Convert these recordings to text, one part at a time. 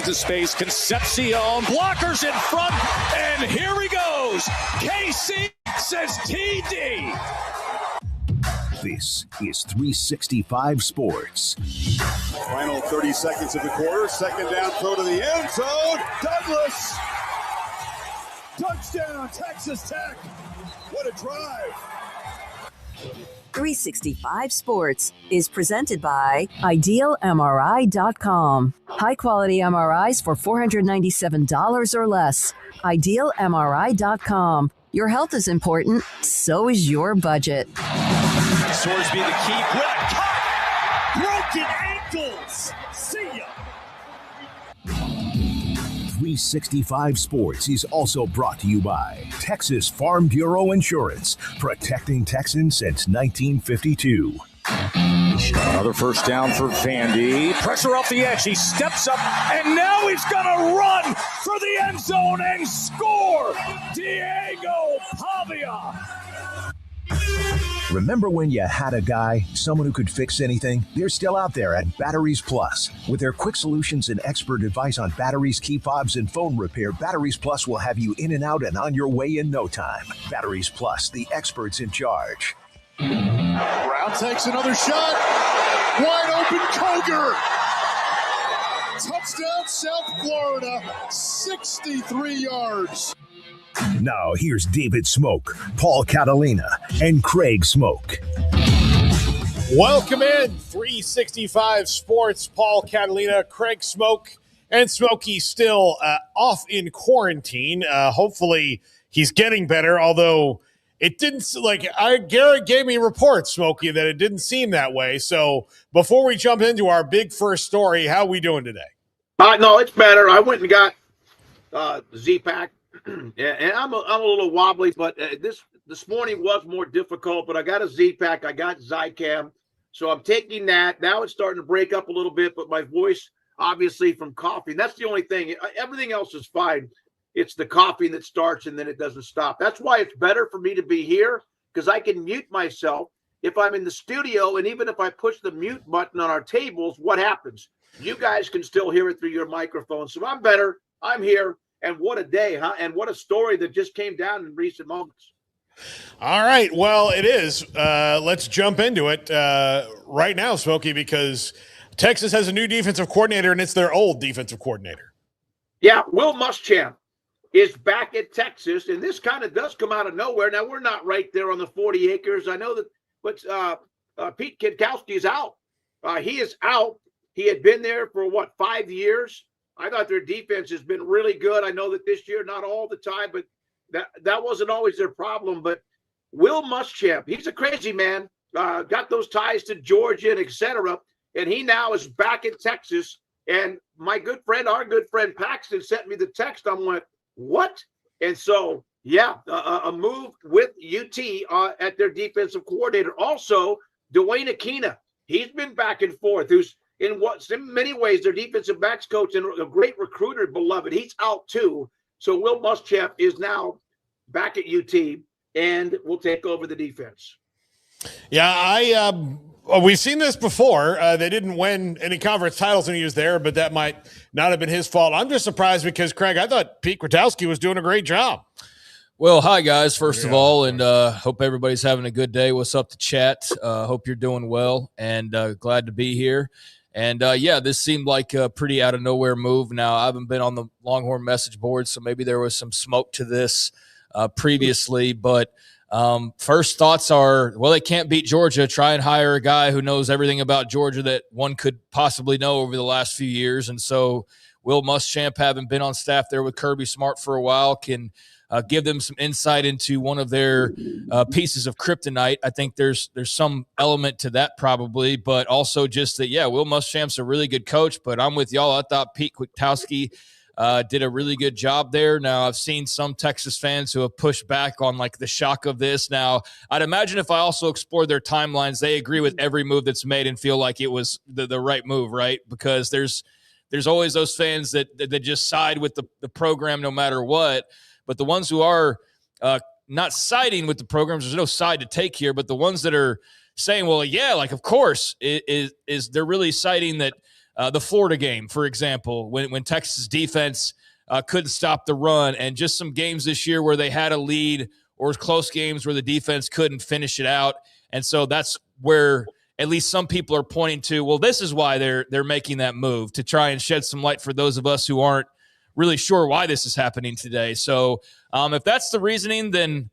into space. Concepcion, blockers in front, and here he goes. KC says TD. This is 365 Sports. Final 30 seconds of the quarter. Second down throw to the end zone. Douglas. Touchdown, Texas Tech. What a drive. 365 Sports is presented by IdealMRI.com. High-quality MRIs for $497 or less. IdealMRI.com. Your health is important, so is your budget. Sorsby the key. What a cut! Broken ankles. See ya. 365 Sports is also brought to you by Texas Farm Bureau Insurance, protecting Texans since 1952. Another first down for Vandy. Pressure off the edge. He steps up, and now he's going to run for the end zone and score. Diego Pavia. Remember when you had a guy, someone who could fix anything? They're still out there at Batteries Plus. With their quick solutions and expert advice on batteries, key fobs, and phone repair, Batteries Plus will have you in and out and on your way in no time. Batteries Plus, the experts in charge. Brown takes another shot. Wide open Koger. Touchdown, South Florida. 63 yards. Now here's David Smoak, Paul Catalina, and Craig Smoak. Welcome in 365 Sports. Paul Catalina, Craig Smoak, and Smokey still off in quarantine. Hopefully he's getting better, although it didn't Garrett gave me reports, Smokey, that it didn't seem that way. So before we jump into our big first story, how are we doing today? No, it's better. I went and got Z-Pack. Yeah, and I'm a little wobbly, but this morning was more difficult. But I got a Z-Pack, I got Zicam, so I'm taking that. Now it's starting to break up a little bit, but my voice, obviously from coffee, and that's the only thing. Everything else is fine. It's the coughing that starts and then it doesn't stop. That's why it's better for me to be here, because I can mute myself if I'm in the studio, and even if I push the mute button on our tables, what happens? You guys can still hear it through your microphone. So I'm better. I'm here. And what a day, huh? And what a story that just came down in recent moments. All right. Well, it is. Let's jump into it right now, Smokey, because Texas has a new defensive coordinator, and it's their old defensive coordinator. Yeah, Will Muschamp is back at Texas, and this kind of does come out of nowhere. Now, we're not right there on the 40 acres. I know that, but Pete Kwiatkowski is out. He is out. He had been there for, 5 years? I thought their defense has been really good. I know that this year, not all the time, but that wasn't always their problem. But Will Muschamp, he's a crazy man, got those ties to Georgia and et cetera, and he now is back in Texas. And our good friend Paxton sent me the text. I went, what? And so, yeah, a move with UT at their defensive coordinator. Also, Dwayne Akina, he's been back and forth, who's in many ways their defensive backs coach and a great recruiter, beloved. He's out too. So Will Muschamp is now back at UT and will take over the defense. Yeah, we've seen this before. They didn't win any conference titles when he was there, but that might not have been his fault. I'm just surprised because, Craig, I thought Pete Kwiatkowski was doing a great job. Well, hi, guys, first of all, and hope everybody's having a good day. What's up to chat? Hope you're doing well, and glad to be here. And, this seemed like a pretty out-of-nowhere move. Now, I haven't been on the Longhorn message board, so maybe there was some smoke to this previously. But first thoughts are, well, they can't beat Georgia. Try and hire a guy who knows everything about Georgia that one could possibly know over the last few years. And so Will Muschamp, having been on staff there with Kirby Smart for a while, can give them some insight into one of their pieces of kryptonite. I think there's some element to that probably, but also just that, Will Muschamp's a really good coach, but I'm with y'all. I thought Pete Kwiatkowski did a really good job there. Now, I've seen some Texas fans who have pushed back on the shock of this. Now, I'd imagine if I also explored their timelines, they agree with every move that's made and feel like it was the right move, right? Because there's always those fans that just side with the program no matter what. But the ones who are not siding with the programs, there's no side to take here. But the ones that are saying, well, of course, is they're really citing that the Florida game, for example, when Texas defense couldn't stop the run, and just some games this year where they had a lead or close games where the defense couldn't finish it out. And so that's where at least some people are pointing to, well, this is why they're making that move, to try and shed some light for those of us who aren't really sure why this is happening today. So if that's the reasoning, then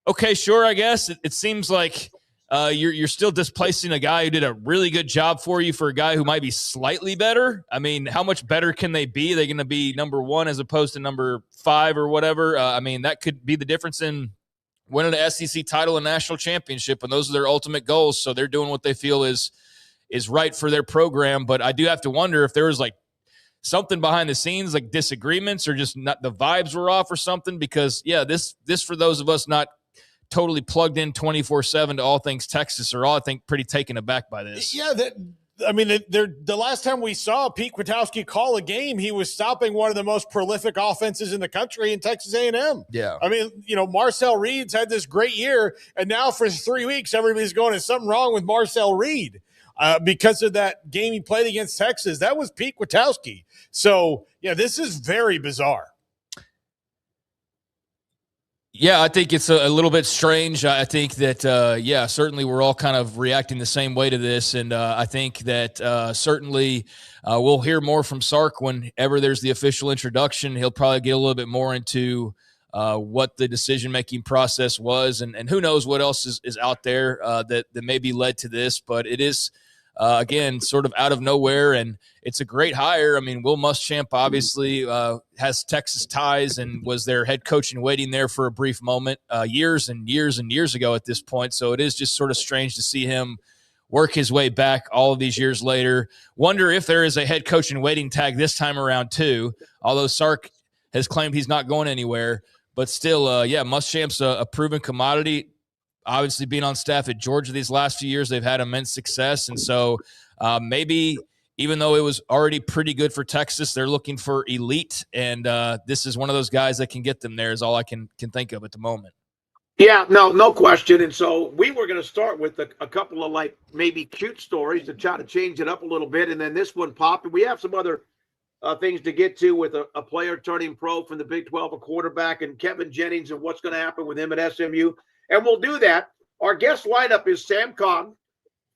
okay, sure, I guess. It seems like you're still displacing a guy who did a really good job for you for a guy who might be slightly better. I mean, how much better can they be? Are they going to be number 1 as opposed to number 5 or whatever? I mean, that could be the difference in winning an SEC title and national championship, and those are their ultimate goals. So they're doing what they feel is right for their program. But I do have to wonder if there was like something behind the scenes, like disagreements, or just not the vibes were off or something. Because this for those of us not totally plugged in 24/7 to all things Texas are all, I think, pretty taken aback by this. Yeah, the last time we saw Pete Kwiatkowski call a game, he was stopping one of the most prolific offenses in the country in Texas A&M. Yeah. I mean, Marcel Reed's had this great year, and now for 3 weeks, everybody's going, "Is something wrong with Marcel Reed?" Because of that game he played against Texas. That was Pete Kwiatkowski. So, this is very bizarre. Yeah, I think it's a little bit strange. I think that, certainly we're all kind of reacting the same way to this. And I think that certainly we'll hear more from Sark whenever there's the official introduction. He'll probably get a little bit more into what the decision-making process was. And who knows what else is out there that maybe led to this. But it is, again, sort of out of nowhere, and it's a great hire. I mean, Will Muschamp obviously has Texas ties and was their head coach in waiting there for a brief moment years and years and years ago at this point. So it is just sort of strange to see him work his way back all of these years later. Wonder if there is a head coach in waiting tag this time around too, although Sark has claimed he's not going anywhere. But still, Muschamp's a proven commodity. Obviously, being on staff at Georgia these last few years, they've had immense success. And so maybe even though it was already pretty good for Texas, they're looking for elite. And this is one of those guys that can get them there is all I can think of at the moment. Yeah, no question. And so we were going to start with a couple of maybe cute stories to try to change it up a little bit. And then this one popped. And we have some other things to get to with a player turning pro from the Big 12, a quarterback, and Kevin Jennings and what's going to happen with him at SMU. And we'll do that. Our guest lineup is Sam Kahn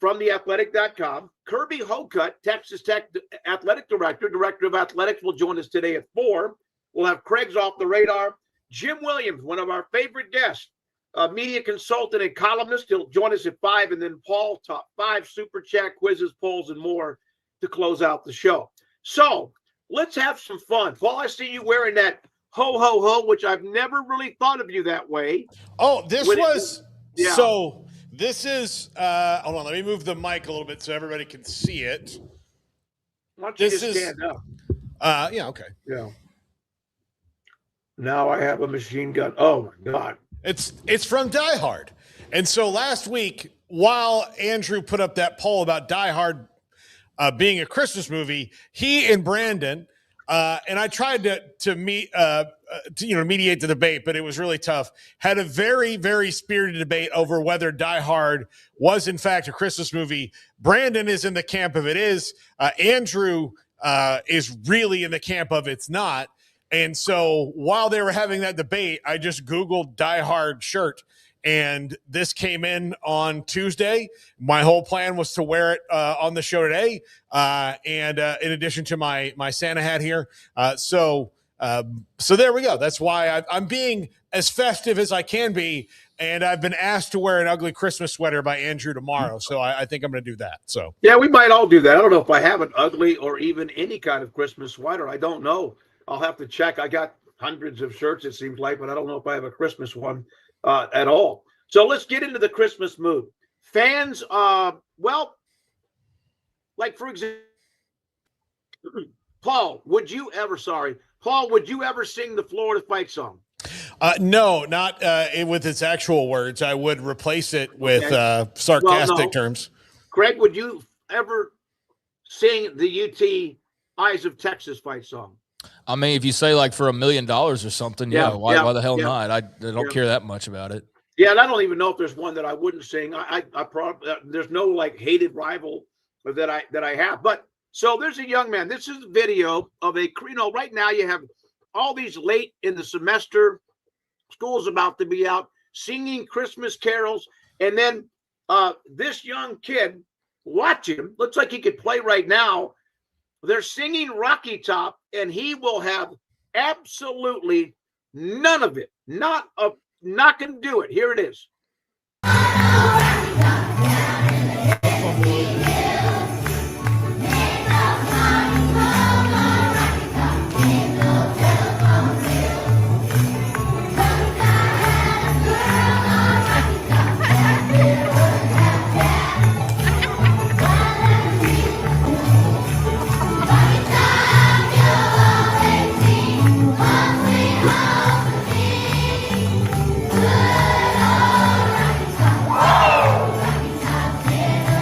from theathletic.com. Kirby Hocutt, Texas Tech athletic director of athletics, will join us today at 4. We'll have Craig's Off the Radar. Jim Williams, one of our favorite guests, a media consultant and columnist. He'll join us at 5. And then Paul, top 5 super chat, quizzes, polls, and more to close out the show. So let's have some fun. Paul, I see you wearing that ho, ho, ho, which I've never really thought of you that way. Oh, this is, hold on, let me move the mic a little bit so everybody can see it. Why don't you just stand up? Okay. Yeah. Now I have a machine gun. Oh, my God. It's from Die Hard. And so last week, while Andrew put up that poll about Die Hard being a Christmas movie, he and Brandon, and I tried to mediate the debate, but it was really tough. Had a very, very spirited debate over whether Die Hard was in fact a Christmas movie. Brandon is in the camp of it is. Andrew is really in the camp of it's not. And so while they were having that debate, I just Googled Die Hard shirt. And this came in on Tuesday. My whole plan was to wear it on the show today, and in addition to my Santa hat here. So there we go. That's why I'm being as festive as I can be, and I've been asked to wear an ugly Christmas sweater by Andrew tomorrow. So I think I'm going to do that. So yeah, we might all do that. I don't know if I have an ugly or even any kind of Christmas sweater. I don't know. I'll have to check. I got hundreds of shirts, it seems like, but I don't know if I have a Christmas one at all. So let's get into the Christmas mood. Fans, like for example, Paul, would you ever sing the Florida fight song? No, not with its actual words. I would replace it with sarcastic terms. Craig, would you ever sing the UT Eyes of Texas fight song? I mean, if you say like for $1 million or something, why the hell not? I don't care that much about it. Yeah, and I don't even know if there's one that I wouldn't sing. I probably there's no like hated rival that I have. But So there's a young man. This is a video of right now you have all these late in the semester, school's about to be out, singing Christmas carols. And then this young kid, watch him, looks like he could play right now. They're singing Rocky Top, and he will have absolutely none of it. Not going to do it. Here it is.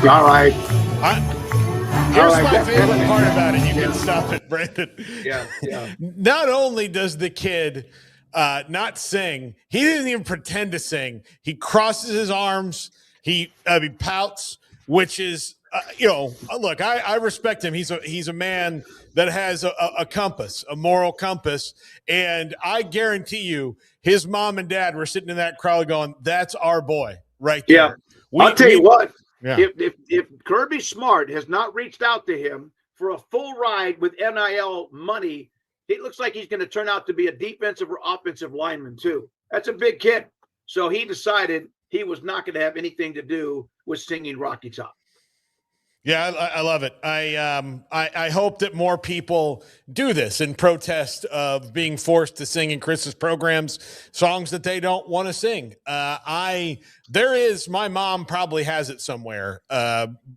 All right. Here's my favorite part about it. You can stop it, Brandon. Yeah. Not only does the kid not sing, he didn't even pretend to sing. He crosses his arms. He pouts, which is, look, I respect him. He's a man that has a compass, a moral compass. And I guarantee you his mom and dad were sitting in that crowd going, that's our boy right there. Yeah. I'll tell you what. Yeah. If Kirby Smart has not reached out to him for a full ride with NIL money, it looks like he's going to turn out to be a defensive or offensive lineman too. That's a big kid. So he decided he was not going to have anything to do with singing Rocky Top. Yeah, I love it. I hope that more people do this in protest of being forced to sing in Chris's programs songs that they don't want to sing. My mom probably has it somewhere.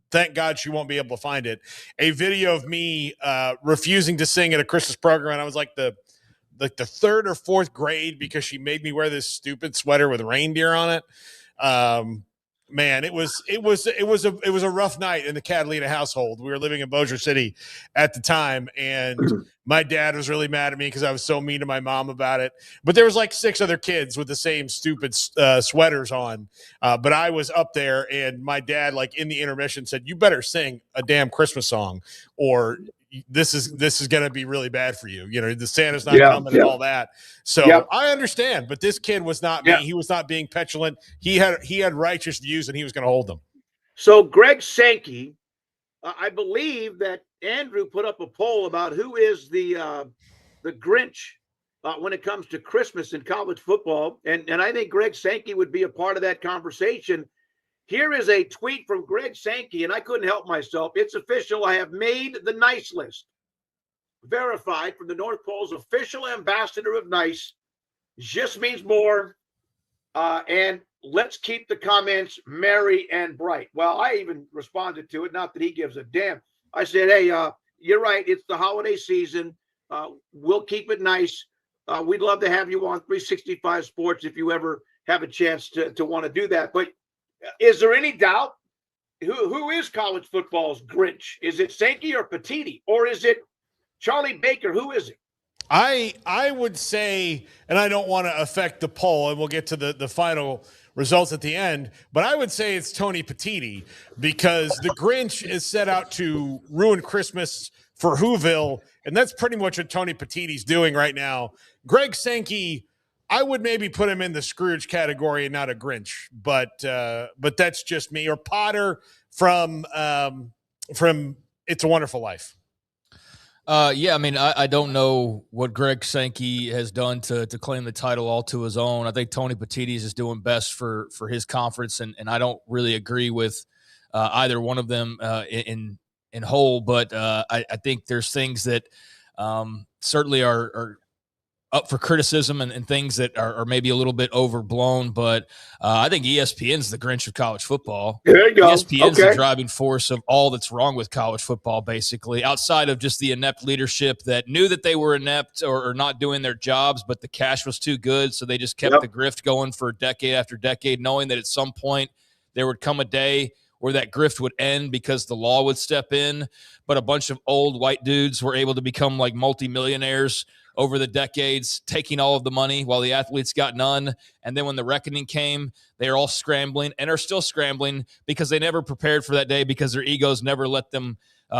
Thank God she won't be able to find it. A video of me refusing to sing at a Chris's program, and I was like the third or fourth grade because she made me wear this stupid sweater with reindeer on it. Man, it was a rough night in the Catalina household. We were living in Bossier City at the time, and my dad was really mad at me because I was so mean to my mom about it. But there was like 6 other kids with the same stupid sweaters on. But I was up there, and my dad, like in the intermission, said, "You better sing a damn Christmas song, or this is going to be really bad for you. You know, the Santa's not coming and all that." So I understand, but this kid was not me. He was not being petulant. He had righteous views, and he was going to hold them. So Greg Sankey, I believe that Andrew put up a poll about who is the Grinch when it comes to Christmas in college football, and I think Greg Sankey would be a part of that conversation. Here is a tweet from Greg Sankey, and I couldn't help myself. It's official. I have made the NICE list. Verified from the North Pole's official ambassador of NICE. Just means more. And let's keep the comments merry and bright. Well, I even responded to it. Not that he gives a damn. I said, hey, you're right. It's the holiday season. We'll keep it nice. We'd love to have you on 365 Sports if you ever have a chance to want to do that. But is there any doubt who is college football's Grinch? Is it Sankey or Petiti, or is it Charlie Baker? Who is it? I would say, and I don't want to affect the poll, and we'll get to the final results at the end, but I would say it's Tony Petiti, because the Grinch is set out to ruin Christmas for Whoville, and that's pretty much what Tony Petiti's doing right now. Greg Sankey, I would maybe put him in the Scrooge category and not a Grinch, but that's just me. Or Potter from It's a Wonderful Life. Yeah, I mean, I don't know what Greg Sankey has done to claim the title all to his own. I think Tony Petiti is doing best for his conference, and I don't really agree with either one of them in whole. But I think there's things that certainly are up for criticism and things that are maybe a little bit overblown, but I think ESPN's the Grinch of college football. There you go. ESPN's the driving force of all that's wrong with college football, basically, outside of just the inept leadership that knew that they were inept or not doing their jobs, but the cash was too good, so they just kept the grift going for decade after decade, knowing that at some point there would come a day where that grift would end because the law would step in, but a bunch of old white dudes were able to become like multimillionaires over the decades, taking all of the money while the athletes got none. And then when the reckoning came, they are all scrambling and are still scrambling because they never prepared for that day, because their egos never let them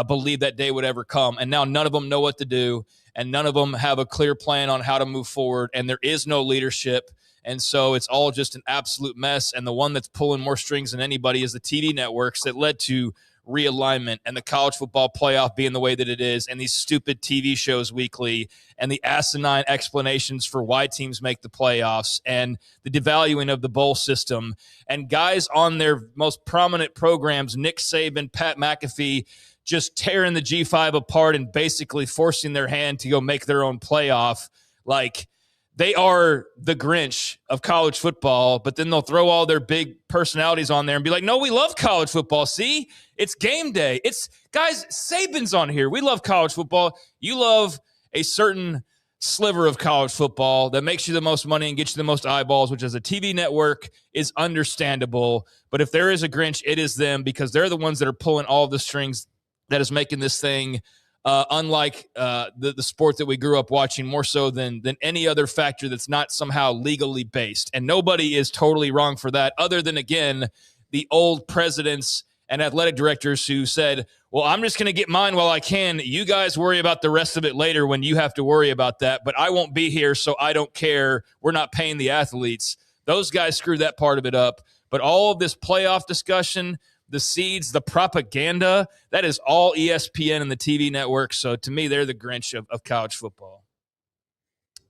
believe that day would ever come. And now none of them know what to do, and none of them have a clear plan on how to move forward, and there is no leadership. And so it's all just an absolute mess. And the one that's pulling more strings than anybody is the TV networks that led to realignment and the college football playoff being the way that it is, and these stupid TV shows weekly, and the asinine explanations for why teams make the playoffs, and the devaluing of the bowl system, and guys on their most prominent programs, Nick Saban, Pat McAfee, just tearing the G5 apart and basically forcing their hand to go make their own playoff. Like, they are the Grinch of college football, but then they'll throw all their big personalities on there and be like, no, we love college football. See, it's game day. It's, guys, Saban's on here. We love college football. You love a certain sliver of college football that makes you the most money and gets you the most eyeballs, which as a TV network is understandable. But if there is a Grinch, it is them, because they're the ones that are pulling all the strings that is making this thing unlike the sport that we grew up watching, more so than any other factor that's not somehow legally based. And nobody is totally wrong for that, other than, again, the old presidents and athletic directors who said, well, I'm just going to get mine while I can. You guys worry about the rest of it later when you have to worry about that, but I won't be here, so I don't care. We're not paying the athletes. Those guys screwed that part of it up. But all of this playoff discussion, the seeds, the propaganda, that is all ESPN and the TV network. So to me, they're the Grinch of college football.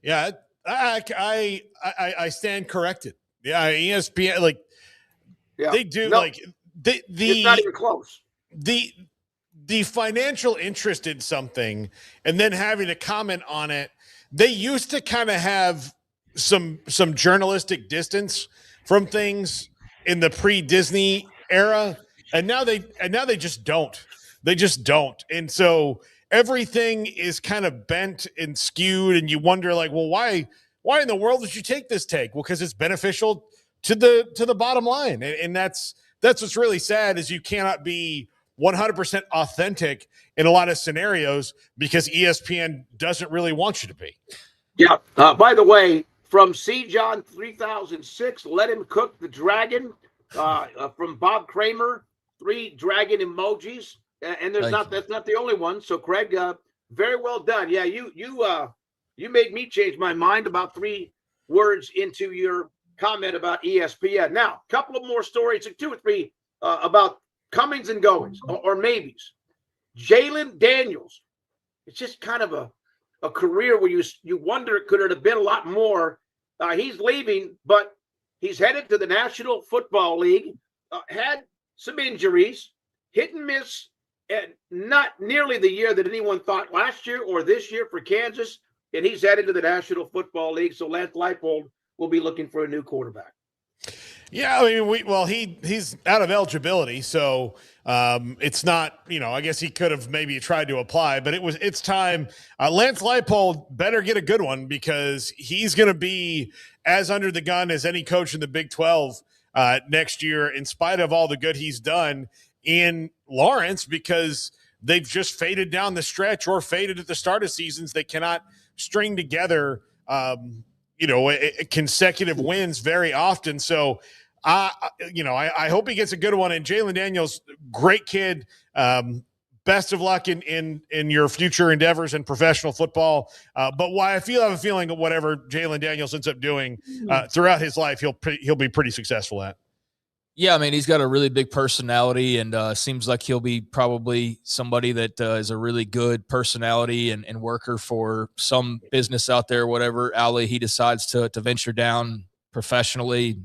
Yeah, I stand corrected. Yeah, ESPN, like, they do, like, it's not even close. The financial interest in something and then having to comment on it, they used to kind of have some journalistic distance from things in the pre-Disney era. And now they just don't. They just don't. And so everything is kind of bent and skewed, and you wonder, like, well, why in the world did you take this take? Well, because it's beneficial to the bottom line. And that's what's really sad, is you cannot be 100% authentic in a lot of scenarios because ESPN doesn't really want you to be. Yeah. By the way, from C. John 3006, Let Him Cook the Dragon, from Bob Kramer, 3 dragon emojis, and that's not the only one. So Craig, very well done. Yeah, you made me change my mind about 3 words into your comment about ESPN. Now, a couple of more stories, 2 or 3 about comings and goings, or maybes. Jalen Daniels, it's just kind of a career where you wonder, could it have been a lot more? He's leaving, but he's headed to the National Football League. Had some injuries, hit and miss, and not nearly the year that anyone thought last year or this year for Kansas. And he's headed to the National Football League. So Lance Leipold will be looking for a new quarterback. Yeah, I mean, he's out of eligibility, so it's not, I guess he could have maybe tried to apply, but it's time. Lance Leipold better get a good one, because he's going to be as under the gun as any coach in the Big 12 next year, in spite of all the good he's done in Lawrence, because they've just faded down the stretch or faded at the start of seasons. They cannot string together consecutive wins very often. So, I hope he gets a good one. And Jalen Daniels, great kid. Best of luck in your future endeavors in professional football. But why I have a feeling that whatever Jalen Daniels ends up doing throughout his life, he'll be pretty successful at. Yeah, I mean, he's got a really big personality, and seems like he'll be probably somebody that is a really good personality and worker for some business out there, whatever alley he decides to venture down professionally.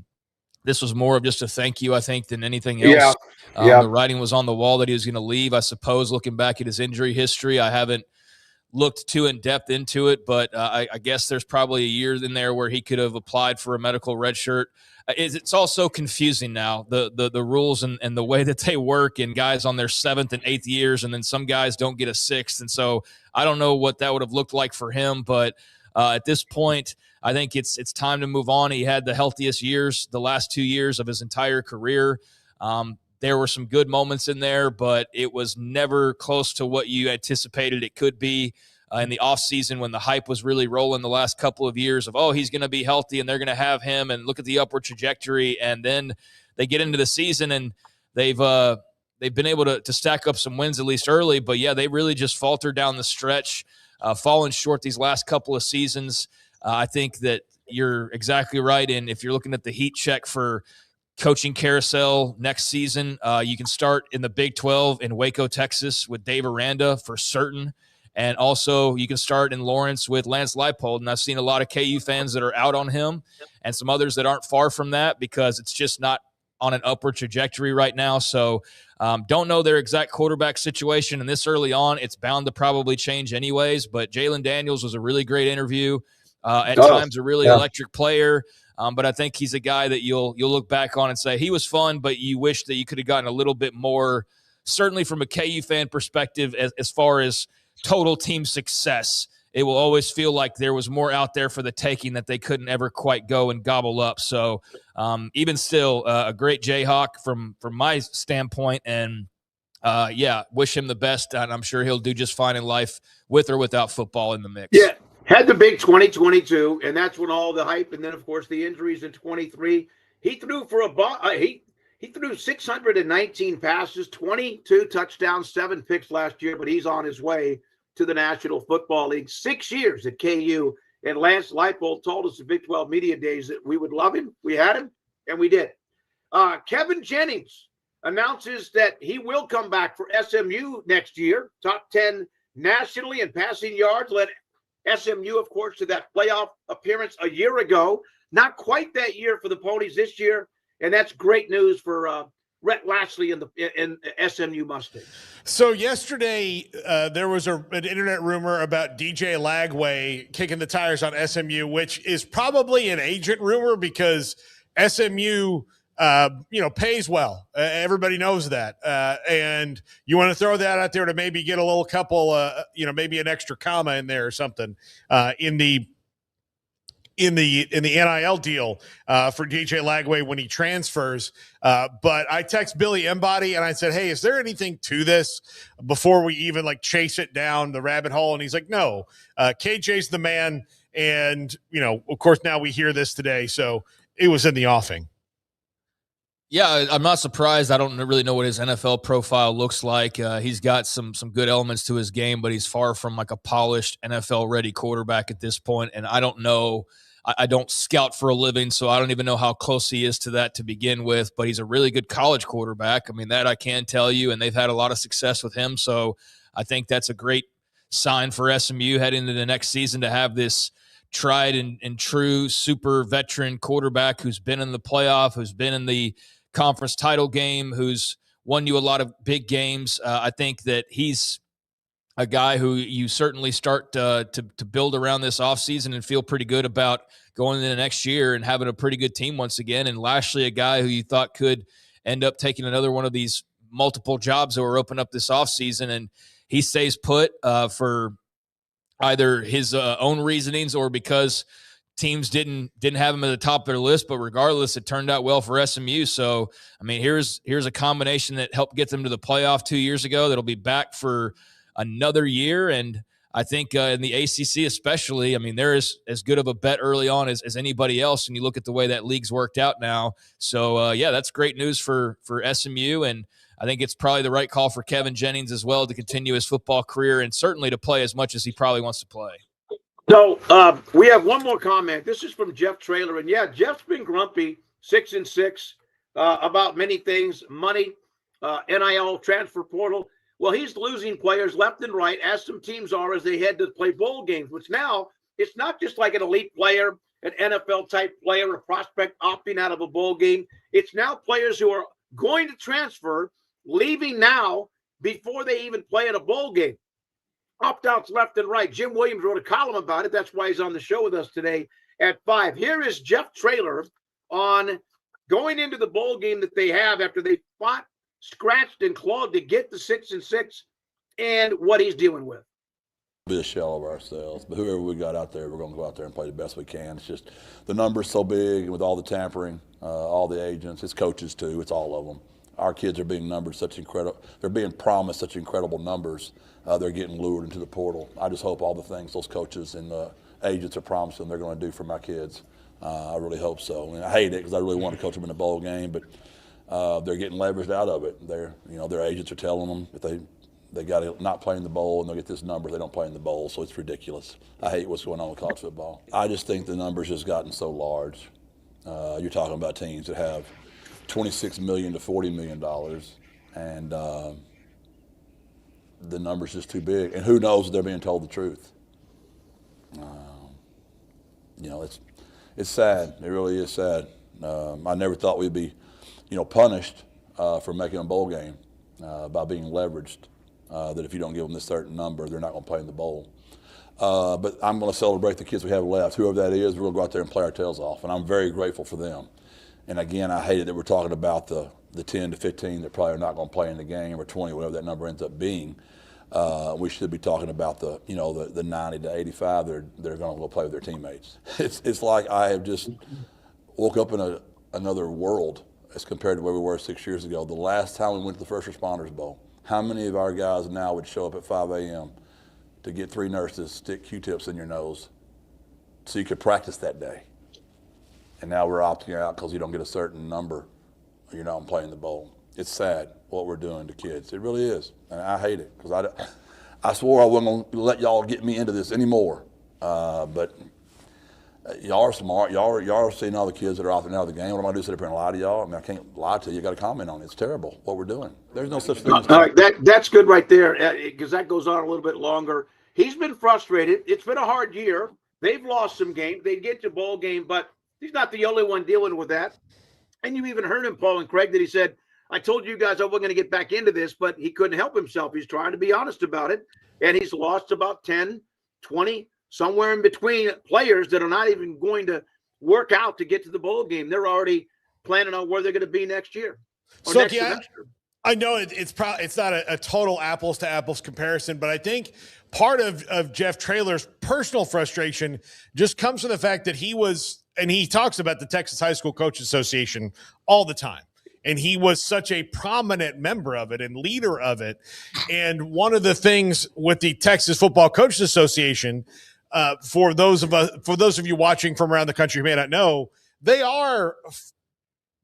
This was more of just a thank you, I think, than anything else. Yeah. The writing was on the wall that he was going to leave, I suppose, looking back at his injury history. I haven't looked too in depth into it, but I guess there's probably a year in there where he could have applied for a medical red shirt. It's all so confusing now, the rules and the way that they work, and guys on their 7th and 8th years, and then some guys don't get a 6th. And so I don't know what that would have looked like for him, but at this point, I think it's time to move on. He had the healthiest years, the last 2 years of his entire career. There were some good moments in there, but it was never close to what you anticipated it could be in the offseason, when the hype was really rolling the last couple of years of, he's going to be healthy and they're going to have him, and look at the upward trajectory. And then they get into the season and they've they've been able to stack up some wins at least early. But yeah, they really just faltered down the stretch, fallen short these last couple of seasons. I think that you're exactly right. And if you're looking at the heat check for coaching carousel next season, you can start in the Big 12 in Waco, Texas with Dave Aranda for certain. And also you can start in Lawrence with Lance Leipold. And I've seen a lot of KU fans that are out on him and some others that aren't far from that because it's just not on an upward trajectory right now. So don't know their exact quarterback situation. And this early on, it's bound to probably change anyways. But Jalen Daniels was a really great interview. At times a really electric player. But I think he's a guy that you'll look back on and say he was fun, but you wish that you could have gotten a little bit more, certainly from a KU fan perspective, as far as total team success. It will always feel like there was more out there for the taking that they couldn't ever quite go and gobble up. So even still, a great Jayhawk from my standpoint. And, wish him the best. And I'm sure he'll do just fine in life with or without football in the mix. Yeah, had the big 2022, and that's when all the hype, and then, of course, the injuries in 23. He threw for he threw 619 passes, 22 touchdowns, 7 picks last year, but he's on his way to the National Football League. 6 years at KU, and Lance Leipold told us at Big 12 Media Days that we would love him. We had him, and we did. Kevin Jennings announces that he will come back for SMU next year. Top 10 nationally in passing yards, led SMU, of course, to that playoff appearance a year ago. Not quite that year for the Ponies this year, and that's great news for Rhett Lashley in SMU Mustangs. So yesterday, there was an internet rumor about DJ Lagway kicking the tires on SMU, which is probably an agent rumor because SMU, pays well. Everybody knows that. And you want to throw that out there to maybe get a little couple, maybe an extra comma in there or something in the NIL deal for DJ Lagway when he transfers. But I text Billy Embody and I said, hey, is there anything to this before we even chase it down the rabbit hole? And he's like, no, KJ's the man. And, of course, now we hear this today. So it was in the offing. Yeah, I'm not surprised. I don't really know what his NFL profile looks like. He's got some good elements to his game, but he's far from a polished NFL-ready quarterback at this point. And I don't know. I don't scout for a living, so I don't even know how close he is to that to begin with. But he's a really good college quarterback. I mean, that I can tell you, and they've had a lot of success with him. So I think that's a great sign for SMU heading into the next season to have this tried and true super veteran quarterback who's been in the playoff, who's been in the conference title game, who's won you a lot of big games. I think that he's a guy who you certainly start to build around this offseason and feel pretty good about going into the next year and having a pretty good team once again. And Lashley, a guy who you thought could end up taking another one of these multiple jobs that were open up this offseason, and he stays put for either his own reasonings or because teams didn't have him at the top of their list. But regardless, it turned out well for SMU. So, I mean, here's a combination that helped get them to the playoff 2 years ago that'll be back for another year. And I think in the ACC especially, I mean, they're as good of a bet early on as anybody else. And you look at the way that league's worked out now. So, that's great news for SMU. And I think it's probably the right call for Kevin Jennings as well to continue his football career and certainly to play as much as he probably wants to play. So we have one more comment. This is from Jeff Traylor. And, yeah, Jeff's been grumpy, 6-6, about many things, money, NIL, transfer portal. Well, he's losing players left and right, as some teams are as they head to play bowl games, which now it's not just like an elite player, an NFL-type player, a prospect opting out of a bowl game. It's now players who are going to transfer, leaving now before they even play in a bowl game. Opt-outs left and right. Jim Williams wrote a column about it. That's why he's on the show with us today at 5. Here is Jeff Traylor on going into the bowl game that they have after they fought, scratched, and clawed to get the 6-6 and what he's dealing with. Be a shell of ourselves, but whoever we got out there, we're going to go out there and play the best we can. It's just the numbers so big, and with all the tampering, all the agents, it's coaches too, it's all of them. Our kids are being numbered they're being promised such incredible numbers. They're getting lured into the portal. I just hope all the things those coaches and agents are promising they're going to do for my kids. I really hope so. And I hate it because I really want to coach them in a bowl game, but They're getting leveraged out of it. Their agents are telling them if they got to not play in the bowl and they'll get this number if they don't play in the bowl. So it's ridiculous. I hate what's going on with college football. I just think the numbers has gotten so large. You're talking about teams that have $26 million to $40 million, and the number's just too big. And who knows if they're being told the truth? It's sad. It really is sad. I never thought we'd be, punished for making a bowl game by being leveraged. That if you don't give them this certain number, they're not going to play in the bowl. But I'm going to celebrate the kids we have left. Whoever that is, we're going to go out there and play our tails off. And I'm very grateful for them. And again, I hate it that we're talking about the 10 to 15 that probably are not going to play in the game, or 20, whatever that number ends up being. We should be talking about the 90 to 85 that are going to go play with their teammates. It's like I have just woke up in another world as compared to where we were 6 years ago. The last time we went to the First Responders Bowl, how many of our guys now would show up at 5 a.m. to get 3 nurses stick Q-tips in your nose so you could practice that day? And now we're opting out because you don't get a certain number or you're not playing the bowl. It's sad what we're doing to kids. It really is. And I hate it because I swore I wasn't going to let y'all get me into this anymore. But y'all are smart. Y'all are seeing all the kids that are out of the game. What am I going to do, sit up here and lie to y'all? I mean, I can't lie to you. You got to comment on it. It's terrible what we're doing. There's no such thing. All right, that's good right there, because that goes on a little bit longer. He's been frustrated. It's been a hard year. They've lost some games. They get to bowl game, but he's not the only one dealing with that. And you even heard him, Paul and Craig, that he said, I told you guys I wasn't going to get back into this, but he couldn't help himself. He's trying to be honest about it. And he's lost about 10, 20, somewhere in between players that are not even going to work out to get to the bowl game. They're already planning on where they're going to be next year. So, next semester. I know it's not a total apples to apples comparison, but I think part of Jeff Traylor's personal frustration just comes from the fact that he talks about the Texas High School Coaches Association all the time. And he was such a prominent member of it and leader of it. And one of the things with the Texas Football Coaches Association, for those of you watching from around the country who may not know, they are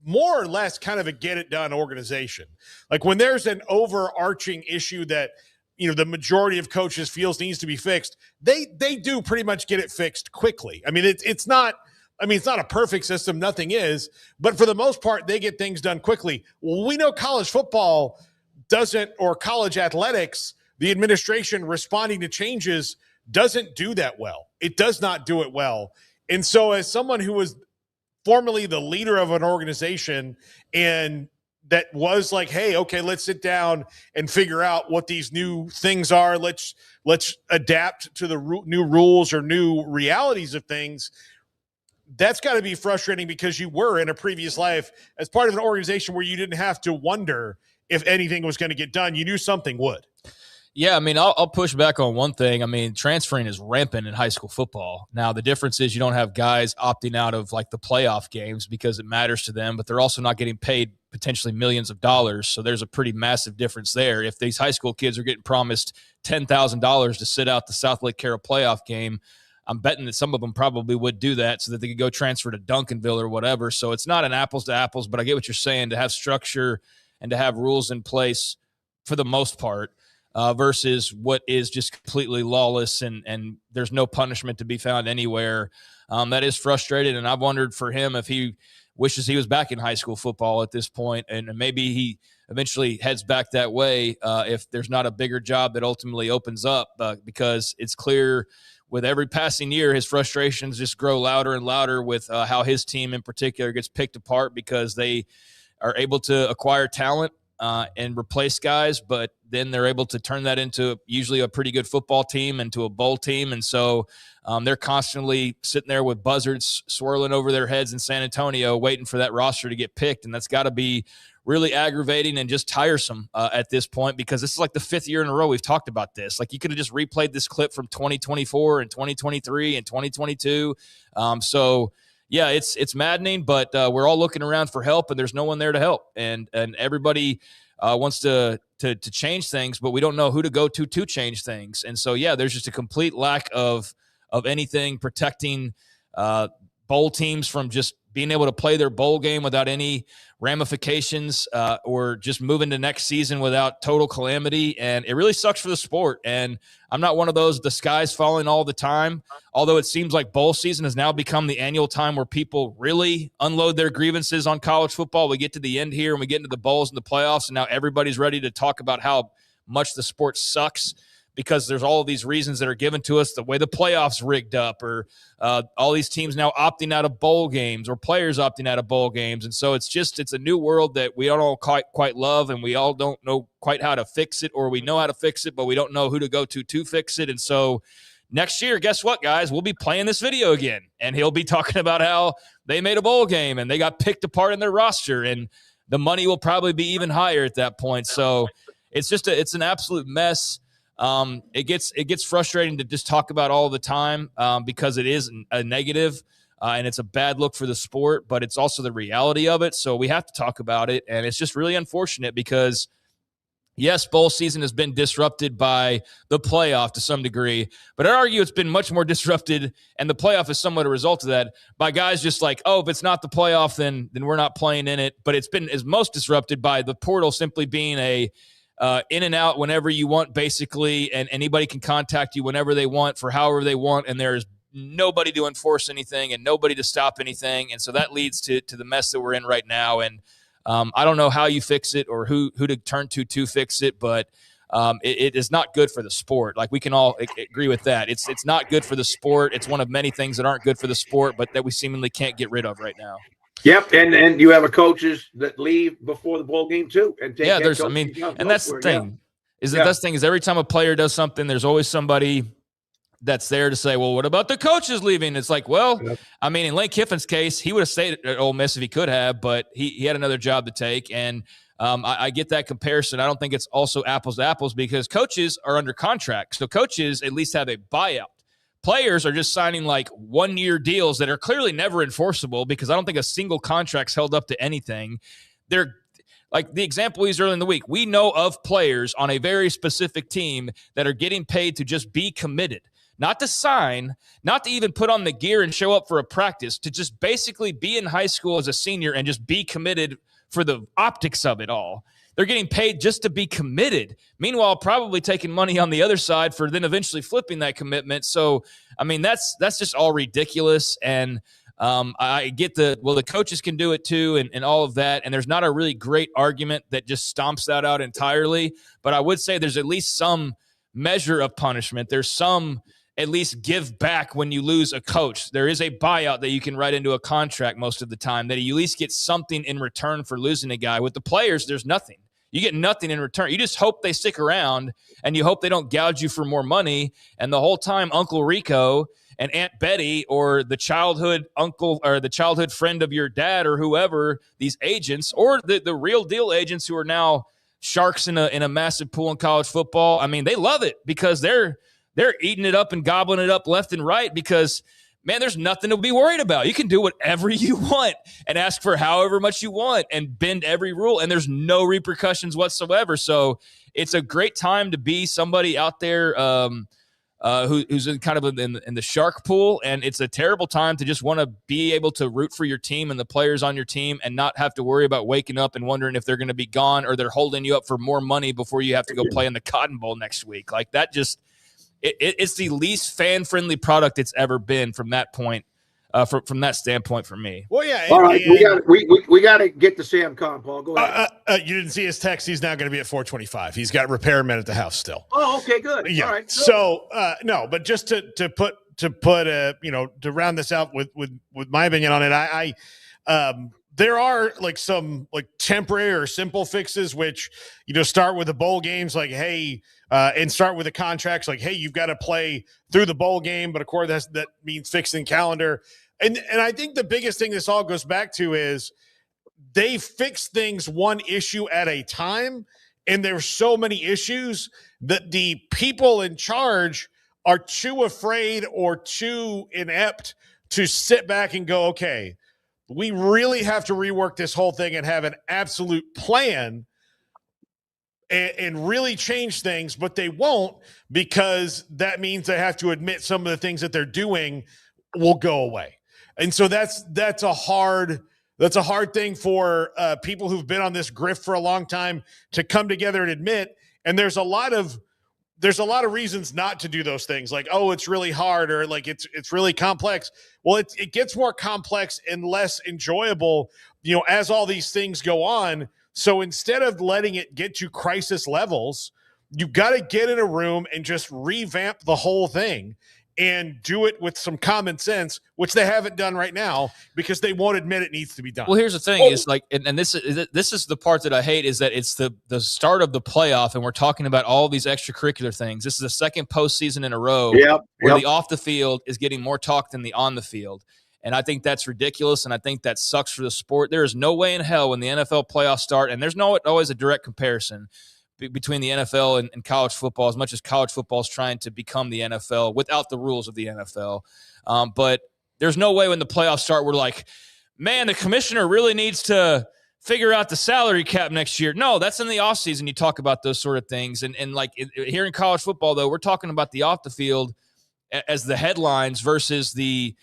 more or less kind of a get it done organization. Like when there's an overarching issue that the majority of coaches feels needs to be fixed, they do pretty much get it fixed quickly. I mean, it's not a perfect system. Nothing is. But for the most part, they get things done quickly. Well, we know college football doesn't, or college athletics, the administration responding to changes doesn't do that well. It does not do it well. And so as someone who was formerly the leader of an organization and that was like, hey, okay, let's sit down and figure out what these new things are. Let's adapt to the new rules or new realities of things. That's got to be frustrating because you were in a previous life as part of an organization where you didn't have to wonder if anything was going to get done. You knew something would. Yeah, I mean, I'll push back on one thing. I mean, transferring is rampant in high school football. Now, the difference is you don't have guys opting out of like the playoff games because it matters to them, but they're also not getting paid potentially millions of dollars. So there's a pretty massive difference there. If these high school kids are getting promised $10,000 to sit out the South Lake Carroll playoff game, I'm betting that some of them probably would do that so that they could go transfer to Duncanville or whatever. So it's not an apples to apples, but I get what you're saying, to have structure and to have rules in place for the most part. Versus what is just completely lawless and there's no punishment to be found anywhere. That is frustrating, and I've wondered for him if he wishes he was back in high school football at this point, and maybe he eventually heads back that way if there's not a bigger job that ultimately opens up, because it's clear with every passing year his frustrations just grow louder and louder with how his team in particular gets picked apart because they are able to acquire talent and replace guys, but then they're able to turn that into usually a pretty good football team and to a bowl team. And so they're constantly sitting there with buzzards swirling over their heads in San Antonio waiting for that roster to get picked. And that's got to be really aggravating and just tiresome at this point, because this is like the 5th year in a row we've talked about this. Like you could have just replayed this clip from 2024 and 2023 and 2022. So yeah, it's maddening, but we're all looking around for help, and there's no one there to help. And everybody wants to change things, but we don't know who to go to change things. And so, yeah, there's just a complete lack of anything protecting bowl teams from just being able to play their bowl game without any ramifications, or just moving to next season without total calamity. And it really sucks for the sport. And I'm not one of those, the sky's falling all the time, although it seems like bowl season has now become the annual time where people really unload their grievances on college football. We get to the end here and we get into the bowls and the playoffs, and now everybody's ready to talk about how much the sport sucks, because there's all of these reasons that are given to us, the way the playoffs rigged up, or all these teams now opting out of bowl games, or players opting out of bowl games. And so it's a new world that we all quite love, and we all don't know quite how to fix it, or we know how to fix it, but we don't know who to go to fix it. And so next year, guess what, guys? We'll be playing this video again, and he'll be talking about how they made a bowl game and they got picked apart in their roster, and the money will probably be even higher at that point. So it's an absolute mess. It gets frustrating to just talk about all the time, because it is a negative, and it's a bad look for the sport, but it's also the reality of it. So we have to talk about it. And it's just really unfortunate because, yes, bowl season has been disrupted by the playoff to some degree, but I'd argue it's been much more disrupted, and the playoff is somewhat a result of that, by guys just like, oh, if it's not the playoff, then we're not playing in it. But it's been as most disrupted by the portal simply being in and out whenever you want, basically, and anybody can contact you whenever they want for however they want, and there's nobody to enforce anything and nobody to stop anything. And so that leads to the mess that we're in right now. And I don't know how you fix it or who to turn to fix it, but it is not good for the sport. Like, we can all agree with that. It's not good for the sport. It's one of many things that aren't good for the sport, but that we seemingly can't get rid of right now. Yep, and you have coaches that leave before the bowl game too, and take and that's the thing. The best thing is every time a player does something, there's always somebody that's there to say, well, what about the coaches leaving? It's like, well, I mean, in Lane Kiffin's case, he would have stayed at Ole Miss if he could have, but he had another job to take. And I get that comparison. I don't think it's also apples to apples, because coaches are under contract. So coaches at least have a buyout. Players are just signing like 1-year deals that are clearly never enforceable, because I don't think a single contract's held up to anything. They're like the example we used earlier in the week. We know of players on a very specific team that are getting paid to just be committed, not to sign, not to even put on the gear and show up for a practice, to just basically be in high school as a senior and just be committed for the optics of it all. They're getting paid just to be committed. Meanwhile, probably taking money on the other side for then eventually flipping that commitment. So, I mean, that's just all ridiculous. And I get the coaches can do it too, and all of that. And there's not a really great argument that just stomps that out entirely. But I would say there's at least some measure of punishment. There's some at least give back when you lose a coach. There is a buyout that you can write into a contract most of the time, that you at least get something in return for losing a guy. With the players, there's nothing. You get nothing in return. You just hope they stick around, and you hope they don't gouge you for more money. And the whole time, Uncle Rico and Aunt Betty, or the childhood uncle or the childhood friend of your dad, or whoever, these agents, or the real deal agents who are now sharks in a massive pool in college football, I mean, they love it, because they're eating it up and gobbling it up left and right, because, man, there's nothing to be worried about. You can do whatever you want and ask for however much you want and bend every rule, and there's no repercussions whatsoever. So it's a great time to be somebody out there who's in kind of in the shark pool, and it's a terrible time to just want to be able to root for your team and the players on your team and not have to worry about waking up and wondering if they're going to be gone, or they're holding you up for more money before you have to go play in the Cotton Bowl next week. Like, that just – it's the least fan-friendly product it's ever been from that point, from that standpoint for me. Well, yeah. All right, we got to get to Sam Conn, Paul. Go ahead. You didn't see his text. He's not going to be at 4:25. He's got repairmen at the house still. Oh, okay, good. Yeah. All right. Good. So no, but just to put to round this out with my opinion on it, there are like some like temporary or simple fixes, which, start with the bowl games, like, hey, and start with the contracts, like, hey, you've got to play through the bowl game. But of course, that means fixing calendar. And I think the biggest thing this all goes back to is they fix things one issue at a time. And there's so many issues that the people in charge are too afraid or too inept to sit back and go, okay, we really have to rework this whole thing and have an absolute plan and really change things, but they won't, because that means they have to admit some of the things that they're doing will go away. And so that's a hard thing for people who've been on this grift for a long time to come together and admit. And there's a lot of reasons not to do those things, like, oh, it's really hard, or like it's really complex. Well, it gets more complex and less enjoyable, as all these things go on. So instead of letting it get to crisis levels, you got to get in a room and just revamp the whole thing and do it with some common sense, which they haven't done right now because they won't admit it needs to be done. Well, here's the thing is like, and this is the part that I hate, is that it's the start of the playoff, and we're talking about all these extracurricular things. This is the second postseason in a row where the off the field is getting more talk than the on the field. And I think that's ridiculous, and I think that sucks for the sport. There is no way in hell when the NFL playoffs start, and there's always a direct comparison between the NFL and college football, as much as college football is trying to become the NFL without the rules of the NFL. But there's no way when the playoffs start, we're like, man, the commissioner really needs to figure out the salary cap next year. No, that's in the offseason. You talk about those sort of things. And like here in college football, though, we're talking about the off the field as the headlines versus the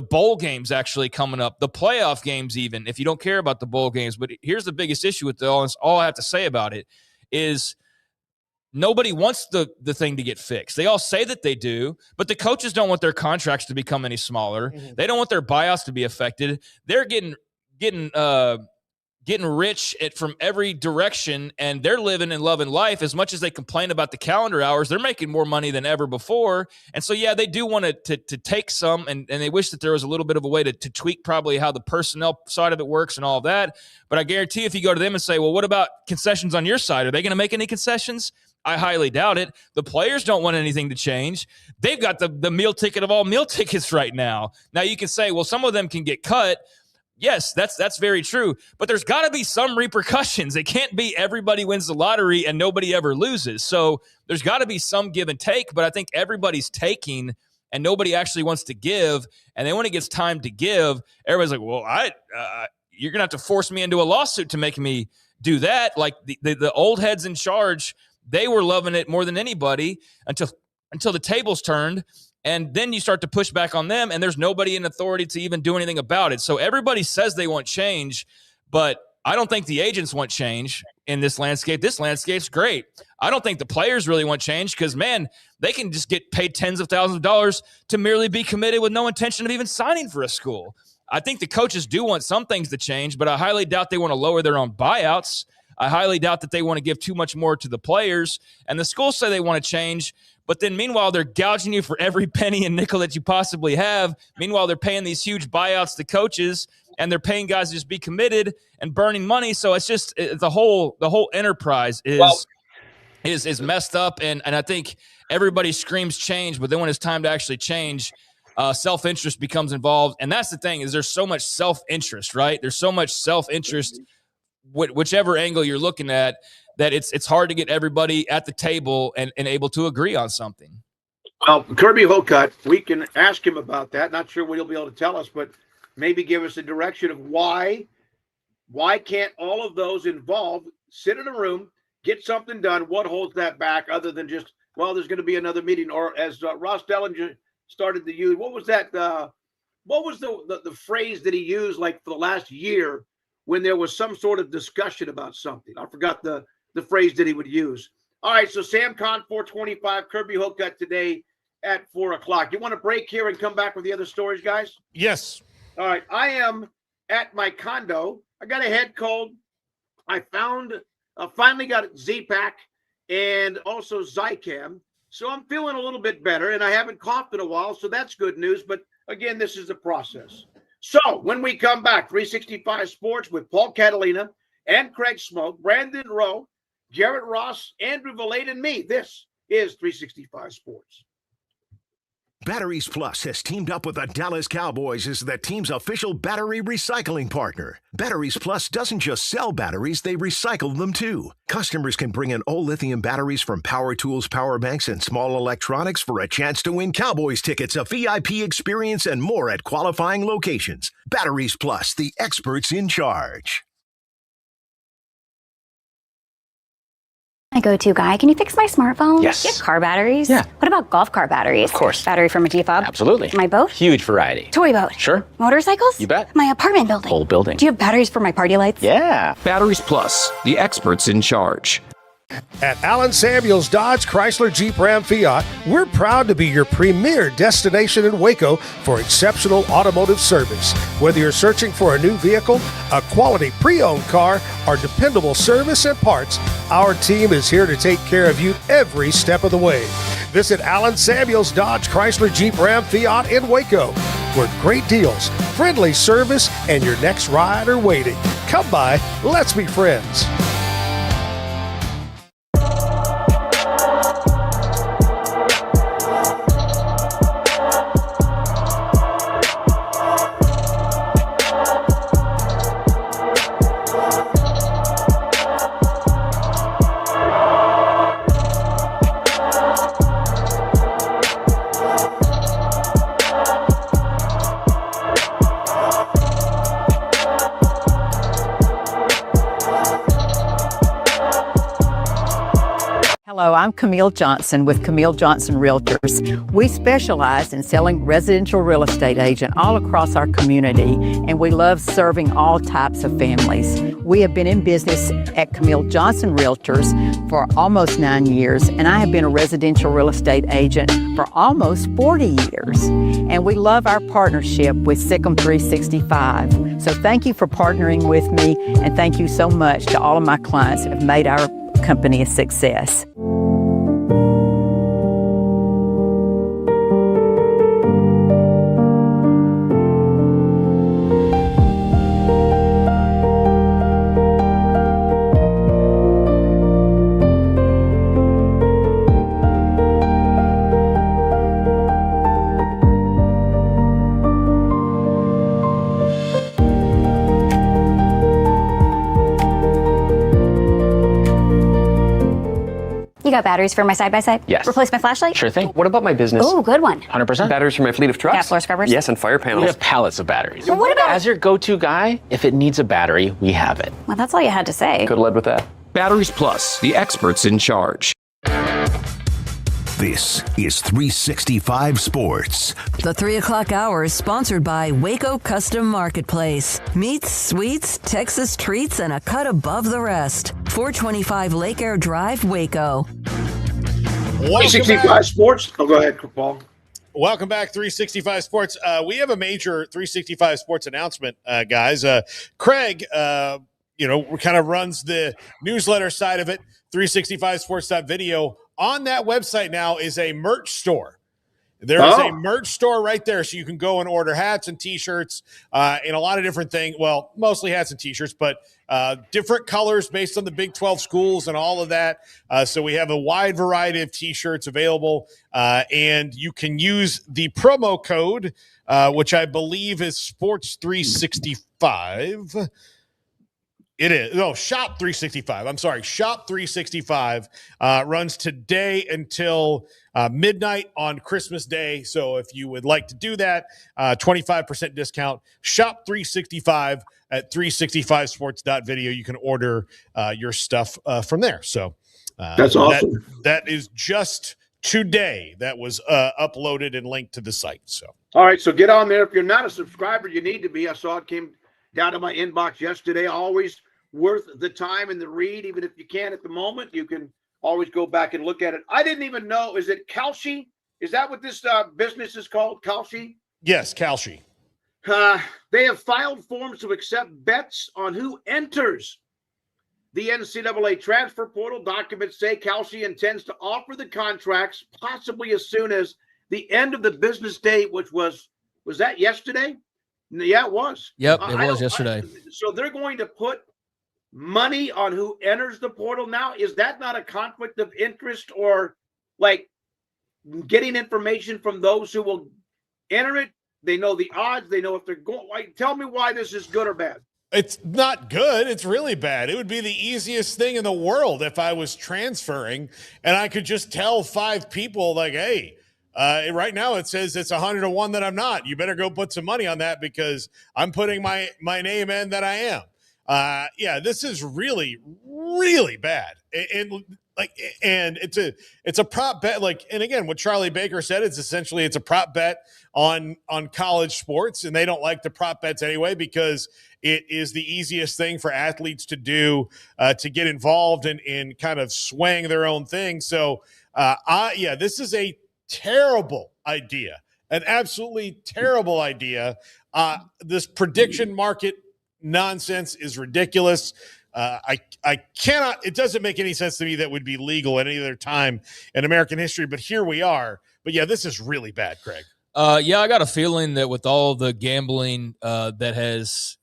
bowl games actually coming up, the playoff games even, if you don't care about the bowl games. But here's the biggest issue with all I have to say about it is nobody wants the thing to get fixed. They all say that they do, but the coaches don't want their contracts to become any smaller. Mm-hmm. They don't want their buyouts to be affected. They're getting rich from every direction, and they're living and loving life. As much as they complain about the calendar hours, they're making more money than ever before. And so, yeah, they do want to take some, and they wish that there was a little bit of a way to tweak probably how the personnel side of it works and all of that. But I guarantee if you go to them and say, well, what about concessions on your side? Are they going to make any concessions? I highly doubt it. The players don't want anything to change. They've got the meal ticket of all meal tickets right now. Now you can say, well, some of them can get cut. Yes, that's very true. But there's got to be some repercussions. It can't be everybody wins the lottery and nobody ever loses. So there's got to be some give and take. But I think everybody's taking and nobody actually wants to give. And then when it gets time to give, everybody's like, well, you're going to have to force me into a lawsuit to make me do that. Like the old heads in charge, they were loving it more than anybody until the tables turned. And then you start to push back on them, and there's nobody in authority to even do anything about it. So everybody says they want change, but I don't think the agents want change in this landscape. This landscape's great. I don't think the players really want change because, man, they can just get paid tens of thousands of dollars to merely be committed with no intention of even signing for a school. I think the coaches do want some things to change, but I highly doubt they want to lower their own buyouts. I highly doubt that they want to give too much more to the players. And the schools say they want to change, but then meanwhile, they're gouging you for every penny and nickel that you possibly have. Meanwhile, they're paying these huge buyouts to coaches, and they're paying guys to just be committed and burning money. So it's just the whole enterprise is messed up. And I think everybody screams change, but then when it's time to actually change, self-interest becomes involved. And that's the thing, is there's so much self-interest, right? There's so much self-interest, whichever angle you're looking at, that it's hard to get everybody at the table and able to agree on something. Well, Kirby Hokut, we can ask him about that. Not sure what he'll be able to tell us, but maybe give us a direction of why can't all of those involved sit in a room, get something done? What holds that back other than just, well, there's going to be another meeting? Or as Ross Dellinger started to use, what was that? What was the phrase that he used like for the last year when there was some sort of discussion about something? I forgot the phrase that he would use. All right, so Sam Conn, 425, Kirby Hokut today at 4 o'clock. You want to break here and come back with the other stories, guys? Yes. All right, I am at my condo. I got a head cold. I finally got Z-Pack and also Zicam. So I'm feeling a little bit better, and I haven't coughed in a while, so that's good news. But again, this is a process. So when we come back, 365 Sports with Paul Catalina and Craig Smoak, Brandon Rowe, Jarrett Ross, Andrew Valade, and me. This is 365 Sports. Batteries Plus has teamed up with the Dallas Cowboys as the team's official battery recycling partner. Batteries Plus doesn't just sell batteries, they recycle them too. Customers can bring in all lithium batteries from power tools, power banks, and small electronics for a chance to win Cowboys tickets, a VIP experience, and more at qualifying locations. Batteries Plus, the experts in charge. My go-to guy. Can you fix my smartphone? Yes. Do you have car batteries? Yeah. What about golf car batteries? Of course. Battery from a G-Fob? Absolutely. My boat? Huge variety. Toy boat? Sure. Motorcycles? You bet. My apartment building? Whole building. Do you have batteries for my party lights? Yeah. Batteries Plus, the experts in charge. At Allen Samuels Dodge Chrysler Jeep Ram Fiat, we're proud to be your premier destination in Waco for exceptional automotive service. Whether you're searching for a new vehicle, a quality pre-owned car, or dependable service and parts, our team is here to take care of you every step of the way. Visit Allen Samuels Dodge Chrysler Jeep Ram Fiat in Waco, where great deals, friendly service, and your next ride are waiting. Come by, let's be friends. Hello, I'm Camille Johnson with Camille Johnson Realtors. We specialize in selling residential real estate agent all across our community, and we love serving all types of families. We have been in business at Camille Johnson Realtors for almost 9 years, and I have been a residential real estate agent for almost 40 years. And we love our partnership with Sikkim 365. So thank you for partnering with me, and thank you so much to all of my clients that have made our company a success. You got batteries for my side-by-side? Yes. Replace my flashlight? Sure thing. What about my business? Ooh, good one. 100%. Batteries for my fleet of trucks? Gas floor scrubbers? Yes, and fire panels. We have pallets of batteries. Well, what about... As your go-to guy, if it needs a battery, we have it. Well, that's all you had to say. Could have led with that. Batteries Plus, the experts in charge. This is 365 Sports. The 3 o'clock hour is sponsored by Waco Custom Marketplace. Meats, sweets, Texas treats, and a cut above the rest. 425 Lake Air Drive, Waco. 365 Sports. Oh, go ahead, Paul. Welcome back, 365 Sports. We have a major 365 Sports announcement, guys. Craig, kind of runs the newsletter side of it, 365sports.video. On that website now is a merch store. There is a merch store right there, so you can go and order hats and T-shirts and a lot of different things. Well, mostly hats and T-shirts, but different colors based on the Big 12 schools and all of that. So we have a wide variety of T-shirts available, and you can use the promo code, which I believe is Sports365. It is. No, Shop 365. I'm sorry. Shop 365 runs today until midnight on Christmas Day. So if you would like to do that, 25% discount. Shop 365 at 365sports.video. You can order your stuff from there. So that's awesome. That is just today. That was uploaded and linked to the site. So all right. So get on there. If you're not a subscriber, you need to be. I saw it came down to my inbox yesterday. Always worth the time and the read. Even if you can't at the moment, you can always go back and look at it. I didn't even know. Is it Kalshi? Is that what this business is called? Kalshi? Yes, Kalshi. They have filed forms to accept bets on who enters the NCAA transfer portal. Documents say Kalshi intends to offer the contracts possibly as soon as the end of the business day, which was that yesterday? Yeah, it was. Yep, it was yesterday. So they're going to put money on who enters the portal now. Is that not a conflict of interest, or like getting information from those who will enter it? They know the odds. They know if they're going. Like, tell me why this is good or bad. It's not good. It's really bad. It would be the easiest thing in the world if I was transferring and I could just tell 5 people, like, hey, right now it says it's 100 to 1 that I'm not. You better go put some money on that because I'm putting my name in that I am. Yeah, this is really, really bad. And and it's a prop bet. And again, what Charlie Baker said is essentially it's a prop bet on college sports, and they don't like the prop bets anyway because it is the easiest thing for athletes to do to get involved in kind of swaying their own thing. So, this is a terrible idea, an absolutely terrible idea. This prediction market nonsense is ridiculous. I cannot, it doesn't make any sense to me that would be legal at any other time in American history, but here we are. But yeah, this is really bad, Craig. I got a feeling that with all the gambling that has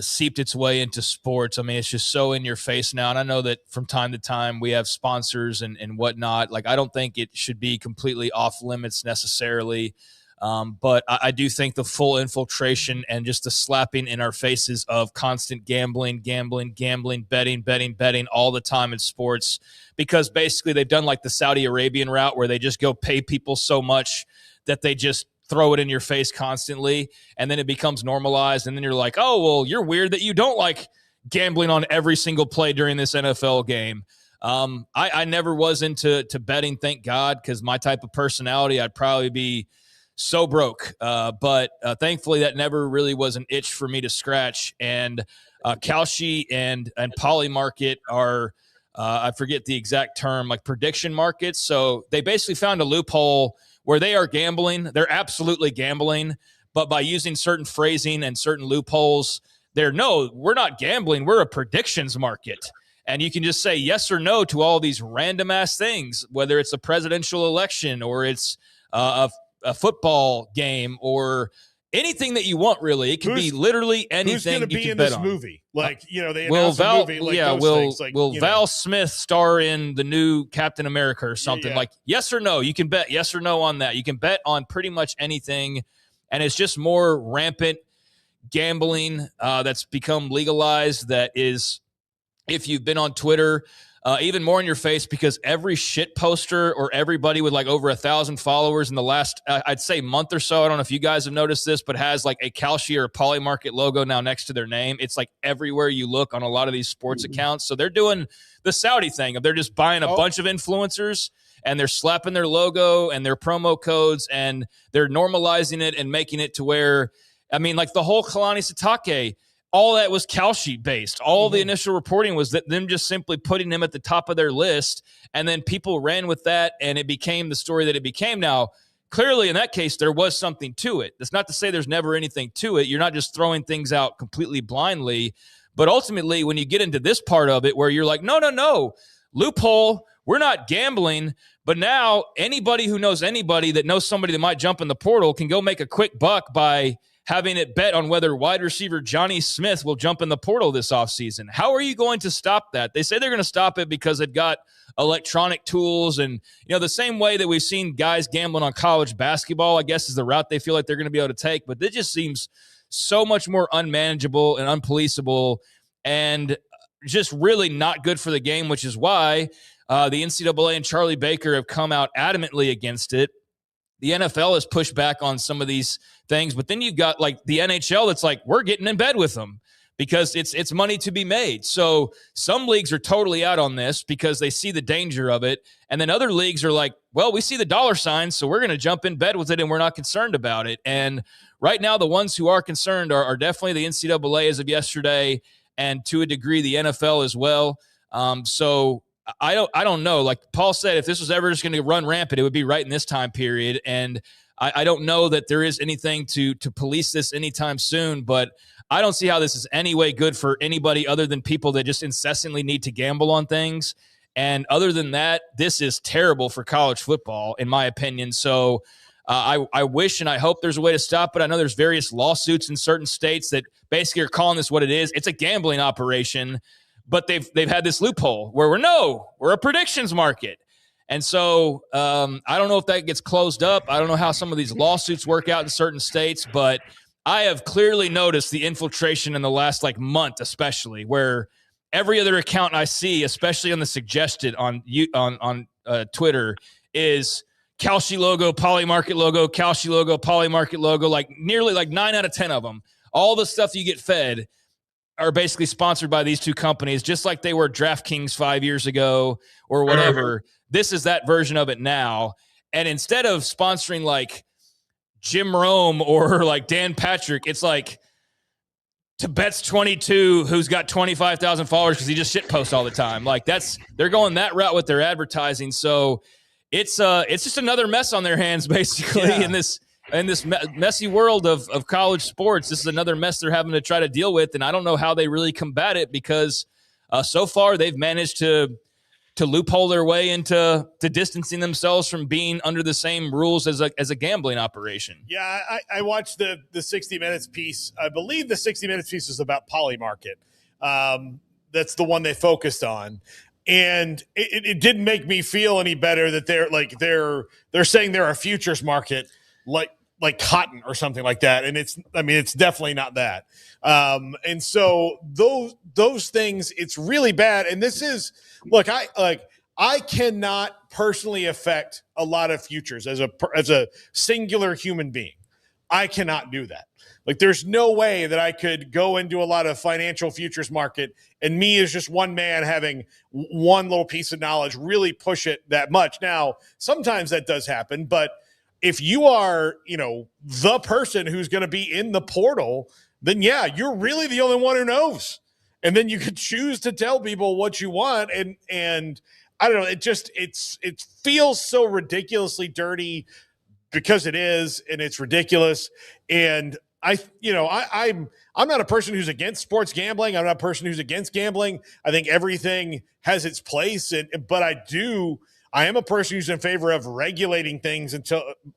seeped its way into sports, I mean, it's just so in your face now. And I know that from time to time we have sponsors and whatnot. Like, I don't think it should be completely off limits necessarily. But I do think the full infiltration and just the slapping in our faces of constant gambling, betting all the time in sports, because basically they've done like the Saudi Arabian route where they just go pay people so much that they just throw it in your face constantly, and then it becomes normalized, and then you're like, oh, well, you're weird that you don't like gambling on every single play during this NFL game. I never was into betting, thank God, because my type of personality, I'd probably be so broke. But thankfully, that never really was an itch for me to scratch. And Kalshi and Poly Market are, I forget the exact term, like prediction markets. So they basically found a loophole where they are gambling. They're absolutely gambling, but by using certain phrasing and certain loopholes, we're not gambling. We're a predictions market. And you can just say yes or no to all these random ass things, whether it's a presidential election or it's a football game or anything that you want, really. It could be literally anything. Who's going to be in this movie? Like, they announced a movie. Like those things. Will Val Smith star in the new Captain America or something? Yeah. Like, yes or no? You can bet yes or no on that. You can bet on pretty much anything, and it's just more rampant gambling that's become legalized. That is, if you've been on Twitter, even more in your face, because every shit poster or everybody with like over 1,000 followers in the last, I'd say month or so, I don't know if you guys have noticed this, but has like a Kalshi or a Poly Market logo now next to their name. It's like everywhere you look on a lot of these sports accounts. So they're doing the Saudi thing of they're just buying a bunch of influencers and they're slapping their logo and their promo codes and they're normalizing it and making it to where, I mean, like the whole Kalani Sitake, all that was Kalshi based. All the initial reporting was that them just simply putting him at the top of their list, and then people ran with that, and it became the story that it became. Now, clearly in that case, there was something to it. That's not to say there's never anything to it. You're not just throwing things out completely blindly. But ultimately, when you get into this part of it where you're like, no, loophole, we're not gambling, but now anybody who knows anybody that knows somebody that might jump in the portal can go make a quick buck by having it bet on whether wide receiver Johnny Smith will jump in the portal this offseason. How are you going to stop that? They say they're going to stop it because they've got electronic tools and, the same way that we've seen guys gambling on college basketball, I guess, is the route they feel like they're going to be able to take. But it just seems so much more unmanageable and unpoliceable and just really not good for the game, which is why the NCAA and Charlie Baker have come out adamantly against it. The NFL has pushed back on some of these things, but then you've got like the NHL that's like, we're getting in bed with them because it's money to be made. So some leagues are totally out on this because they see the danger of it. And then other leagues are like, well, we see the dollar signs, so we're going to jump in bed with it and we're not concerned about it. And right now, the ones who are concerned are definitely the NCAA as of yesterday, and to a degree, the NFL as well. So I don't know. Like Paul said, if this was ever just going to run rampant, it would be right in this time period. And I don't know that there is anything to police this anytime soon, but I don't see how this is any way good for anybody other than people that just incessantly need to gamble on things. And other than that, this is terrible for college football, in my opinion. So I wish and I hope there's a way to stop it. I know there's various lawsuits in certain states that basically are calling this what it is. It's a gambling operation. But they've had this loophole where we're a predictions market. And so I don't know if that gets closed up. I don't know how some of these lawsuits work out in certain states, but I have clearly noticed the infiltration in the last month, especially where every other account I see, especially on the suggested on Twitter, is Kalshi logo, Poly Market logo, Kalshi logo, Poly Market logo, nearly 9 out of 10 of them. All the stuff you get fed are basically sponsored by these two companies, just like they were DraftKings 5 years ago or whatever. This is that version of it now. And instead of sponsoring like Jim Rome or like Dan Patrick, it's like Tibet's22, who's got 25,000 followers because he just shit posts all the time. Like they're going that route with their advertising. So it's just another mess on their hands, basically, in this messy world of college sports. This is another mess they're having to try to deal with, and I don't know how they really combat it because so far they've managed to loophole their way into distancing themselves from being under the same rules as a gambling operation. Yeah, I watched the 60 Minutes piece. I believe the 60 Minutes piece is about Polymarket. That's the one they focused on. And it didn't make me feel any better that they're saying they're a futures market like cotton or something like that. And it's definitely not that. And so those things, it's really bad. And this is, look, I cannot personally affect a lot of futures as a singular human being. I cannot do that. Like, there's no way that I could go into a lot of financial futures market and me as just one man having one little piece of knowledge really push it that much. Now, sometimes that does happen, but if you are, the person who's going to be in the portal, then yeah, you're really the only one who knows. And then you could choose to tell people what you want. And I don't know, it feels so ridiculously dirty because it is, and it's ridiculous. And I'm not a person who's against sports gambling. I'm not a person who's against gambling. I think everything has its place, but I am a person who's in favor of regulating things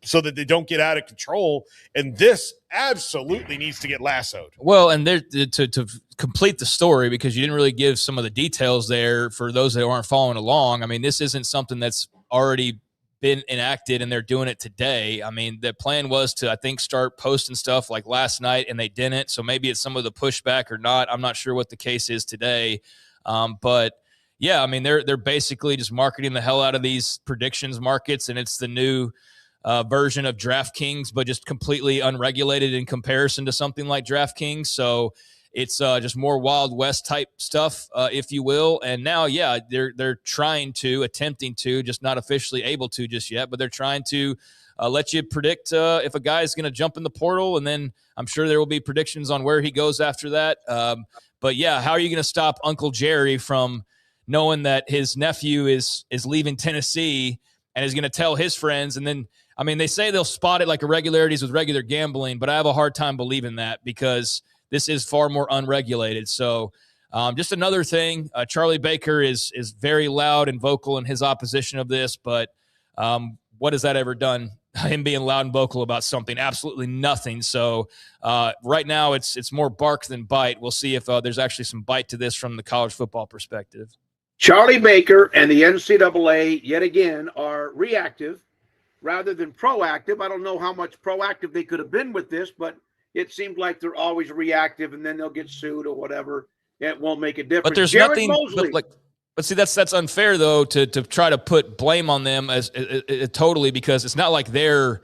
so that they don't get out of control. And this absolutely needs to get lassoed. Well, and to complete the story, because you didn't really give some of the details there for those that aren't following along. I mean, this isn't something that's already been enacted and they're doing it today. I mean, the plan was to, I think, start posting stuff like last night, and they didn't. So maybe it's some of the pushback or not. I'm not sure what the case is today. But yeah, I mean, they're basically just marketing the hell out of these predictions markets, and it's the new version of DraftKings, but just completely unregulated in comparison to something like DraftKings. So it's just more Wild West type stuff, if you will. And now, yeah, they're attempting to, just not officially able to just yet, but they're trying to let you predict if a guy is going to jump in the portal, and then I'm sure there will be predictions on where he goes after that. But yeah, how are you going to stop Uncle Jerry from knowing that his nephew is leaving Tennessee and is going to tell his friends? And then, I mean, they say they'll spot it like irregularities with regular gambling, but I have a hard time believing that because this is far more unregulated. So just another thing, Charlie Baker is very loud and vocal in his opposition of this, but what has that ever done? Him being loud and vocal about something? Absolutely nothing. So right now it's more bark than bite. We'll see if there's actually some bite to this from the college football perspective. Charlie Baker and the NCAA, yet again, are reactive rather than proactive. I don't know how much proactive they could have been with this, but it seems like they're always reactive, and then they'll get sued or whatever. It won't make a difference. But there's nothing. But see, that's unfair though to try to put blame on them as totally, because it's not like they're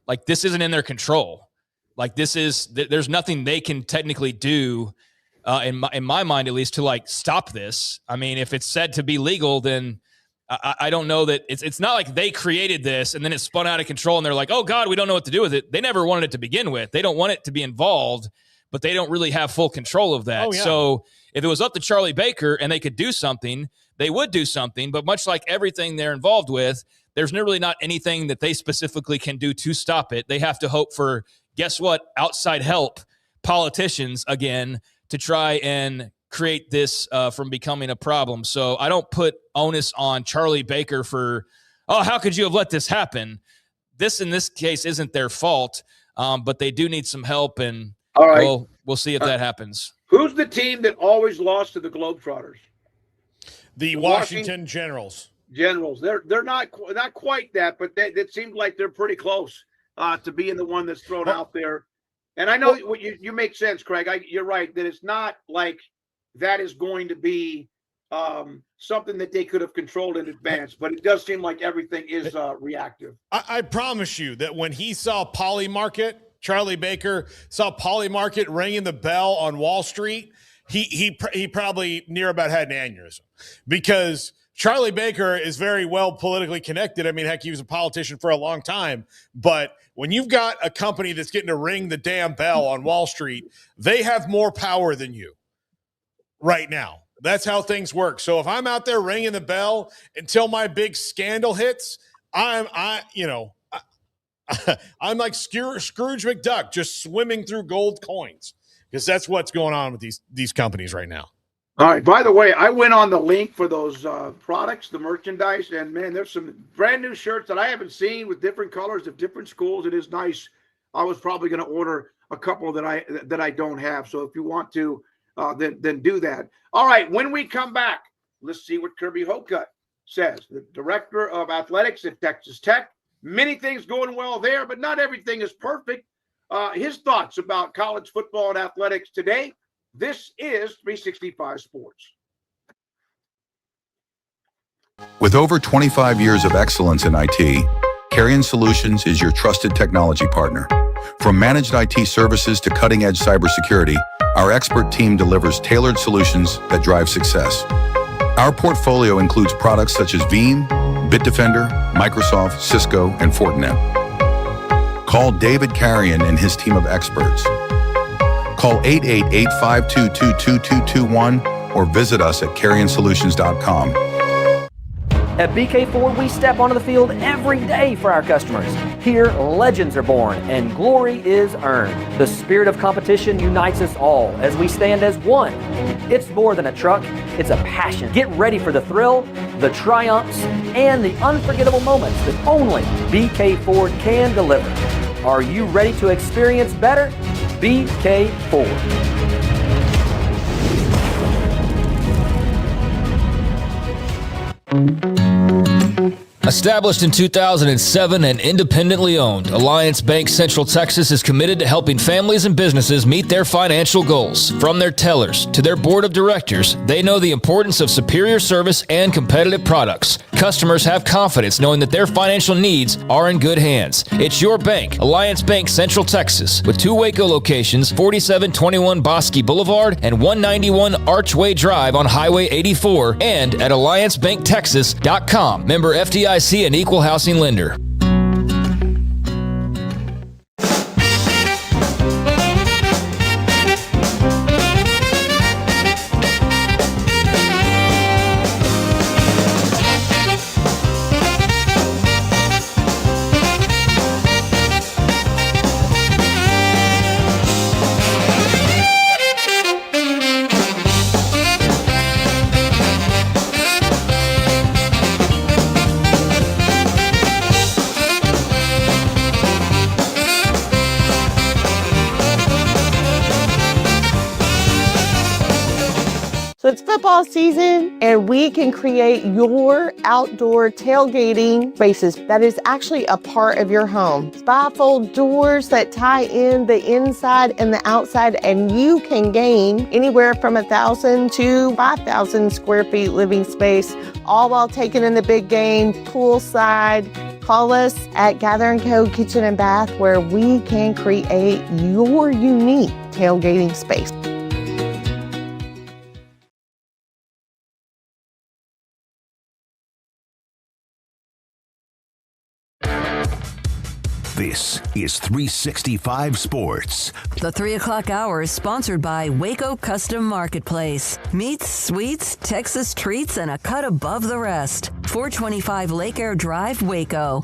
like, this isn't in their control. Like, there's nothing they can technically do. In my mind, at least, to like stop this. I mean, if it's said to be legal, then I don't know that it's not like they created this and then it spun out of control and they're like, oh God, we don't know what to do with it. They never wanted it to begin with. They don't want it to be involved, but they don't really have full control of that. Oh, yeah. So if it was up to Charlie Baker and they could do something, they would do something. But much like everything they're involved with, there's really not anything that they specifically can do to stop it. They have to hope for, guess what, outside help, politicians again, to try and create this from becoming a problem. So I don't put onus on Charlie Baker for, oh, how could you have let this happen? This, in this case, isn't their fault, but they do need some help, and all right, we'll see if that happens. Who's the team that always lost to the Globetrotters? The Washington Generals. Generals. They're not quite that, but it seems like they're pretty close to being the one that's thrown out there. And I know what you make sense, Craig. You're right that it's not like that is going to be something that they could have controlled in advance, but it does seem like everything is reactive. I promise you that when he saw Polymarket, Charlie Baker saw Polymarket ringing the bell on Wall Street, he probably near about had an aneurysm, because Charlie Baker is very well politically connected. I mean, heck, he was a politician for a long time. But when you've got a company that's getting to ring the damn bell on Wall Street, they have more power than you right now. That's how things work. So if I'm out there ringing the bell until my big scandal hits, I'm like Scrooge McDuck, just swimming through gold coins, because that's what's going on with these companies right now. All right. By the way, I went on the link for those products, the merchandise, and man, there's some brand new shirts that I haven't seen with different colors of different schools. It is nice. I was probably going to order a couple that I don't have. So if you want to, then do that. All right. When we come back, let's see what Kirby Hocutt says, the director of athletics at Texas Tech. Many things going well there, but not everything is perfect. His thoughts about college football and athletics today. This is 365 Sports. With over 25 years of excellence in IT, Carrion Solutions is your trusted technology partner. From managed IT services to cutting-edge cybersecurity, our expert team delivers tailored solutions that drive success. Our portfolio includes products such as Veeam, Bitdefender, Microsoft, Cisco, and Fortinet. Call David Carrion and his team of experts. Call 888-522-2221 or visit us at carrionsolutions.com. At BK4, we step onto the field every day for our customers. Here, legends are born and glory is earned. The spirit of competition unites us all as we stand as one. It's more than a truck, it's a passion. Get ready for the thrill, the triumphs, and the unforgettable moments that only BK4 can deliver. Are you ready to experience better? BK4. Established in 2007 and independently owned, Alliance Bank Central Texas is committed to helping families and businesses meet their financial goals. From their tellers to their board of directors, they know the importance of superior service and competitive products. Customers have confidence knowing that their financial needs are in good hands. It's your bank, Alliance Bank Central Texas, with 2 Waco locations, 4721 Bosque Boulevard and 191 Archway Drive on Highway 84, and at alliancebanktexas.com. Member FDIC and equal housing lender. So it's football season, and we can create your outdoor tailgating spaces that is actually a part of your home. Bifold doors that tie in the inside and the outside, and you can gain anywhere from 1,000 to 5,000 square feet living space, all while taking in the big game poolside. Call us at Gather & Co. Kitchen and Bath, where we can create your unique tailgating space. This is 365 Sports. The 3 o'clock hour is sponsored by Waco Custom Marketplace. Meats, sweets, Texas treats, and a cut above the rest. 425 Lake Air Drive, Waco.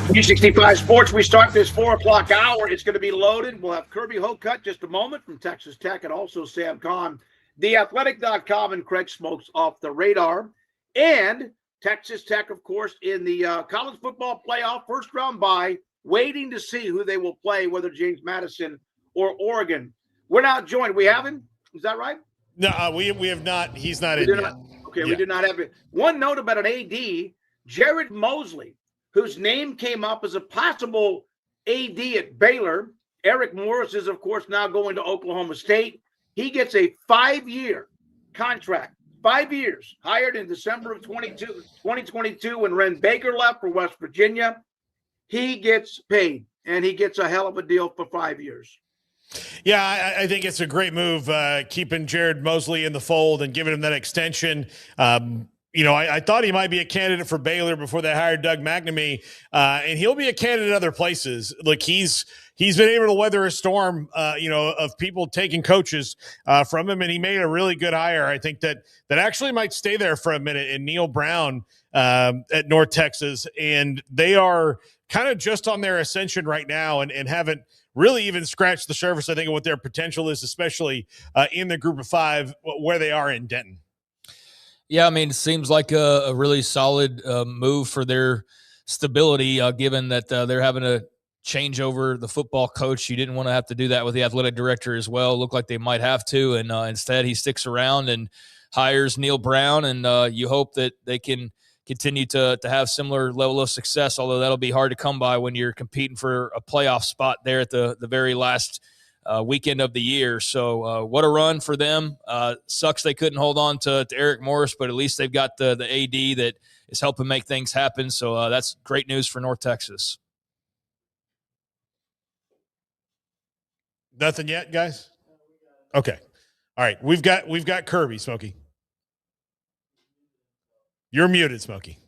365 Sports, we start this 4 o'clock hour. It's going to be loaded. We'll have Kirby Hocutt just a moment from Texas Tech, and also Sam Kahn, theathletic.com, and Craig Smokes off the radar. And Texas Tech, of course, in the college football playoff, first round bye, waiting to see who they will play, whether James Madison or Oregon. We're now joined. We have him? Is that right? No, we have not. He's not in yet. Okay, yeah. We do not have it. One note about an AD, Jared Mosley, whose name came up as a possible AD at Baylor. Eric Morris is, of course, now going to Oklahoma State. He gets a 5-year contract. 5 years, hired in December of 2022 when Ren Baker left for West Virginia. He gets paid, and he gets a hell of a deal for 5 years. Yeah, I think it's a great move, keeping Jared Mosley in the fold and giving him that extension. I thought he might be a candidate for Baylor before they hired Doug McNamee, and he'll be a candidate other places. Look, he's been able to weather a storm, of people taking coaches from him, and he made a really good hire. I think that actually might stay there for a minute. And Neil Brown at North Texas, and they are kind of just on their ascension right now, and haven't really even scratched the surface, I think, of what their potential is, especially in the group of five where they are in Denton. Yeah, I mean, it seems like a really solid move for their stability, given that they're having to change over the football coach. You didn't want to have to do that with the athletic director as well. It looked like they might have to, and instead he sticks around and hires Neil Brown, and you hope that they can continue to have similar level of success, although that'll be hard to come by when you're competing for a playoff spot there at the very last weekend of the year. So what a run for them. Sucks they couldn't hold on to Eric Morris, but at least they've got the AD that is helping make things happen. So that's great news for North Texas. Nothing yet, guys? Okay. All right. We've got Kirby, Smokey. You're muted, Smokey.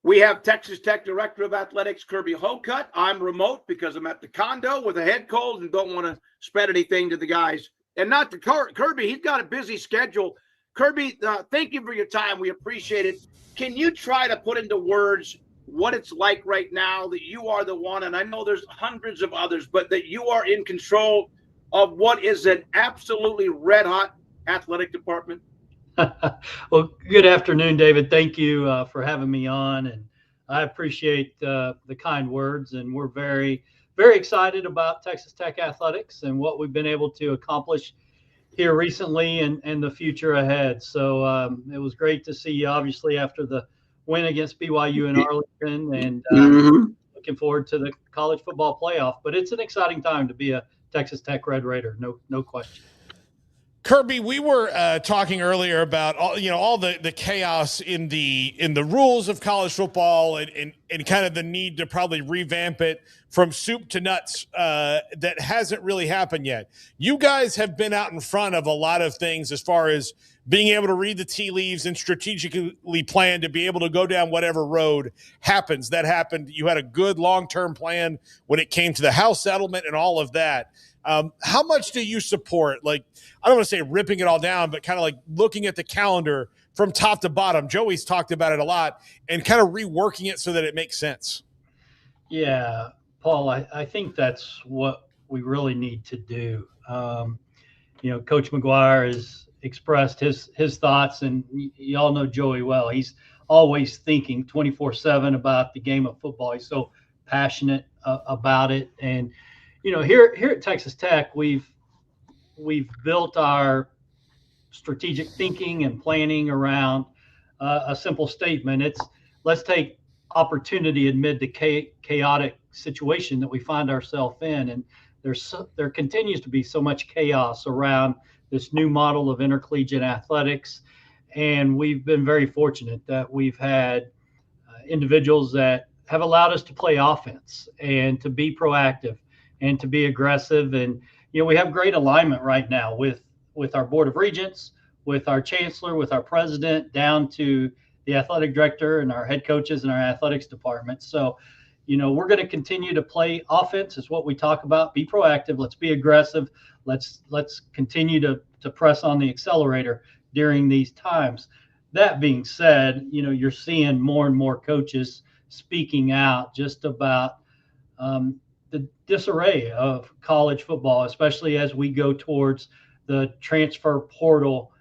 We have Texas Tech Director of Athletics, Kirby Hocutt. I'm remote because I'm at the condo with a head cold and don't want to spread anything to the guys. And not to Kirby, he's got a busy schedule. Kirby, thank you for your time. We appreciate it. Can you try to put into words what it's like right now that you are the one, and I know there's hundreds of others, but that you are in control of what is an absolutely red-hot athletic department? Well, good afternoon, David. Thank you for having me on, and I appreciate the kind words. And we're very, very excited about Texas Tech athletics and what we've been able to accomplish here recently and the future ahead. So it was great to see you, obviously, after the win against BYU in Arlington, and looking forward to the college football playoff. But it's an exciting time to be a Texas Tech Red Raider, no question. Kirby, we were talking earlier about all the chaos in the rules of college football and kind of the need to probably revamp it from soup to nuts that hasn't really happened yet. You guys have been out in front of a lot of things as far as being able to read the tea leaves and strategically plan to be able to go down whatever road happens. That happened. You had a good long-term plan when it came to the House settlement and all of that. How much do you support, like, I don't want to say ripping it all down, but kind of like looking at the calendar from top to bottom? Joey's talked about it a lot, and kind of reworking it so that it makes sense. Yeah, Paul, I think that's what we really need to do. Coach McGuire has expressed his thoughts, and you all know Joey well. He's always thinking 24/7 about the game of football. He's so passionate about it. And here at Texas Tech, we've built our strategic thinking and planning around a simple statement. It's let's take opportunity amid the chaotic situation that we find ourselves in. And there continues to be so much chaos around this new model of intercollegiate athletics. And we've been very fortunate that we've had individuals that have allowed us to play offense and to be proactive and to be aggressive. And, we have great alignment right now with our Board of Regents, with our chancellor, with our president, down to the athletic director and our head coaches and our athletics department. So, we're going to continue to play offense is what we talk about. Be proactive. Let's be aggressive. Let's continue to press on the accelerator during these times. That being said, you're seeing more and more coaches speaking out just about the disarray of college football, especially as we go towards the transfer portal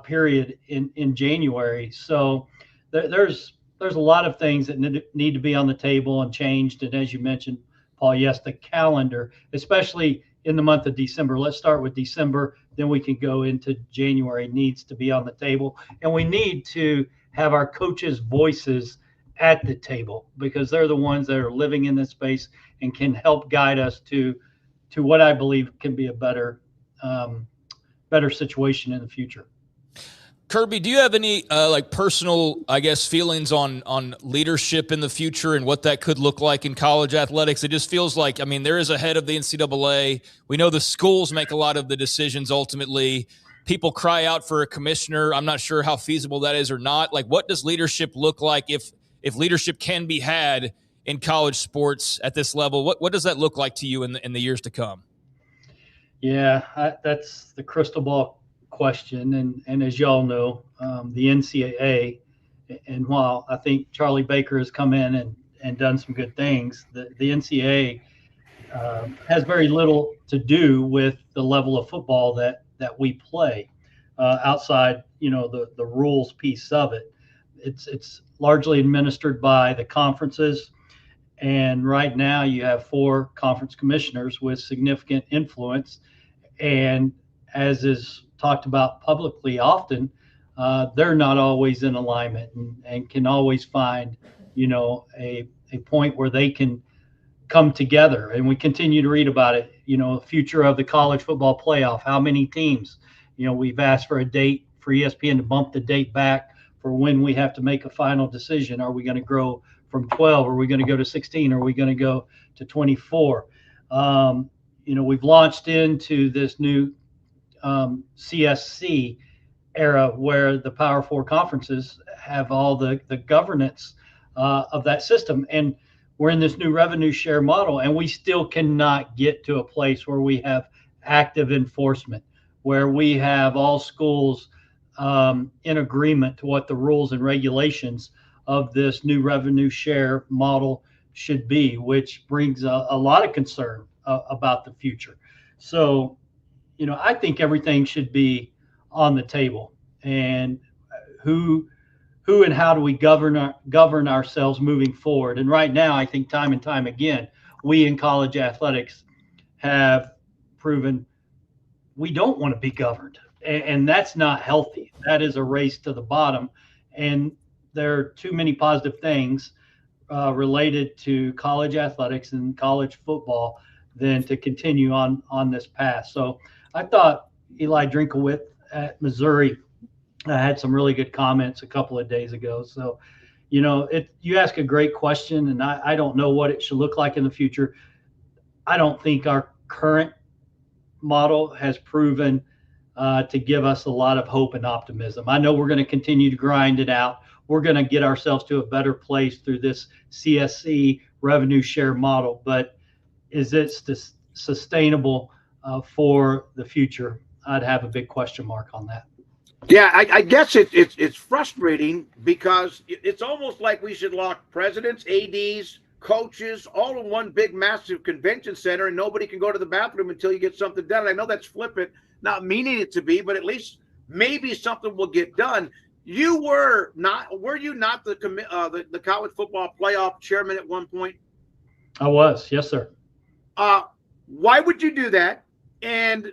period in January. So there's a lot of things that need to be on the table and changed. And as you mentioned, Paul, yes, the calendar, especially in the month of December. Let's start with December, then we can go into January, needs to be on the table. And we need to have our coaches' voices at the table because they're the ones that are living in this space and can help guide us to what I believe can be a better situation in the future. Kirby, do you have any personal, I guess, feelings on leadership in the future and what that could look like in college athletics? It just feels like, there is a head of the NCAA. We know the schools make a lot of the decisions ultimately. People cry out for a commissioner. I'm not sure how feasible that is or not. What does leadership look like if leadership can be had in college sports at this level? What does that look like to you in the years to come? Yeah, that's the crystal ball question. And as y'all know, the NCAA, and while I think Charlie Baker has come in and done some good things, the NCAA has very little to do with the level of football that we play outside, the rules piece of it. It's largely administered by the conferences. And right now you have 4 conference commissioners with significant influence. And as is talked about publicly often, they're not always in alignment and can always find, a point where they can come together. And we continue to read about it, future of the college football playoff, how many teams, we've asked for a date for ESPN to bump the date back for when we have to make a final decision. Are we going to grow from 12? Are we going to go to 16? Are we going to go to 24? We've launched into this new CSC era where the Power 4 conferences have all the governance of that system. And we're in this new revenue share model, and we still cannot get to a place where we have active enforcement, where we have all schools in agreement to what the rules and regulations of this new revenue share model should be, which brings a lot of concern about the future. So, I think everything should be on the table, and who and how do we govern ourselves moving forward. And right now, I think time and time again, we in college athletics have proven we don't want to be governed, and that's not healthy. That is a race to the bottom, and there are too many positive things related to college athletics and college football than to continue on this path. So I thought Eli Drinkowitz at Missouri had some really good comments a couple of days ago. So, you ask a great question, and I don't know what it should look like in the future. I don't think our current model has proven to give us a lot of hope and optimism. I know we're going to continue to grind it out. We're going to get ourselves to a better place through this CSC revenue share model, but is it sustainable for the future? I'd have a big question mark on that. Yeah, I guess it's frustrating because it's almost like we should lock presidents, ADs, coaches, all in one big, massive convention center, and nobody can go to the bathroom until you get something done. And I know that's flippant, not meaning it to be, but at least maybe something will get done. Were you not the college football playoff chairman at one point? I was, yes, sir. Why would you do that? And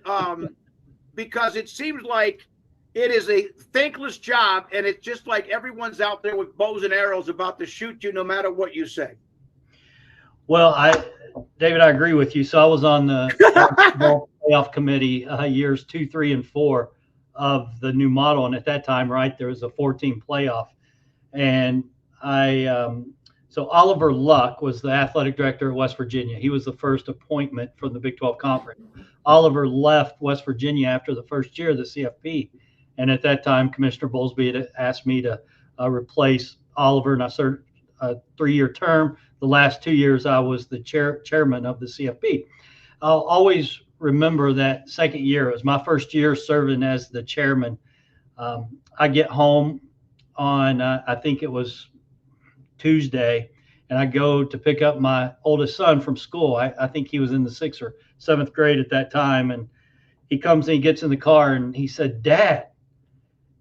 because it seems like it is a thankless job, and it's just like everyone's out there with bows and arrows about to shoot you no matter what you say. Well, David, I agree with you. So I was on the playoff committee years 2, 3, and 4 of the new model. And at that time, right, there was a 4-team playoff. And so Oliver Luck was the athletic director at West Virginia. He was the first appointment from the Big 12 Conference. Oliver left West Virginia after the first year of the CFP. And at that time, Commissioner Bowlesby had asked me to replace Oliver, and I served a 3-year term. The last 2 years, I was the chairman of the CFP. I'll always remember that second year. It was my first year serving as the chairman. I get home on, I think it was Tuesday, and I go to pick up my oldest son from school. I think he was in the 6th or 7th grade at that time. And he comes and he gets in the car and he said, "Dad,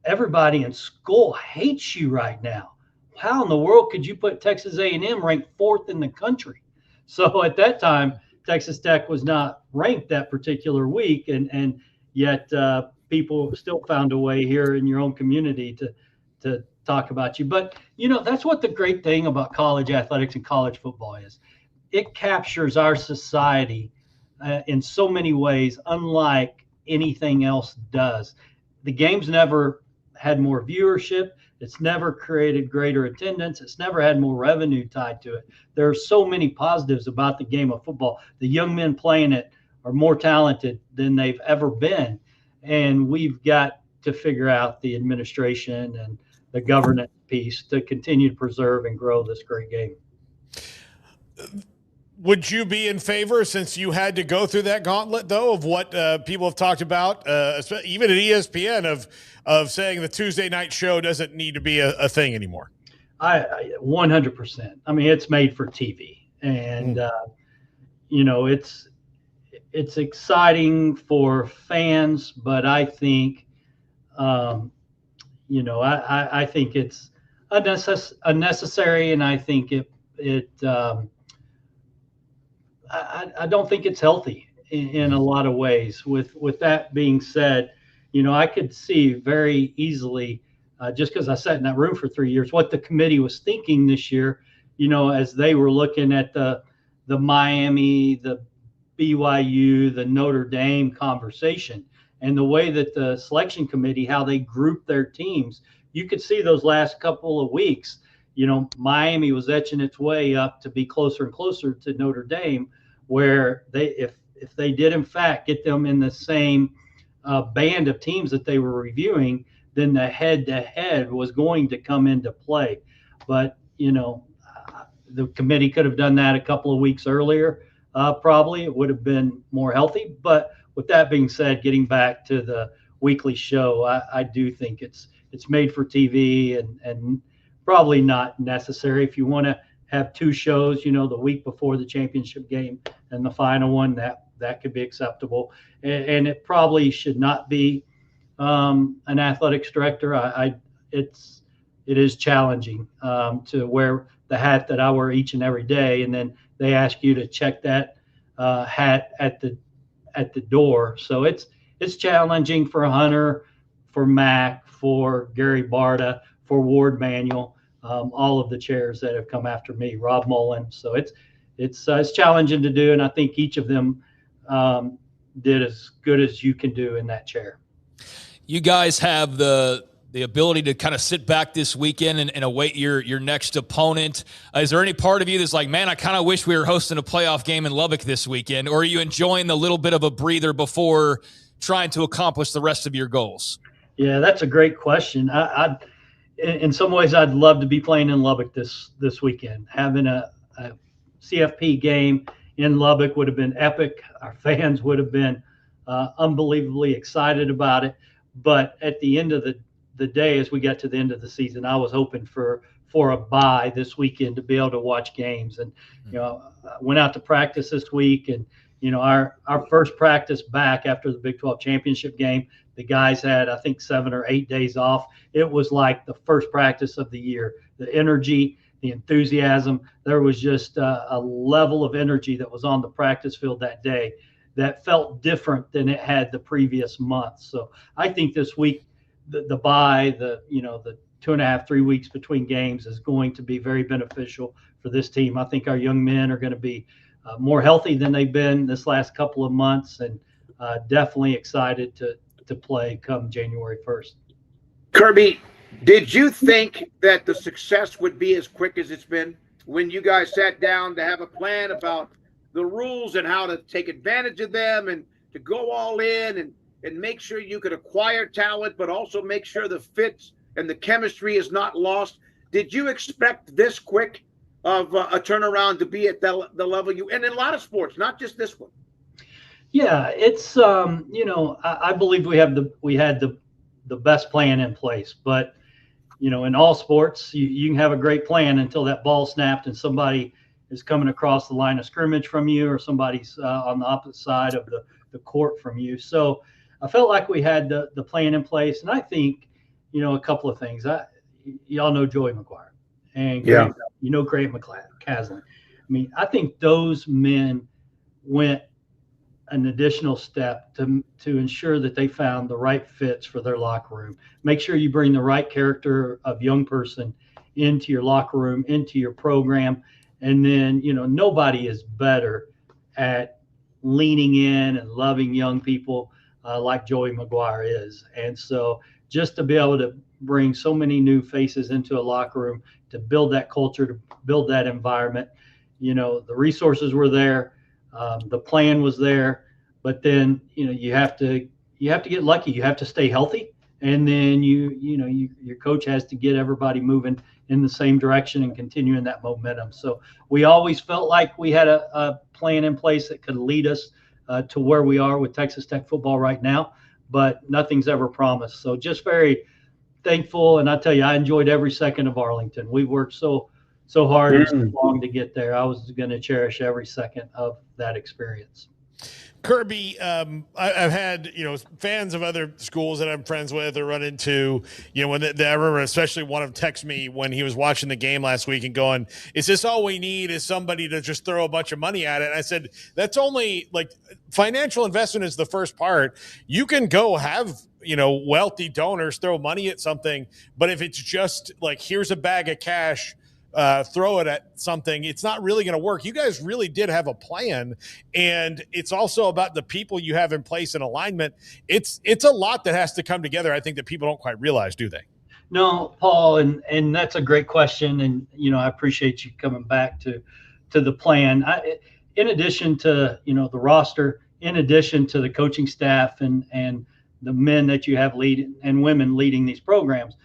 everybody in school hates you right now. How in the world could you put Texas A&M ranked 4th in the country?" So at that time, Texas Tech was not ranked that particular week, and yet people still found a way here in your own community to talk about you. But, that's what the great thing about college athletics and college football is. It captures our society in so many ways, unlike anything else does. The games never had more viewership. It's never created greater attendance. It's never had more revenue tied to it. There are so many positives about the game of football. The young men playing it are more talented than they've ever been. And we've got to figure out the administration and the governance piece to continue to preserve and grow this great game. Would you be in favor, since you had to go through that gauntlet, though, of what people have talked about, even at ESPN, of saying the Tuesday night show doesn't need to be a thing anymore? I 100%. I mean, it's made for TV, and it's exciting for fans, but I think, I think it's unnecessary, and I think I don't think it's healthy in a lot of ways. With that being said, I could see very easily, just because I sat in that room for 3 years, what the committee was thinking this year, as they were looking at the Miami, the BYU, the Notre Dame conversation, and the way that the selection committee, how they grouped their teams. You could see those last couple of weeks, Miami was etching its way up to be closer and closer to Notre Dame, where if they did in fact get them in the same band of teams that they were reviewing, then the head-to-head was going to come into play. But the committee could have done that a couple of weeks earlier. Probably it would have been more healthy. But with that being said, getting back to the weekly show, I do think it's made for TV and probably not necessary. If you want to have two shows, the week before the championship game and the final one, that could be acceptable. And it probably should not be an athletics director. It is challenging to wear the hat that I wear each and every day, and then they ask you to check that hat at the door. So it's challenging for Hunter, for Mac, for Gary Barta, for Ward Manuel, all of the chairs that have come after me, Rob Mullen. So it's challenging to do, and I think each of them did as good as you can do in that chair. You guys have the ability to kind of sit back this weekend and await your next opponent. Is there any part of you that's like, man, I kind of wish we were hosting a playoff game in Lubbock this weekend? Or are you enjoying the little bit of a breather before trying to accomplish the rest of your goals? Yeah, that's a great question. In some ways, I'd love to be playing in Lubbock this weekend. Having a CFP game in Lubbock would have been epic. Our fans would have been unbelievably excited about it. But at the end of the day, as we got to the end of the season, I was hoping for a bye this weekend to be able to watch games. And I went out to practice this week, and our first practice back after the Big 12 championship game, the guys had, I think, 7 or 8 days off. It was like the first practice of the year. The energy, the enthusiasm, there was just a level of energy that was on the practice field that day that felt different than it had the previous month. So I think this week, the bye, the 2.5, 3 weeks between games is going to be very beneficial for this team. I think our young men are going to be more healthy than they've been this last couple of months, and definitely excited to play come January 1st. Kirby, did you think that the success would be as quick as it's been when you guys sat down to have a plan about the rules and how to take advantage of them and to go all in and make sure you could acquire talent, but also make sure the fits and the chemistry is not lost? Did you expect this quick of a turnaround to be at the level you, and in a lot of sports, not just this one? Yeah, it's I believe we had the best plan in place, but in all sports, you can have a great plan until that ball snapped and somebody is coming across the line of scrimmage from you, or somebody's on the opposite side of the court from you. So I felt like we had the plan in place, and I think a couple of things. Y'all know Joey McGuire and Grant McCaslin. I mean, I think those men went an additional step to ensure that they found the right fits for their locker room. Make sure you bring the right character of young person into your locker room, into your program. And then, nobody is better at leaning in and loving young people like Joey McGuire is. And so just to be able to bring so many new faces into a locker room, to build that culture, to build that environment. The resources were there, the plan was there, but then you have to get lucky. You have to stay healthy, and then your coach has to get everybody moving in the same direction and continuing that momentum. So we always felt like we had a plan in place that could lead us to where we are with Texas Tech football right now, but nothing's ever promised. So just very thankful, and I tell you, I enjoyed every second of Arlington. We worked so hard and so long to get there. I was going to cherish every second of that experience. Kirby, I've had, fans of other schools that I'm friends with or run into, when I remember especially one of them text me when he was watching the game last week and going, is this all we need is somebody to just throw a bunch of money at it? And I said, that's only financial investment is the first part. You can go have, wealthy donors throw money at something, but if it's just here's a bag of cash, throw it at something, it's not really going to work. You guys really did have a plan, and it's also about the people you have in place and alignment. It's a lot that has to come together. I think that people don't quite realize, do they? No, Paul, and that's a great question, and I appreciate you coming back to the plan. In addition to the roster, in addition to the coaching staff and the men that you have leading and women leading these programs,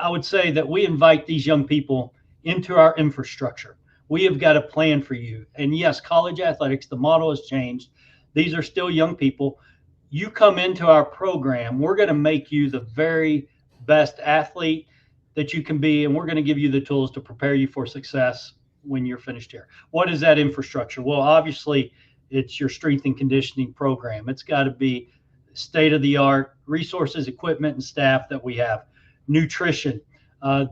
I would say that we invite these young people into our infrastructure. We have got a plan for you. And yes, college athletics, the model has changed. These are still young people. You come into our program, we're going to make you the very best athlete that you can be, and we're going to give you the tools to prepare you for success when you're finished here. What is that infrastructure? Well, obviously, it's your strength and conditioning program. It's got to be state-of-the-art resources, equipment, and staff that we have. Nutrition.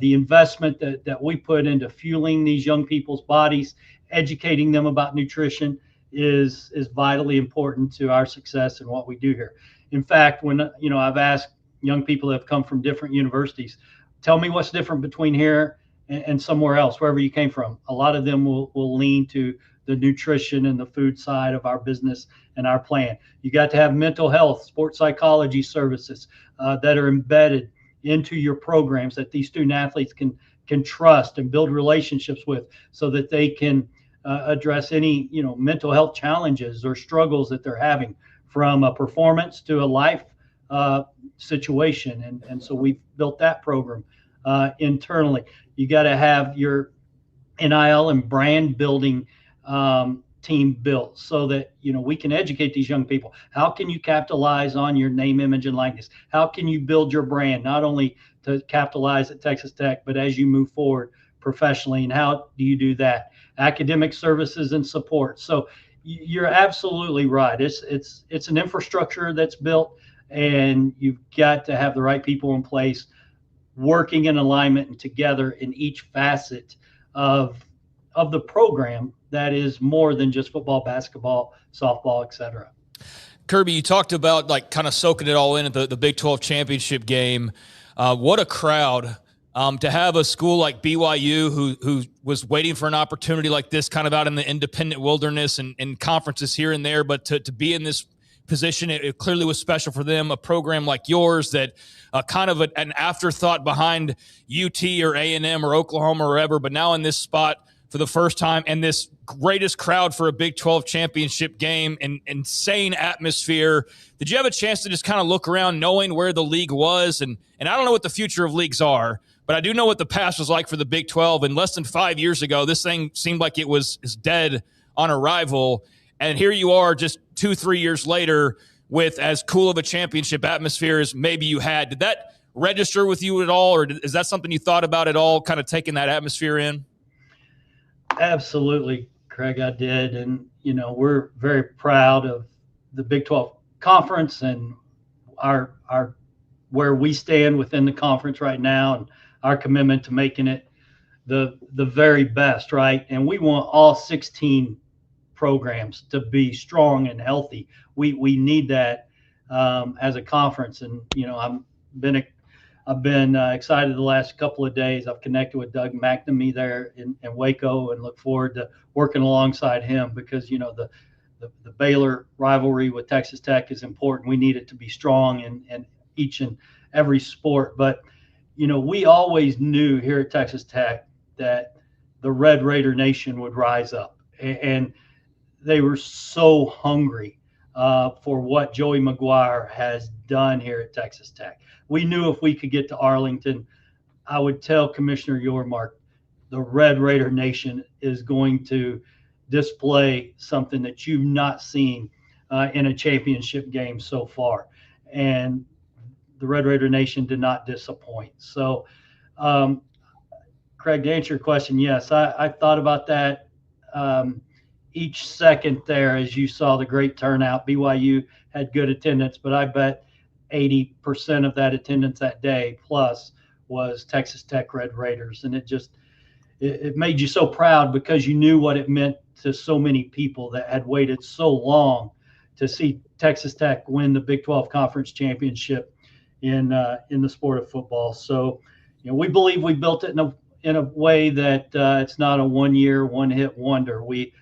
The investment that we put into fueling these young people's bodies, educating them about nutrition is vitally important to our success and what we do here. In fact, when I've asked young people that have come from different universities, tell me what's different between here and somewhere else, wherever you came from. A lot of them will lean to the nutrition and the food side of our business and our plan. You got to have mental health, sports psychology services that are embedded into your programs that these student athletes can trust and build relationships with, so that they can address any mental health challenges or struggles that they're having, from a performance to a life situation. And so we've built that program internally. You got to have your NIL and brand building team built, so that we can educate these young people. How can you capitalize on your name, image, and likeness? How can you build your brand, not only to capitalize at Texas Tech, but as you move forward professionally? And how do you do that? Academic services and support. So you're absolutely right. It's an infrastructure that's built, and you've got to have the right people in place, working in alignment and together in each facet of the program that is more than just football, basketball, softball, etc. Kirby, you talked about kind of soaking it all in at the Big 12 championship game. What a crowd. To have a school like BYU who was waiting for an opportunity like this, kind of out in the independent wilderness and conferences here and there, but to be in this position, it clearly was special for them. A program like yours that kind of an afterthought behind UT or A&M or Oklahoma or wherever, but now in this spot for the first time, and this greatest crowd for a Big 12 championship game, and insane atmosphere. Did you have a chance to just kind of look around knowing where the league was? And I don't know what the future of leagues are, but I do know what the past was like for the Big 12. And less than 5 years ago, this thing seemed like it was dead on arrival. And here you are just 2-3 years later with as cool of a championship atmosphere as maybe you had. Did that register with you at all, or is that something you thought about at all, kind of taking that atmosphere in? Absolutely, Craig, I did. And, we're very proud of the Big 12 conference and our where we stand within the conference right now, and our commitment to making it the very best, right? And we want all 16 programs to be strong and healthy. We need that as a conference. And, I've been excited the last couple of days. I've connected with Doug McNamee there in Waco, and look forward to working alongside him, because, the Baylor rivalry with Texas Tech is important. We need it to be strong, and each and every sport. But, we always knew here at Texas Tech that the Red Raider Nation would rise up. And they were so hungry for what Joey McGuire has done here at Texas Tech. We knew if we could get to Arlington, I would tell Commissioner Yormark, the Red Raider Nation is going to display something that you've not seen in a championship game so far. And the Red Raider Nation did not disappoint. So, Craig, to answer your question, yes, I thought about that each second there as you saw the great turnout. BYU had good attendance, but I bet 80% of that attendance that day plus was Texas Tech Red Raiders. And it made you so proud because you knew what it meant to so many people that had waited so long to see Texas Tech win the Big 12 Conference Championship in the sport of football. So, we believe we built it in a way that it's not a one-hit wonder. We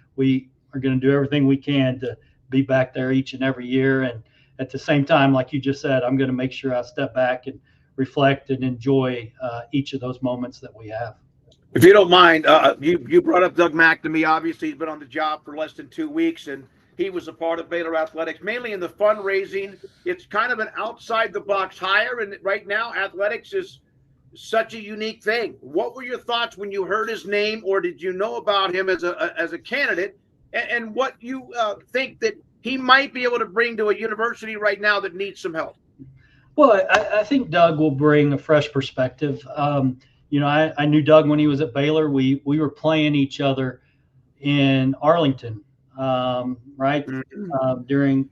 are going to do everything we can to be back there each and every year. And at the same time, like you just said, I'm going to make sure I step back and reflect and enjoy each of those moments that we have. If you don't mind, you brought up Doug McNamee. Obviously, he's been on the job for less than 2 weeks, and he was a part of Baylor Athletics, mainly in the fundraising. It's kind of an outside-the-box hire, and right now athletics is such a unique thing. What were your thoughts when you heard his name, or did you know about him as a candidate, and what you think that he might be able to bring to a university right now that needs some help? Well, I think Doug will bring a fresh perspective. I knew Doug when he was at Baylor. We were playing each other in Arlington, right? During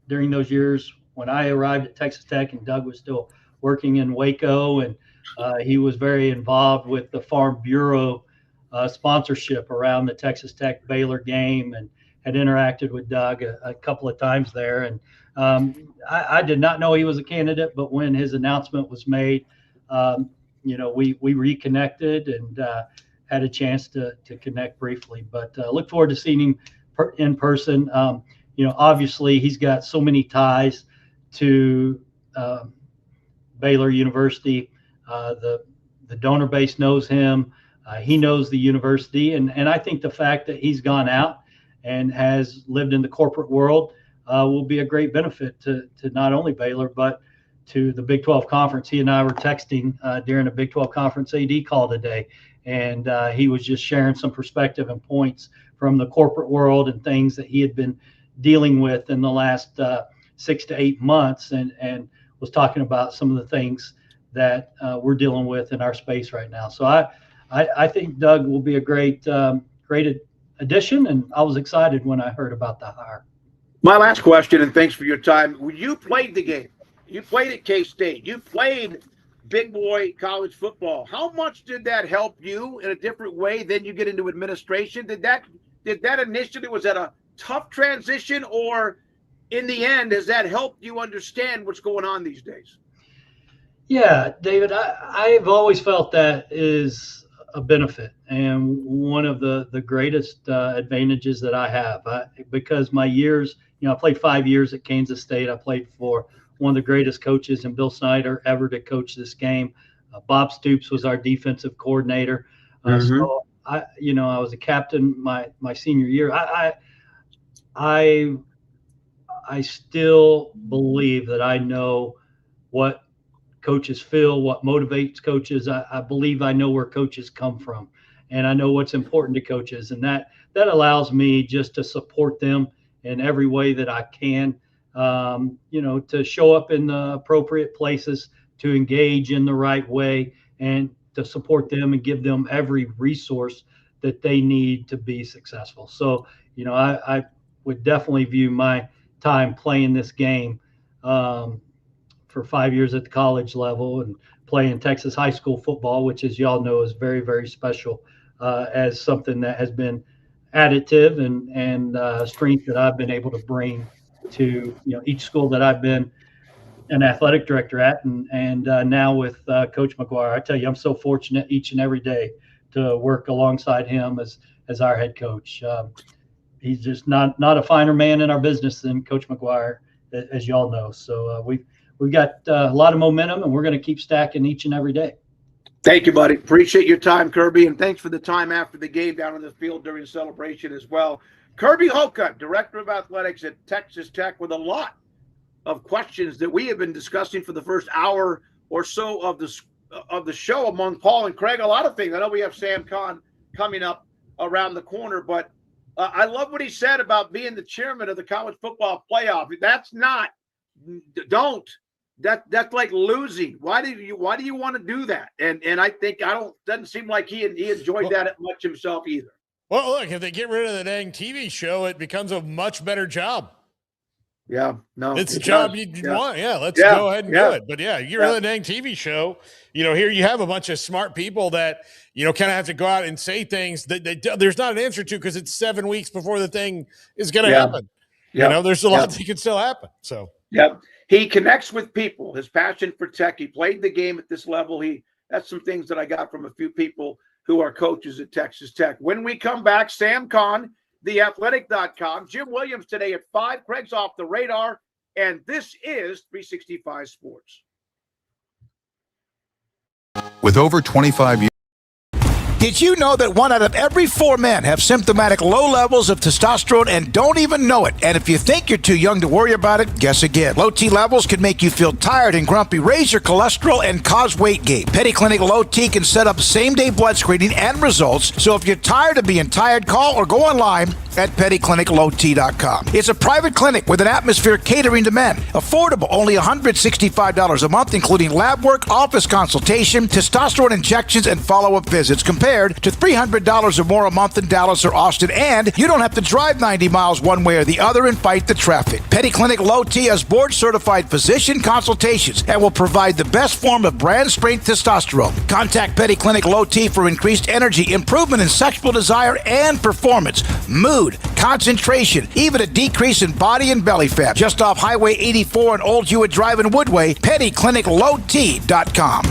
those years when I arrived at Texas Tech and Doug was still working in Waco, and he was very involved with the Farm Bureau sponsorship around the Texas Tech Baylor game, and had interacted with Doug a couple of times there. And I did not know he was a candidate, but when his announcement was made, we reconnected and had a chance to connect briefly. But look forward to seeing him in person. Obviously he's got so many ties to Baylor University. The donor base knows him. He knows the university, and I think the fact that he's gone out and has lived in the corporate world will be a great benefit to not only Baylor, but to the Big 12 Conference. He and I were texting during a Big 12 Conference AD call today, and he was just sharing some perspective and points from the corporate world and things that he had been dealing with in the last 6 to 8 months, and was talking about some of the things that we're dealing with in our space right now. So I think Doug will be a great addition, and I was excited when I heard about the hire. My last question, and thanks for your time. You played the game. You played at K-State. You played big boy college football. How much did that help you in a different way than you get into administration? Did that initially, was that a tough transition, or in the end, has that helped you understand what's going on these days? Yeah, David, I've always felt that is a benefit and one of the greatest advantages that I have, because my years, I played 5 years at Kansas State. I played for one of the greatest coaches in Bill Snyder ever to coach this game. Bob Stoops was our defensive coordinator. So I was a captain my senior year. I still believe that I know what coaches feel, what motivates coaches. I believe I know where coaches come from, and I know what's important to coaches, and that allows me just to support them in every way that I can, to show up in the appropriate places, to engage in the right way, and to support them and give them every resource that they need to be successful. So, I would definitely view my time playing this game for 5 years at the college level and playing Texas high school football, which, as y'all know, is very, very special, as something that has been additive and strength that I've been able to bring to each school that I've been an athletic director at, and now with Coach McGuire. I tell you, I'm so fortunate each and every day to work alongside him as our head coach. He's just not a finer man in our business than Coach McGuire, as y'all know. So we we've got a lot of momentum, and we're going to keep stacking each and every day. Thank you, buddy. Appreciate your time, Kirby, and thanks for the time after the game down on the field during the celebration as well. Kirby Hocutt, Director of Athletics at Texas Tech, with a lot of questions that we have been discussing for the first hour or so of the show among Paul and Craig. A lot of things. I know we have Sam Khan coming up around the corner, but I love what he said about being the chairman of the college football playoff. That's like losing. Why do you want to do that? And I think doesn't seem like he enjoyed that much himself either. Well, look, if they get rid of the dang TV show, it becomes a much better job. Yeah, no, it's a job you want. Yeah, let's go ahead and do it. But yeah, you get rid of the dang TV show. Here you have a bunch of smart people that kind of have to go out and say things that there's not an answer to because it's 7 weeks before the thing is going to happen. There's a lot that can still happen. So he connects with people. His passion for Tech. He played the game at this level. That's some things that I got from a few people who are coaches at Texas Tech. When we come back, Sam Khan, theathletic.com. Jim Williams today at 5. Craig's off the radar. And this is 365 Sports. With over 25 years. Did you know that 1 out of every 4 men have symptomatic low levels of testosterone and don't even know it? And if you think you're too young to worry about it, guess again. Low T levels can make you feel tired and grumpy, raise your cholesterol, and cause weight gain. Petty Clinic Low T can set up same-day blood screening and results. So if you're tired of being tired, call or go online at pettycliniclowt.com. It's a private clinic with an atmosphere catering to men. Affordable, only $165 a month, including lab work, office consultation, testosterone injections, and follow-up visits, compared to $300 or more a month in Dallas or Austin, and you don't have to drive 90 miles one way or the other and fight the traffic. Petty Clinic Low T has board-certified physician consultations and will provide the best form of brand-strength testosterone. Contact Petty Clinic Low T for increased energy, improvement in sexual desire and performance, mood, concentration, even a decrease in body and belly fat. Just off Highway 84 and Old Hewitt Drive in Woodway, pettycliniclowt.com.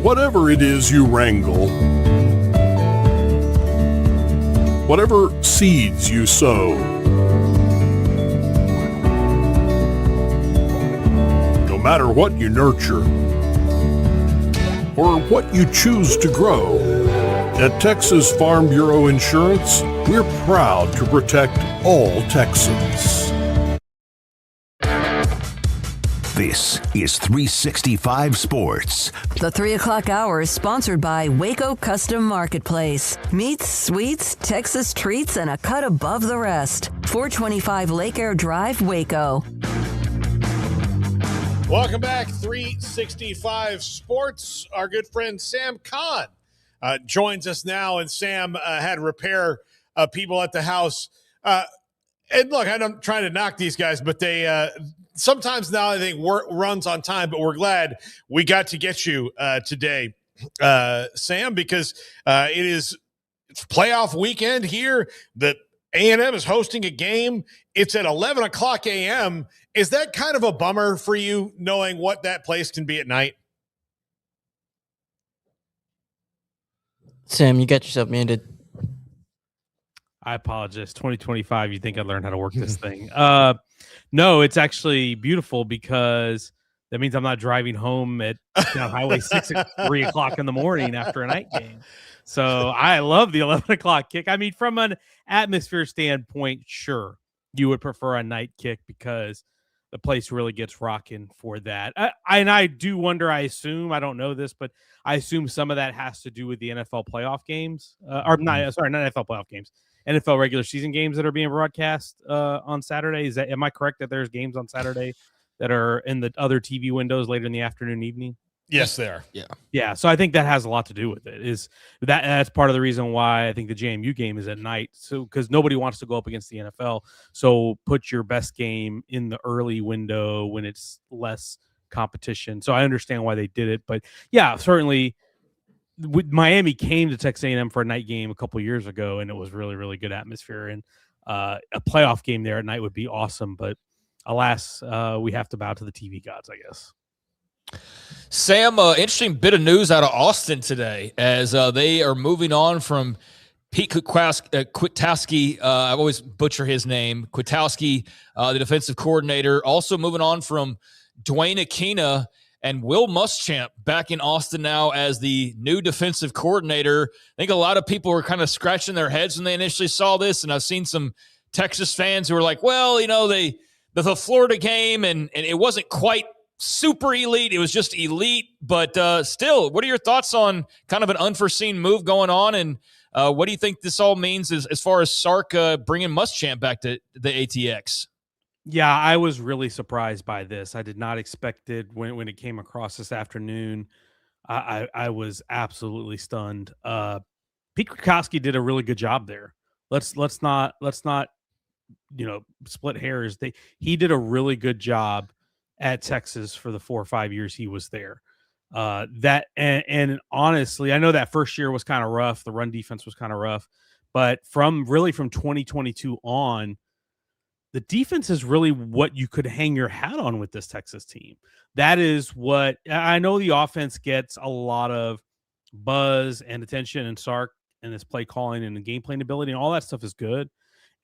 Whatever it is you wrangle, whatever seeds you sow, no matter what you nurture or what you choose to grow, at Texas Farm Bureau Insurance, we're proud to protect all Texans. This is 365 Sports. The 3 o'clock hour is sponsored by Waco Custom Marketplace. Meats, sweets, Texas treats, and a cut above the rest. 425 Lake Air Drive, Waco. Welcome back, 365 Sports. Our good friend Sam Khan joins us now, and Sam had repair people at the house. And look, I'm trying to knock these guys, but they sometimes now I think work runs on time, but we're glad we got to get you today, Sam, because it's playoff weekend here. The A&M is hosting a game. It's at 11 o'clock a.m. Is that kind of a bummer for you, knowing what that place can be at night? Sam, you got yourself muted. I apologize. 2025, you think I'd learn how to work this thing. No, it's actually beautiful because That means I'm not driving home at down Highway 6 at 3 o'clock in the morning after a night game. So I love the 11 o'clock kick. I mean, from an atmosphere standpoint, sure, you would prefer a night kick because the place really gets rocking for that. And I do wonder, I assume, I don't know this, but I assume some of that has to do with the NFL playoff games. Not NFL playoff games. NFL regular season games that are being broadcast on Saturday. Am I correct that there's games on Saturday that are in the other TV windows later in the afternoon, evening? Yes, they are. Yeah. So I think that has a lot to do with it. That's part of the reason why I think the JMU game is at night. So because nobody wants to go up against the NFL. So put your best game in the early window when it's less competition. So I understand why they did it, but yeah, certainly. Miami came to Texas A&M for a night game a couple years ago, and it was really, really good atmosphere. And a playoff game there at night would be awesome, but alas, we have to bow to the TV gods, I guess. Sam, interesting bit of news out of Austin today as they are moving on from Pete Kwiatkowski. I always butcher his name. Kwiatkowski, the defensive coordinator, also moving on from Dwayne Aquina and Will Muschamp back in Austin now as the new defensive coordinator. I think a lot of people were kind of scratching their heads when they initially saw this, and I've seen some Texas fans who were like, well, the Florida game, and it wasn't quite super elite. It was just elite, but still, what are your thoughts on kind of an unforeseen move going on, and what do you think this all means as far as Sark bringing Muschamp back to the ATX? Yeah, I was really surprised by this. I did not expect it when it came across this afternoon. I was absolutely stunned. Pete Kwiatkowski did a really good job there. Let's not split hairs. He did a really good job at Texas for the 4 or 5 years he was there. And honestly, I know that first year was kind of rough. The run defense was kind of rough, but from 2022 on, the defense is really what you could hang your hat on with this Texas team. That is what I know. The offense gets a lot of buzz and attention, and Sark and his play calling and the game playing ability and all that stuff is good.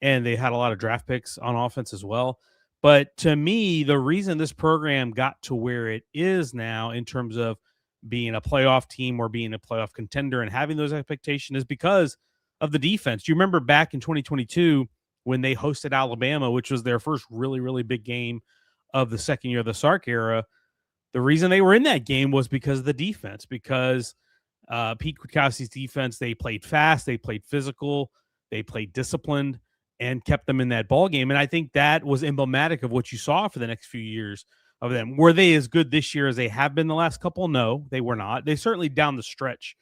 And they had a lot of draft picks on offense as well. But to me, the reason this program got to where it is now in terms of being a playoff team or being a playoff contender and having those expectations is because of the defense. You remember back in 2022 when they hosted Alabama, which was their first really, really big game of the second year of the Sark era. The reason they were in that game was because of the defense, because Pete Kwiatkowski's defense, they played fast, they played physical, they played disciplined, and kept them in that ball game. And I think that was emblematic of what you saw for the next few years of them. Were they as good this year as they have been the last couple? No, they were not. They certainly down the stretch.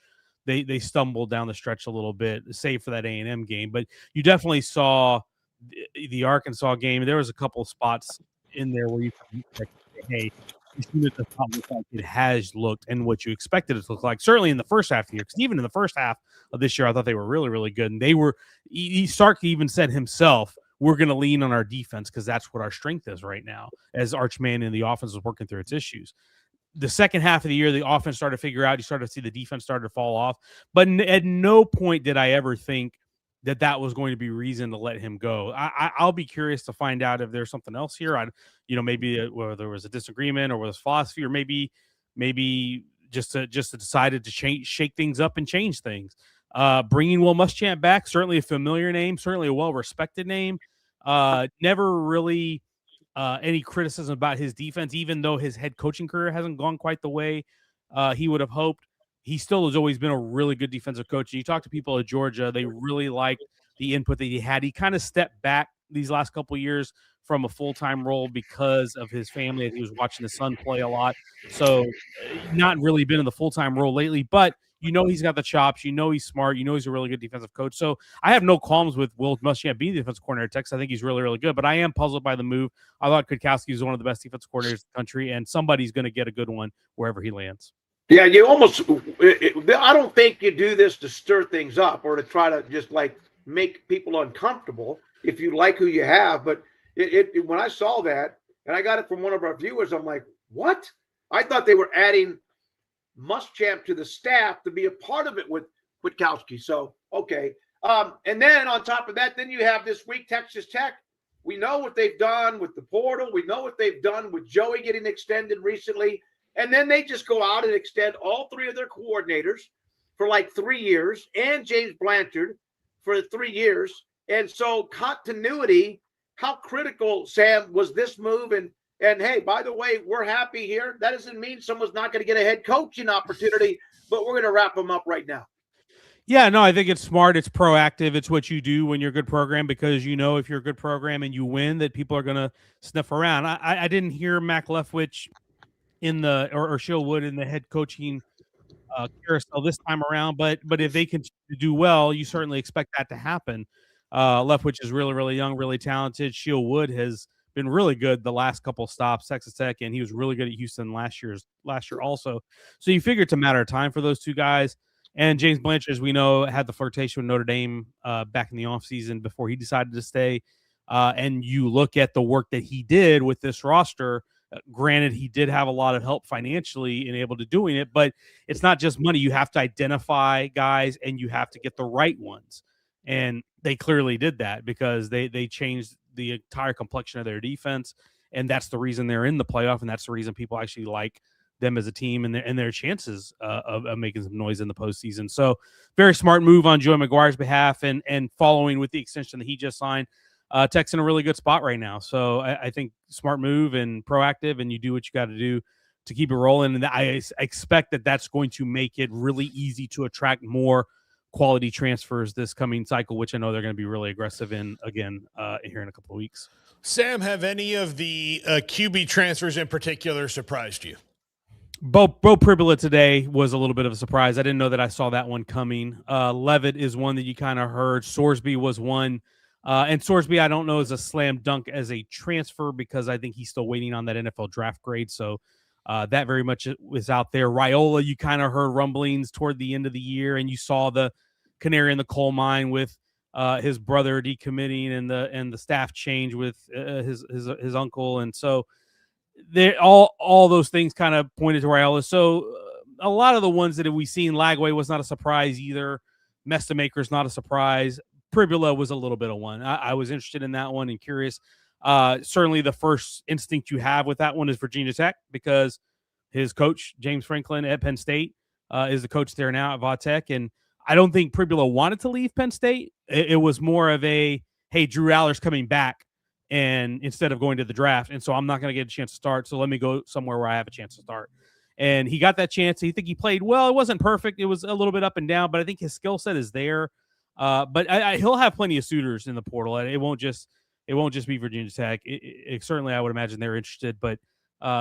They stumbled down the stretch a little bit, save for that A&M game. But you definitely saw the Arkansas game. There was a couple of spots in there where you could say, hey, it does not look like it has looked and what you expected it to look like. Certainly in the first half of the year, because even in the first half of this year, I thought they were really, really good. And they were, Sark even said himself, we're going to lean on our defense because that's what our strength is right now, as Arch Manning and the offense is working through its issues. The second half of the year, the offense started to figure out, you started to see the defense started to fall off. But at no point did I ever think that was going to be reason to let him go. I'll be curious to find out if there's something else here. Maybe whether there was a disagreement or was philosophy, or maybe just decided to shake things up and change things. Bringing Will Muschamp back, certainly a familiar name, certainly a well-respected name. Never really any criticism about his defense, even though his head coaching career hasn't gone quite the way he would have hoped. He still has always been a really good defensive coach. And you talk to people at Georgia, they really liked the input that he had. He kind of stepped back these last couple of years from a full-time role because of his family. He was watching his son play a lot. So not really been in the full-time role lately, but he's got the chops. He's smart. He's a really good defensive coach. So I have no qualms with Will Muschamp being the defensive coordinator at Texas. I think he's really, really good, but I am puzzled by the move. I thought Kwiatkowski was one of the best defensive coordinators in the country, and somebody's going to get a good one wherever he lands. Yeah, I don't think you do this to stir things up or to try to just make people uncomfortable if you like who you have. But when I saw that, and I got it from one of our viewers, I'm like, what? I thought they were adding Muschamp to the staff to be a part of it with Kwiatkowski. So, okay. And then on top of that, then you have this week Texas Tech We know what they've done with the portal. We know what they've done with Joey getting extended recently. And then they just go out and extend all three of their coordinators for like 3 years and James Blanchard for 3 years. And so continuity, how critical, Sam, was this move? And hey, by the way, we're happy here. That doesn't mean someone's not going to get a head coaching opportunity, but we're going to wrap them up right now. Yeah, no, I think it's smart. It's proactive. It's what you do when you're a good program, because you know if you're a good program and you win, that people are going to sniff around. I didn't hear Mac Leftwich in the or Shill Wood in the head coaching carousel this time around, but if they continue to do well, you certainly expect that to happen. Leftwich is really, really young, really talented. Shill Wood has been really good the last couple stops, Texas Tech, and he was really good at Houston last year also. So you figure it's a matter of time for those two guys. And James Blanchard, as we know, had the flirtation with Notre Dame back in the offseason before he decided to stay. And you look at the work that he did with this roster. Granted, he did have a lot of help financially in able to doing it, but it's not just money. You have to identify guys and you have to get the right ones. And they clearly did that because they changed the entire complexion of their defense. And that's the reason they're in the playoff. And that's the reason people actually like them as a team and their chances of making some noise in the postseason. So very smart move on Joey McGuire's behalf and following with the extension that he just signed. Tech's in a really good spot right now. So I think smart move and proactive, and you do what you got to do to keep it rolling. And I expect that that's going to make it really easy to attract more quality transfers this coming cycle, which I know they're going to be really aggressive in again here in a couple of weeks. Sam, have any of the QB transfers in particular surprised you? Beau Pribula today was a little bit of a surprise. I didn't know that I saw that one coming. Levitt is one that you kind of heard. Sorsby was one. And Sorsby, I don't know, is a slam dunk as a transfer because I think he's still waiting on that NFL draft grade. So that very much was out there. Raiola, you kind of heard rumblings toward the end of the year, and you saw the canary in the coal mine with his brother decommitting and the staff change with his uncle. And so they all those things kind of pointed to Raiola. So a lot of the ones that we've seen, Lagway was not a surprise either. Mestamaker's not a surprise. Pribula was a little bit of one. I was interested in that one and curious. Certainly the first instinct you have with that one is Virginia Tech because his coach, James Franklin at Penn State, is the coach there now at Va-Tech. And I don't think Pribula wanted to leave Penn State. It was more of a, hey, Drew Aller's coming back and instead of going to the draft. And so I'm not going to get a chance to start. So let me go somewhere where I have a chance to start. And he got that chance. I think he played well. It wasn't perfect. It was a little bit up and down, but I think his skill set is there. But he'll have plenty of suitors in the portal. It won't just be Virginia Tech. Certainly, I would imagine they're interested. But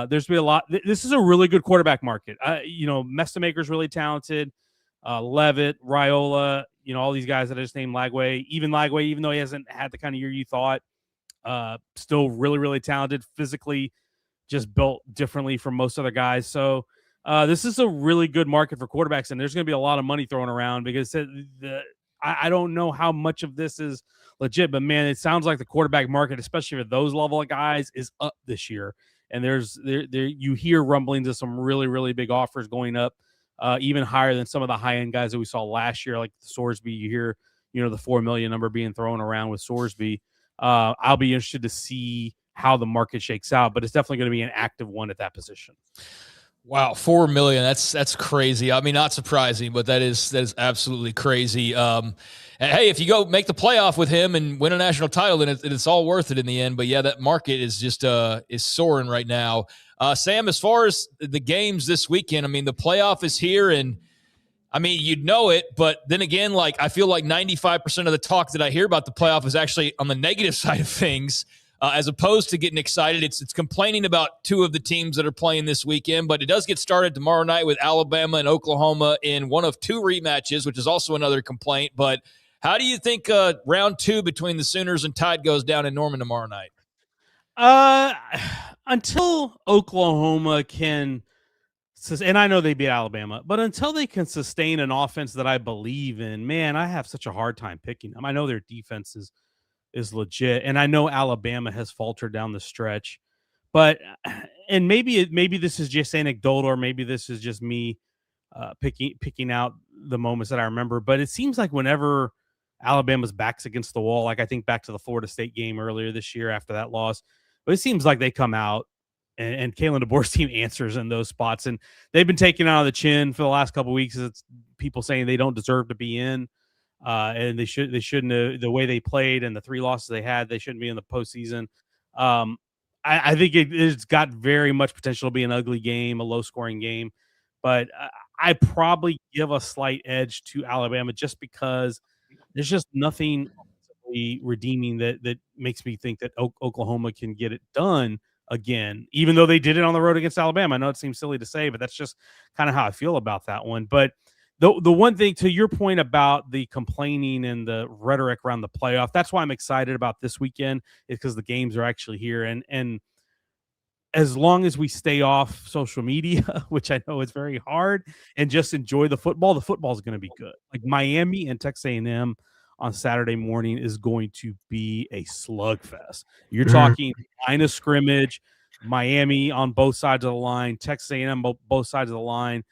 there's been a lot. This is a really good quarterback market. Mestamaker's really talented. Levitt, Raiola, all these guys that I just named, Lagway, even though he hasn't had the kind of year you thought, still really, really talented, physically just built differently from most other guys. So this is a really good market for quarterbacks, and there's going to be a lot of money thrown around because I don't know how much of this is legit, but man, it sounds like the quarterback market, especially for those level of guys, is up this year. And you hear rumblings of some really, really big offers going up, even higher than some of the high end guys that we saw last year, like Sorsby. You hear, the 4 million number being thrown around with Sorsby. I'll be interested to see how the market shakes out, but it's definitely going to be an active one at that position. Wow, 4 million. That's crazy. I mean, not surprising, but that is absolutely crazy. And hey, if you go make the playoff with him and win a national title, then it's all worth it in the end. But yeah, that market is just is soaring right now. Sam, as far as the games this weekend, I mean, the playoff is here, and I mean, you'd know it, but then again, I feel like 95% of the talk that I hear about the playoff is actually on the negative side of things. As opposed to getting excited, it's complaining about two of the teams that are playing this weekend, but it does get started tomorrow night with Alabama and Oklahoma in one of two rematches, which is also another complaint. But how do you think round two between the Sooners and Tide goes down in Norman tomorrow night? Until Oklahoma can, and I know they beat Alabama, but until they can sustain an offense that I believe in, man, I have such a hard time picking them. I know their defense is legit, and I know Alabama has faltered down the stretch, but maybe this is just anecdotal, or maybe this is just me picking out the moments that I remember. But it seems like whenever Alabama's back's against the wall. Like I think back to the Florida State game earlier this year after that loss. But it seems like they come out and Kalen DeBoer's team answers in those spots. And they've been taken out of the chin for the last couple of weeks. It's people saying they don't deserve to be in. And they shouldn't have, the way they played and the 3 losses they had, they shouldn't be in the postseason. I think it's got very much potential to be an ugly game, a low scoring game, but I probably give a slight edge to Alabama just because there's just nothing redeeming that makes me think that Oklahoma can get it done again, even though they did it on the road against Alabama. I know it seems silly to say, but that's just kind of how I feel about that one. But the one thing, to your point about the complaining and the rhetoric around the playoff, that's why I'm excited about this weekend, is because the games are actually here. And as long as we stay off social media, which I know is very hard, and just enjoy the football is going to be good. Like Miami and Texas A&M on Saturday morning is going to be a slugfest. You're talking line of scrimmage, Miami on both sides of the line, Texas A&M both sides of the line.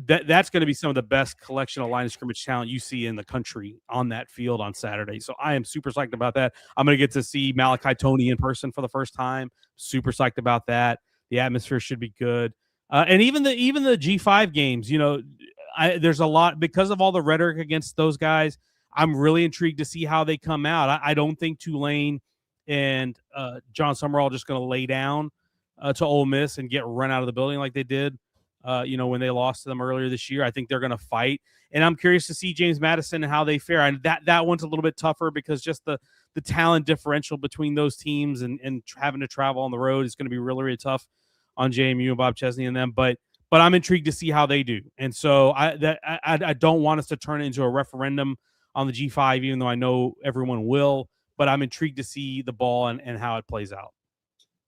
That's going to be some of the best collection of line of scrimmage talent you see in the country on that field on Saturday. So I am super psyched about that. I'm going to get to see Malachi Toney in person for the first time. Super psyched about that. The atmosphere should be good. And even the G5 games, there's a lot because of all the rhetoric against those guys. I'm really intrigued to see how they come out. I don't think Tulane and John Summerall are just going to lay down to Ole Miss and get run out of the building like they did, when they lost to them earlier this year. I think they're going to fight. And I'm curious to see James Madison and how they fare. And that one's a little bit tougher because just the talent differential between those teams and having to travel on the road is going to be really, really tough on JMU and Bob Chesney and them. But I'm intrigued to see how they do. And so I don't want us to turn it into a referendum on the G5, even though I know everyone will, but I'm intrigued to see the ball and how it plays out.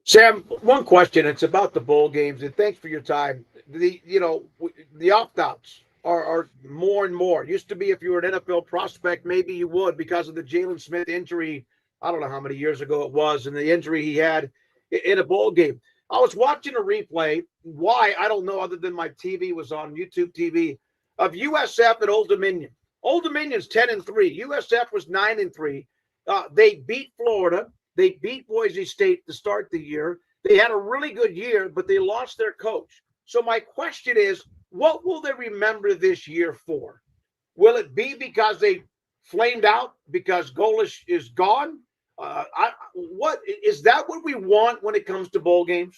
Sam, one question. It's about the bowl games, and thanks for your time. The opt-outs are more and more. It used to be if you were an NFL prospect, maybe you would because of the Jalen Smith injury. I don't know how many years ago it was, and the injury he had in a bowl game. I was watching a replay. Why? I don't know, other than my TV was on YouTube TV, of USF and Old Dominion. Old Dominion's 10-3. USF was 9-3. They beat Florida. They beat Boise State to start the year. They had a really good year, but they lost their coach. So my question is, what will they remember this year for? Will it be because they flamed out because Golish is gone? What is that what we want when it comes to bowl games?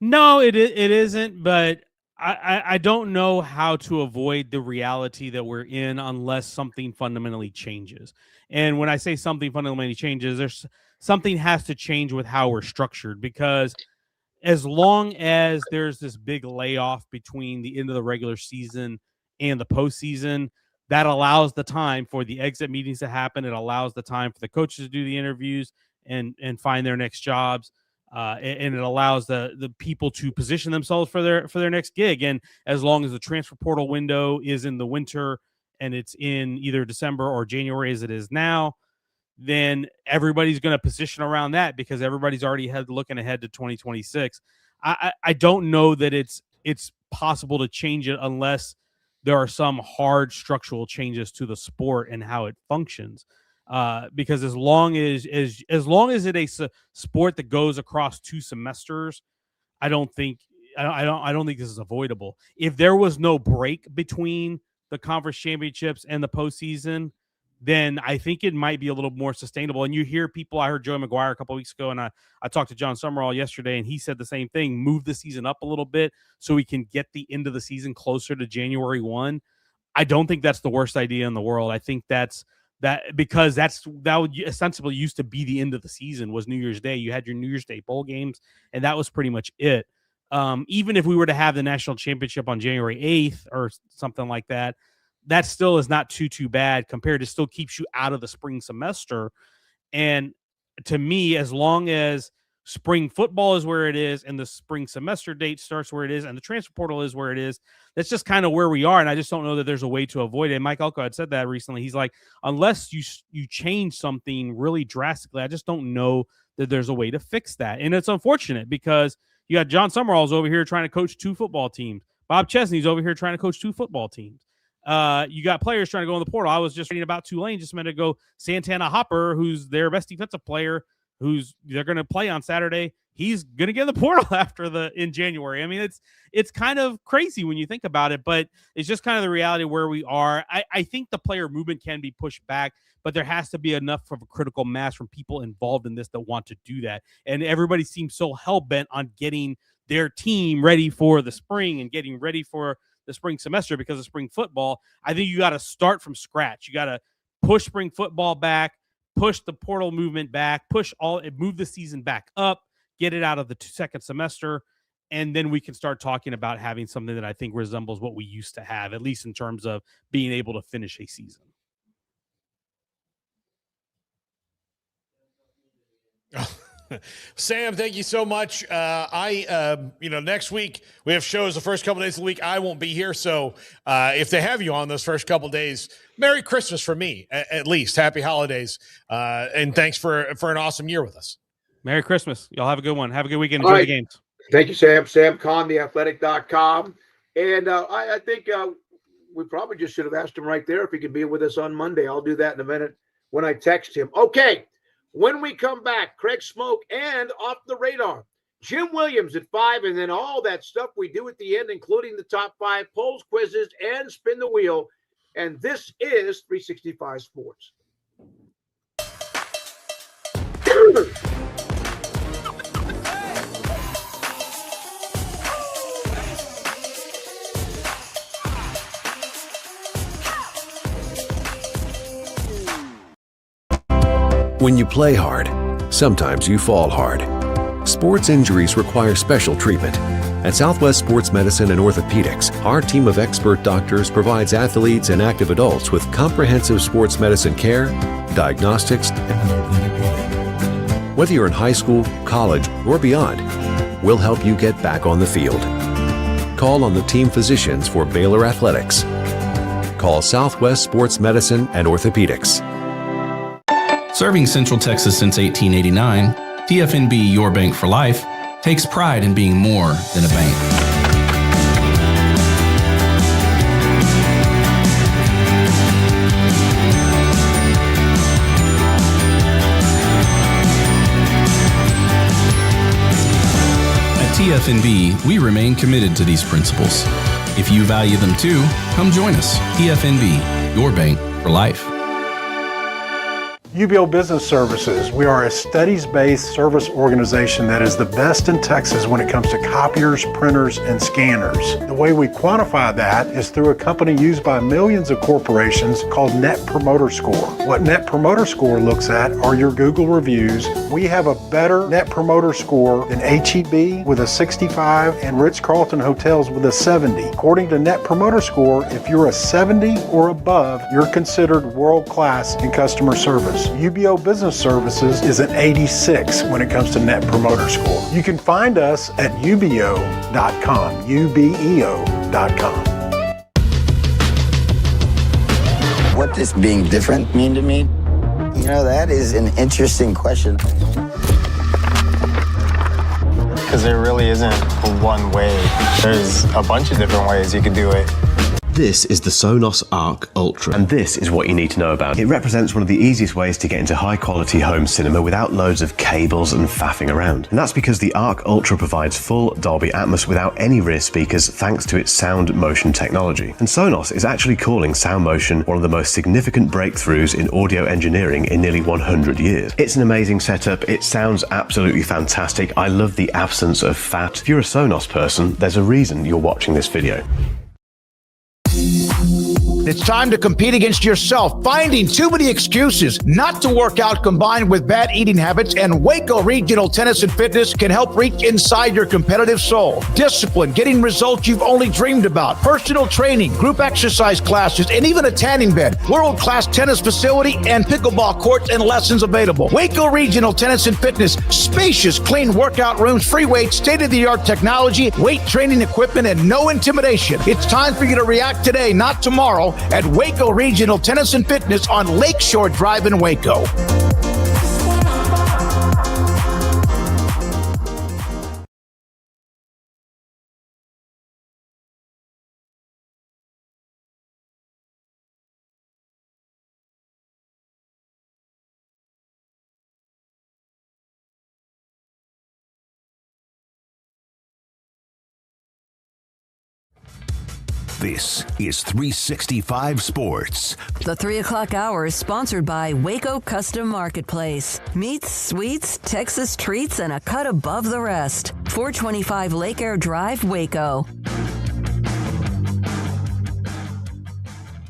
No, it isn't, but I don't know how to avoid the reality that we're in unless something fundamentally changes. And when I say something fundamentally changes, there's something has to change with how we're structured, because as long as there's this big layoff between the end of the regular season and the postseason, that allows the time for the exit meetings to happen. It allows the time for the coaches to do the interviews and find their next jobs. And it allows the people to position themselves for their next gig. And as long as the transfer portal window is in the winter and it's in either December or January as it is now, then everybody's going to position around that because everybody's already looking ahead to 2026. I don't know that it's possible to change it unless there are some hard structural changes to the sport and how it functions. Because as long as it's a sport that goes across 2 semesters, I don't think this is avoidable. If there was no break between the conference championships and the postseason, then I think it might be a little more sustainable. And you hear people, I heard Joey McGuire a couple of weeks ago, and I talked to John Summerall yesterday, and he said the same thing, move the season up a little bit so we can get the end of the season closer to January 1. I don't think that's the worst idea in the world. I think because that would ostensibly used to be the end of the season was New Year's Day. You had your New Year's Day bowl games, and that was pretty much it. Even if we were to have the national championship on January 8th or something like that, that still is not too bad compared to still keeps you out of the spring semester. And to me, as long as spring football is where it is and the spring semester date starts where it is and the transfer portal is where it is, that's just kind of where we are. And I just don't know that there's a way to avoid it. Mike Elko had said that recently. He's like, unless you change something really drastically, I just don't know that there's a way to fix that. And it's unfortunate because you got John Summerall's over here trying to coach 2 football teams. Bob Chesney's over here trying to coach 2 football teams. you got players trying to go in the portal. I was just reading about Tulane just a minute ago. Santana Hopper, who's their best defensive player, they're going to play on Saturday. He's going to get in the portal in January. I mean, it's kind of crazy when you think about it, but it's just kind of the reality where we are. I think the player movement can be pushed back, but there has to be enough of a critical mass from people involved in this that want to do that. And everybody seems so hell-bent on getting their team ready for the spring and getting ready for the spring semester because of spring football. I think you got to start from scratch. You got to push spring football back, push the portal movement back, move the season back up, get it out of the second semester, and then we can start talking about having something that I think resembles what we used to have, at least in terms of being able to finish a season. Sam, thank you so much. Next week we have shows the first couple days of the week. I won't be here. So if they have you on those first couple days, Merry Christmas for me, at least. Happy holidays. And thanks for an awesome year with us. Merry Christmas. Y'all have a good one. Have a good weekend. Enjoy the games. Thank you, Sam. Sam Kahn, theathletic.com. And I think we probably just should have asked him right there if he could be with us on Monday. I'll do that in a minute when I text him. Okay. When we come back, Craig Smoak and Off the Radar. Jim Williams at 5, and then all that stuff we do at the end, including the top 5 polls, quizzes, and spin the wheel. And this is 365 Sports. When you play hard, sometimes you fall hard. Sports injuries require special treatment. At Southwest Sports Medicine and Orthopedics, our team of expert doctors provides athletes and active adults with comprehensive sports medicine care, diagnostics. Whether you're in high school, college, or beyond, we'll help you get back on the field. Call on the team physicians for Baylor Athletics. Call Southwest Sports Medicine and Orthopedics. Serving Central Texas since 1889, TFNB Your Bank for Life takes pride in being more than a bank. At TFNB, we remain committed to these principles. If you value them too, come join us. TFNB, Your Bank for Life. UBO Business Services. We are a studies-based service organization that is the best in Texas when it comes to copiers, printers, and scanners. The way we quantify that is through a company used by millions of corporations called Net Promoter Score. What Net Promoter Score looks at are your Google reviews. We have a better Net Promoter Score than H-E-B with a 65 and Ritz-Carlton Hotels with a 70. According to Net Promoter Score, if you're a 70 or above, you're considered world-class in customer service. UBO Business Services is an 86 when it comes to Net Promoter Score. You can find us at ubeo.com, ubeo.com. What does being different mean to me? You know, that is an interesting question. Because there really isn't one way. There's a bunch of different ways you could do it. This is the Sonos Arc Ultra, and this is what you need to know about. It represents one of the easiest ways to get into high-quality home cinema without loads of cables and faffing around. And that's because the Arc Ultra provides full Dolby Atmos without any rear speakers thanks to its sound motion technology. And Sonos is actually calling sound motion one of the most significant breakthroughs in audio engineering in nearly 100 years. It's an amazing setup. It sounds absolutely fantastic. I love the absence of fat. If you're a Sonos person, there's a reason you're watching this video. It's time to compete against yourself, finding too many excuses not to work out combined with bad eating habits, and Waco Regional Tennis and Fitness can help reach inside your competitive soul. Discipline, getting results you've only dreamed about, personal training, group exercise classes, and even a tanning bed, world-class tennis facility, and pickleball courts and lessons available. Waco Regional Tennis and Fitness, spacious, clean workout rooms, free weights, state-of-the-art technology, weight training equipment, and no intimidation. It's time for you to react today, not tomorrow, at Waco Regional Tennis and Fitness on Lakeshore Drive in Waco. This is 365 Sports. The 3 o'clock hour is sponsored by Waco Custom Marketplace. Meats, sweets, Texas treats, and a cut above the rest. 425 Lake Air Drive, Waco.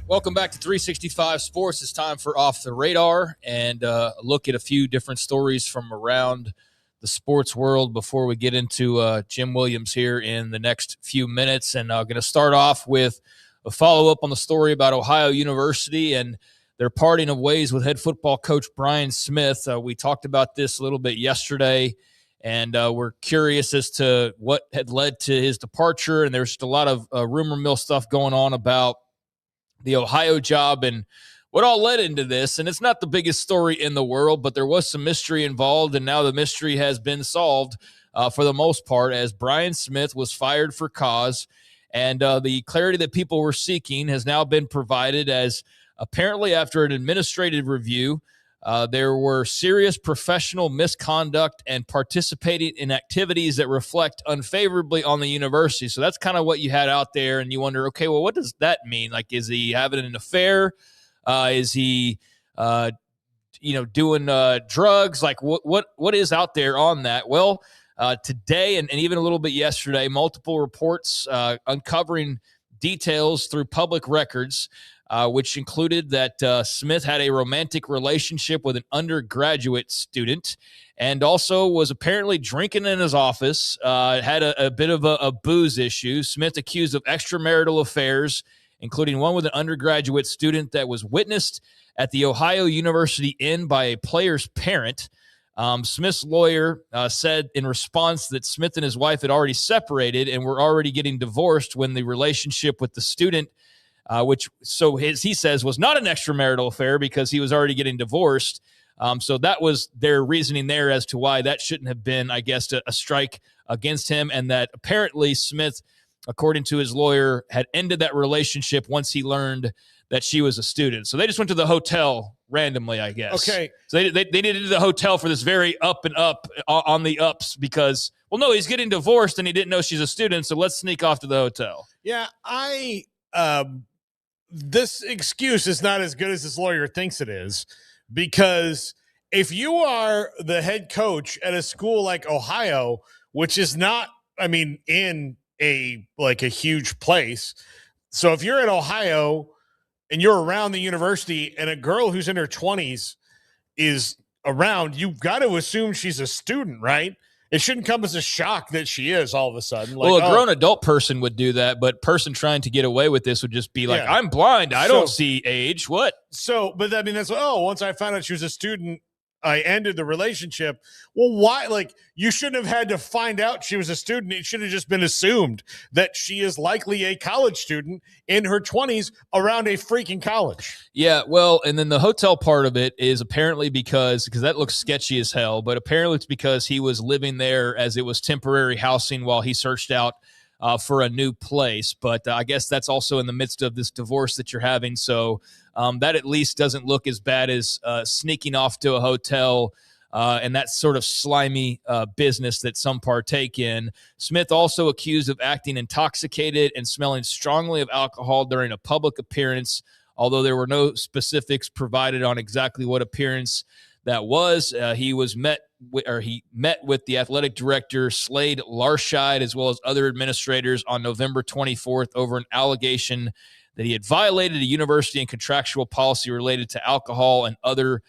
Welcome back to 365 Sports. It's time for Off the Radar and look at a few different stories from around the sports world before we get into Jim Williams here in the next few minutes. And I'm going to start off with a follow-up on the story about Ohio University and their parting of ways with head football coach Brian Smith. We talked about this a little bit yesterday, and we're curious as to what had led to his departure. And there's just a lot of rumor mill stuff going on about the Ohio job and what all led into this. And it's not the biggest story in the world, but there was some mystery involved, and now the mystery has been solved for the most part, as Brian Smith was fired for cause. And the clarity that people were seeking has now been provided, as apparently after an administrative review, there were serious professional misconduct and participating in activities that reflect unfavorably on the university. So that's kind of what you had out there, and you wonder, okay, well, what does that mean? Like, is he having an affair? Is he, doing drugs? Like, what is out there on that? Well, today and even a little bit yesterday, multiple reports uncovering details through public records, which included that Smith had a romantic relationship with an undergraduate student and also was apparently drinking in his office, had a bit of a booze issue. Smith accused of extramarital affairs, including one with an undergraduate student that was witnessed at the Ohio University Inn by a player's parent. Smith's lawyer said in response that Smith and his wife had already separated and were already getting divorced when the relationship with the student, he says, was not an extramarital affair because he was already getting divorced. So that was their reasoning there as to why that shouldn't have been, I guess, a strike against him, and that apparently Smith, according to his lawyer, had ended that relationship once he learned that she was a student. So they just went to the hotel randomly, I guess. Okay. So they needed the hotel for this very up and up on the ups because, well, no, he's getting divorced and he didn't know she's a student, so let's sneak off to the hotel. Yeah, this excuse is not as good as this lawyer thinks it is, because if you are the head coach at a school like Ohio, which is not, in a huge place. So if you're at Ohio and you're around the university and a girl who's in her 20s is around, you've got to assume she's a student, right? It shouldn't come as a shock that she is all of a sudden. Well, a grown adult person would do that, but person trying to get away with this would just be like, I'm blind. I don't see age. What? So, but that's, once I found out she was a student, I ended the relationship. Well, why? Like, you shouldn't have had to find out she was a student. It should have just been assumed that she is likely a college student in her 20s around a freaking college. Yeah, well, and then the hotel part of it is apparently because that looks sketchy as hell, but apparently it's because he was living there as it was temporary housing while he searched out for a new place. But I guess that's also in the midst of this divorce that you're having. So that at least doesn't look as bad as sneaking off to a hotel and that sort of slimy business that some partake in. Smith also accused of acting intoxicated and smelling strongly of alcohol during a public appearance, although there were no specifics provided on exactly what appearance that was. He met with the athletic director, Slade Larscheid, as well as other administrators on November 24th over an allegation that he had violated a university and contractual policy related to alcohol and other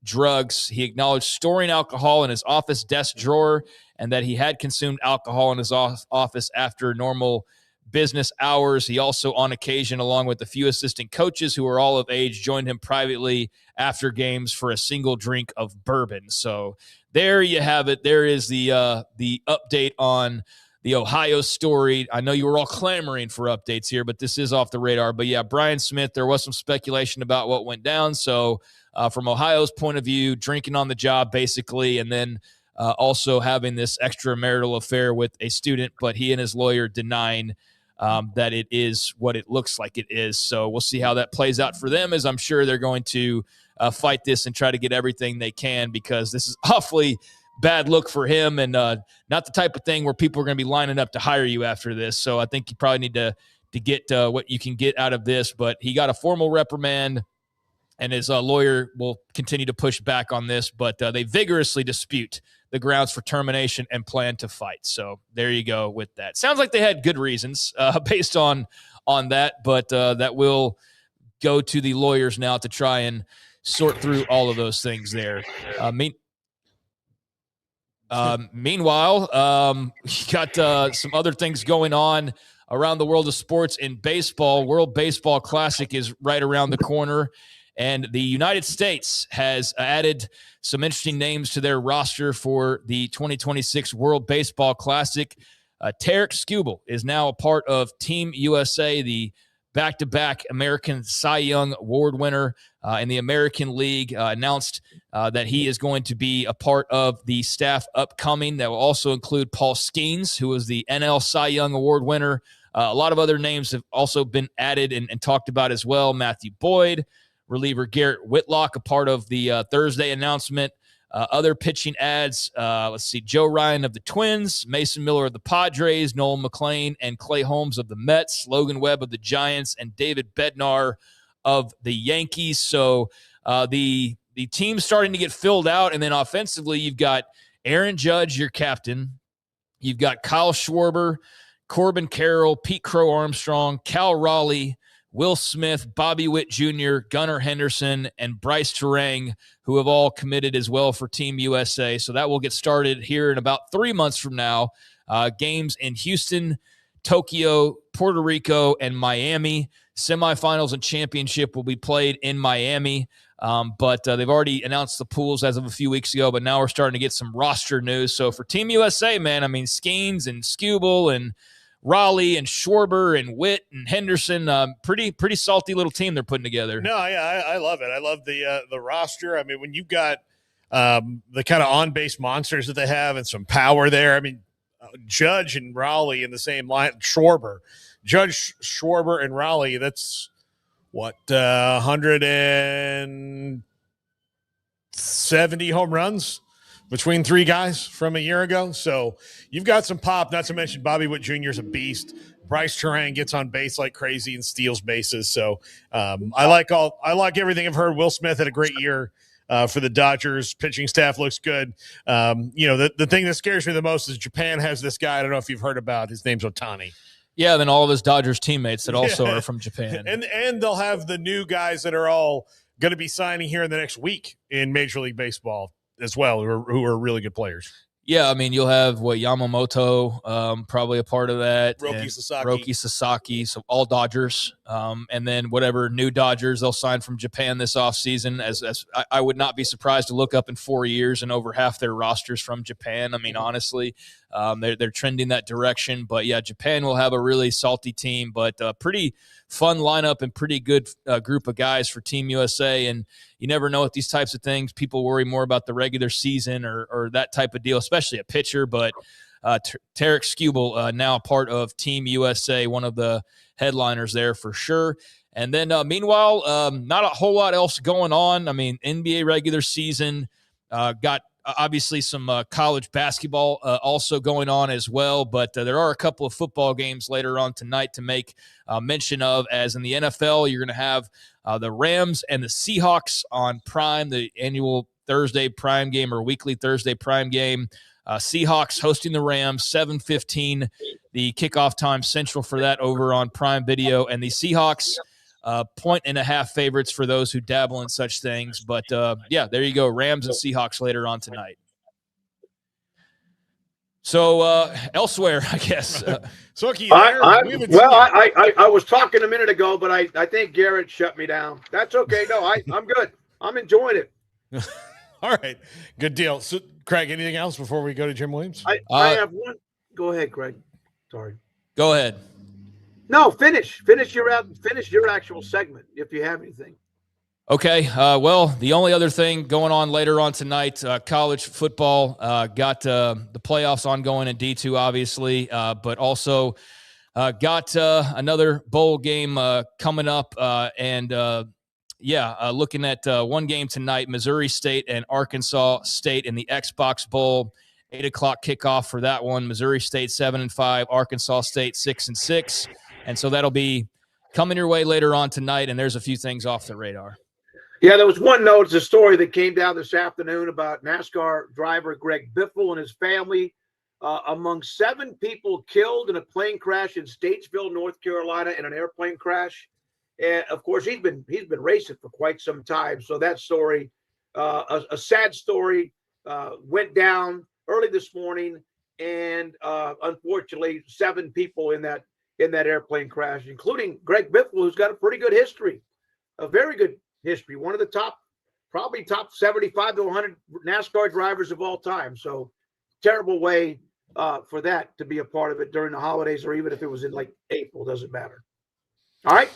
drugs. He acknowledged storing alcohol in his office desk drawer and that he had consumed alcohol in his office after normal business hours. He also, on occasion, along with a few assistant coaches who were all of age, joined him privately after games for a single drink of bourbon. So there you have it. There is the update on the Ohio story. I know you were all clamoring for updates here, but this is off the radar. But yeah, Brian Smith, there was some speculation about what went down. So from Ohio's point of view, drinking on the job basically, and then also having this extramarital affair with a student, but he and his lawyer denying that it is what it looks like it is. So we'll see how that plays out for them, as I'm sure they're going to fight this and try to get everything they can, because this is awfully bad look for him and not the type of thing where people are going to be lining up to hire you after this. So I think you probably need to to get what you can get out of this. But he got a formal reprimand, and his lawyer will continue to push back on this. But they vigorously dispute the grounds for termination and plan to fight. So there you go with that. Sounds like they had good reasons based on that, but that will go to the lawyers now to try and sort through all of those things there. Meanwhile, we got some other things going on around the world of sports in baseball. World Baseball Classic is right around the corner, and the United States has added some interesting names to their roster for the 2026 World Baseball Classic. Tarek Skubal is now a part of Team USA, the back-to-back American Cy Young Award winner in the American League, announced that he is going to be a part of the staff upcoming. That will also include Paul Skeens, who was the NL Cy Young Award winner. A lot of other names have also been added and talked about as well. Matthew Boyd, reliever Garrett Whitlock, a part of the Thursday announcement. Other pitching ads, let's see, Joe Ryan of the Twins, Mason Miller of the Padres, Noel McLean and Clay Holmes of the Mets, Logan Webb of the Giants, and David Bednar of the Yankees. So the team's starting to get filled out, and then offensively, you've got Aaron Judge, your captain. You've got Kyle Schwarber, Corbin Carroll, Pete Crow Armstrong, Cal Raleigh, Will Smith, Bobby Witt Jr., Gunnar Henderson, and Bryce Terang, who have all committed as well for Team USA. So that will get started here in about 3 months from now. Games in Houston, Tokyo, Puerto Rico, and Miami. Semifinals and championship will be played in Miami. But they've already announced the pools as of a few weeks ago, but now we're starting to get some roster news. So for Team USA, man, I mean, Skeens and Skubal and Raleigh and Schwarber and Witt and Henderson, pretty salty little team they're putting together. No, yeah, I love it. I love the roster. I mean, when you've got the kind of on-base monsters that they have and some power there, I mean, Judge and Raleigh in the same line, Judge, Schwarber, and Raleigh, that's what, 170 home runs between three guys from a year ago. So you've got some pop, not to mention Bobby Witt Jr. is a beast. Bryce Terang gets on base like crazy and steals bases. So I like everything I've heard. Will Smith had a great year for the Dodgers. Pitching staff looks good. The thing that scares me the most is Japan has this guy. I don't know if you've heard about. His name's Ohtani. Yeah, then all of his Dodgers teammates that also are from Japan. And they'll have the new guys that are all going to be signing here in the next week in Major League Baseball as well, who are really good players. Yeah, I mean, you'll have Yamamoto, probably a part of that. Roki Sasaki, so all Dodgers. And then whatever new Dodgers they'll sign from Japan this offseason. As I would not be surprised to look up in 4 years and over half their rosters from Japan. I mean, honestly, they're trending that direction. But, yeah, Japan will have a really salty team, but pretty fun lineup and pretty good group of guys for Team USA. And you never know with these types of things. People worry more about the regular season or that type of deal, especially a pitcher. But Tarek Skubal, now a part of Team USA, one of the headliners there for sure. And then meanwhile, not a whole lot else going on. I mean, NBA regular season got obviously some college basketball also going on as well, but there are a couple of football games later on tonight to make mention of. As in the NFL, you're going to have the Rams and the Seahawks on Prime, the annual Thursday Prime game or weekly Thursday Prime game. Seahawks hosting the Rams, 7:15, the kickoff time central for that over on Prime Video. And the Seahawks, 1.5 favorites for those who dabble in such things. But, yeah, there you go, Rams and Seahawks later on tonight. So elsewhere, I guess. Sookie, I was talking a minute ago, but I think Garrett shut me down. That's okay. No, I'm good. I'm enjoying it. All right. Good deal. So, Craig, anything else before we go to Jim Williams? I have one. Go ahead, Craig. Sorry. Go ahead. No, finish your actual segment if you have anything. Okay. Well, the only other thing going on later on tonight, college football got the playoffs ongoing in D2, obviously, but also got another bowl game coming up. Looking at one game tonight, Missouri State and Arkansas State in the Xbox Bowl, 8 o'clock kickoff for that one. Missouri State 7-5, Arkansas State 6-6. And so that'll be coming your way later on tonight, and there's a few things off the radar. Yeah, there was one note. It's a story that came down this afternoon about NASCAR driver Greg Biffle and his family. Among 7 people killed in a plane crash in Statesville, North Carolina, in an airplane crash. And of course, he's been racing for quite some time. So that story, a sad story, went down early this morning, and unfortunately, 7 people in that airplane crash, including Greg Biffle, who's got a pretty good history, a very good history, one of the probably top 75 to 100 NASCAR drivers of all time. So terrible way for that to be a part of it during the holidays, or even if it was in like April, doesn't matter. All right.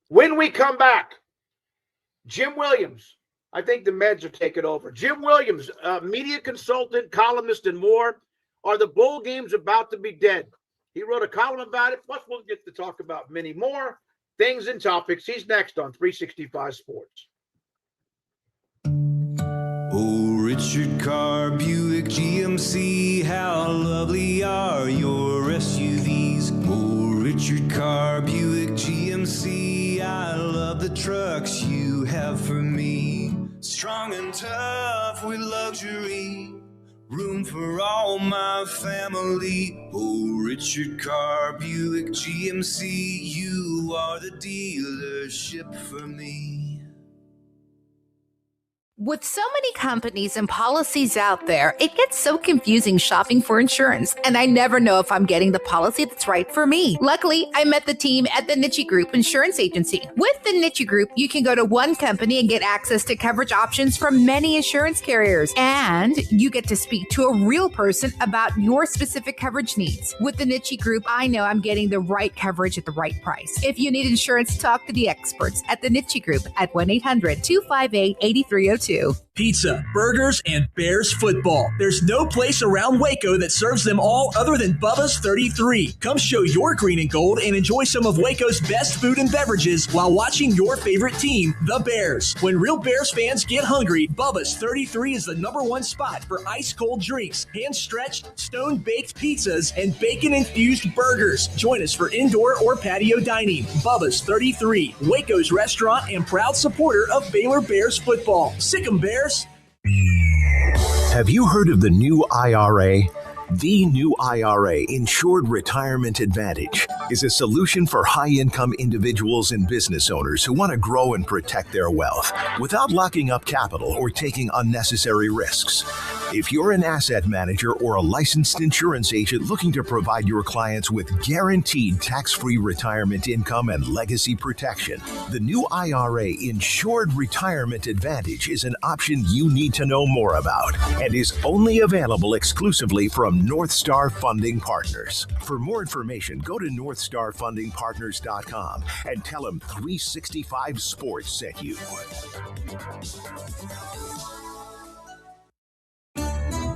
When we come back, Jim Williams, I think the Meds are taking over. Jim Williams, media consultant, columnist, and more. Are the bowl games about to be dead? He wrote a column about it. Plus, we'll get to talk about many more things and topics. He's next on 365 Sports. Oh, Richard Carr, Buick, GMC, how lovely are your SUVs. Oh, Richard Carr, Buick, GMC, I love the trucks you have for me. Strong and tough with luxury, room for all my family. Oh, Richard Carr, Buick, GMC, you are the dealership for me. With so many companies and policies out there, it gets so confusing shopping for insurance, and I never know if I'm getting the policy that's right for me. Luckily, I met the team at the Niche Group Insurance Agency. With the Niche Group, you can go to one company and get access to coverage options from many insurance carriers, and you get to speak to a real person about your specific coverage needs. With the Niche Group, I know I'm getting the right coverage at the right price. If you need insurance, talk to the experts at the Niche Group at 1-800-258-8302. Pizza, burgers, and Bears football. There's no place around Waco that serves them all other than Bubba's 33. Come show your green and gold and enjoy some of Waco's best food and beverages while watching your favorite team, the Bears. When real Bears fans get hungry, Bubba's 33 is the #1 spot for ice-cold drinks, hand-stretched, stone-baked pizzas, and bacon-infused burgers. Join us for indoor or patio dining. Bubba's 33, Waco's restaurant and proud supporter of Baylor Bears football. Sick 'em, Bears. Have you heard of the new IRA? The new IRA, Insured Retirement Advantage, is a solution for high-income individuals and business owners who want to grow and protect their wealth without locking up capital or taking unnecessary risks. If you're an asset manager or a licensed insurance agent looking to provide your clients with guaranteed tax-free retirement income and legacy protection, the new IRA Insured Retirement Advantage is an option you need to know more about and is only available exclusively from North Star Funding Partners. For more information, go to northstarfundingpartners.com and tell them 365 Sports sent you.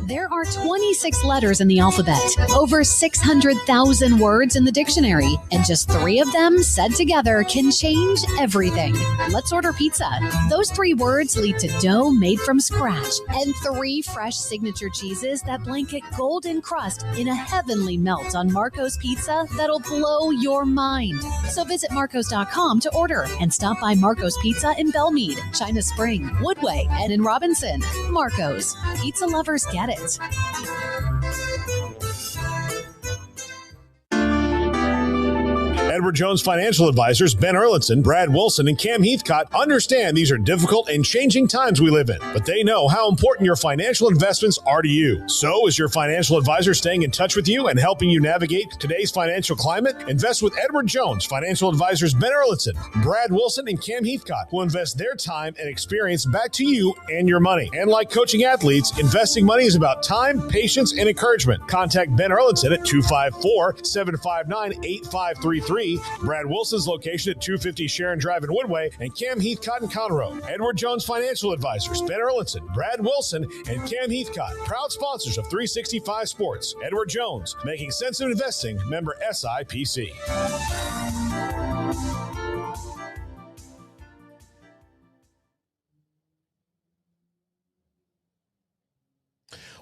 There are 26 letters in the alphabet, over 600,000 words in the dictionary, and just 3 of them said together can change everything. Let's order pizza. Those 3 words lead to dough made from scratch and 3 fresh signature cheeses that blanket golden crust in a heavenly melt on Marco's Pizza that'll blow your mind. So visit marcos.com to order and stop by Marco's Pizza in Belmead, China Spring, Woodway, and in Robinson. Marco's. Pizza lovers get it. Edward Jones Financial Advisors Ben Erlinson, Brad Wilson, and Cam Heathcott understand these are difficult and changing times we live in, but they know how important your financial investments are to you. So is your financial advisor staying in touch with you and helping you navigate today's financial climate? Invest with Edward Jones Financial Advisors Ben Erlinson, Brad Wilson, and Cam Heathcott, who invest their time and experience back to you and your money. And like coaching athletes, investing money is about time, patience, and encouragement. Contact Ben Erlinson at 254-759-8533. Brad Wilson's location at 250 Sharon Drive in Woodway, and Cam Heathcott in Conroe. Edward Jones Financial Advisors, Ben Erlinson, Brad Wilson, and Cam Heathcott, proud sponsors of 365 Sports. Edward Jones, making sense of investing, member SIPC.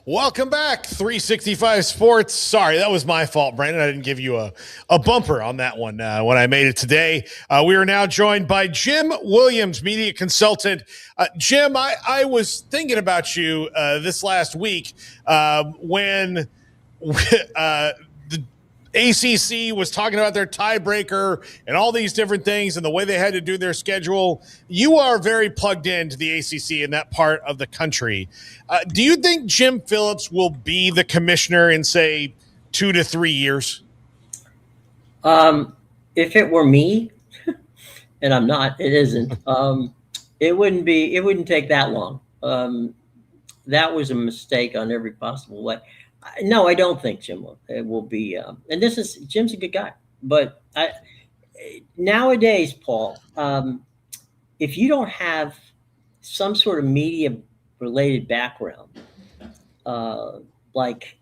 Welcome back, 365 Sports. Sorry, that was my fault, Brandon. I didn't give you a bumper on that one when I made it today. We are now joined by Jim Williams, media consultant. Jim, I was thinking about you this last week when the ACC was talking about their tiebreaker and all these different things and the way they had to do their schedule. You are very plugged into the ACC in that part of the country. Do you think Jim Phillips will be the commissioner in, say, 2 to 3 years? If it were me, and I'm not, it isn't, it wouldn't take that long. That was a mistake on every possible way. No, I don't think Jim will be. And Jim's a good guy, but nowadays, Paul, if you don't have some sort of media related background, like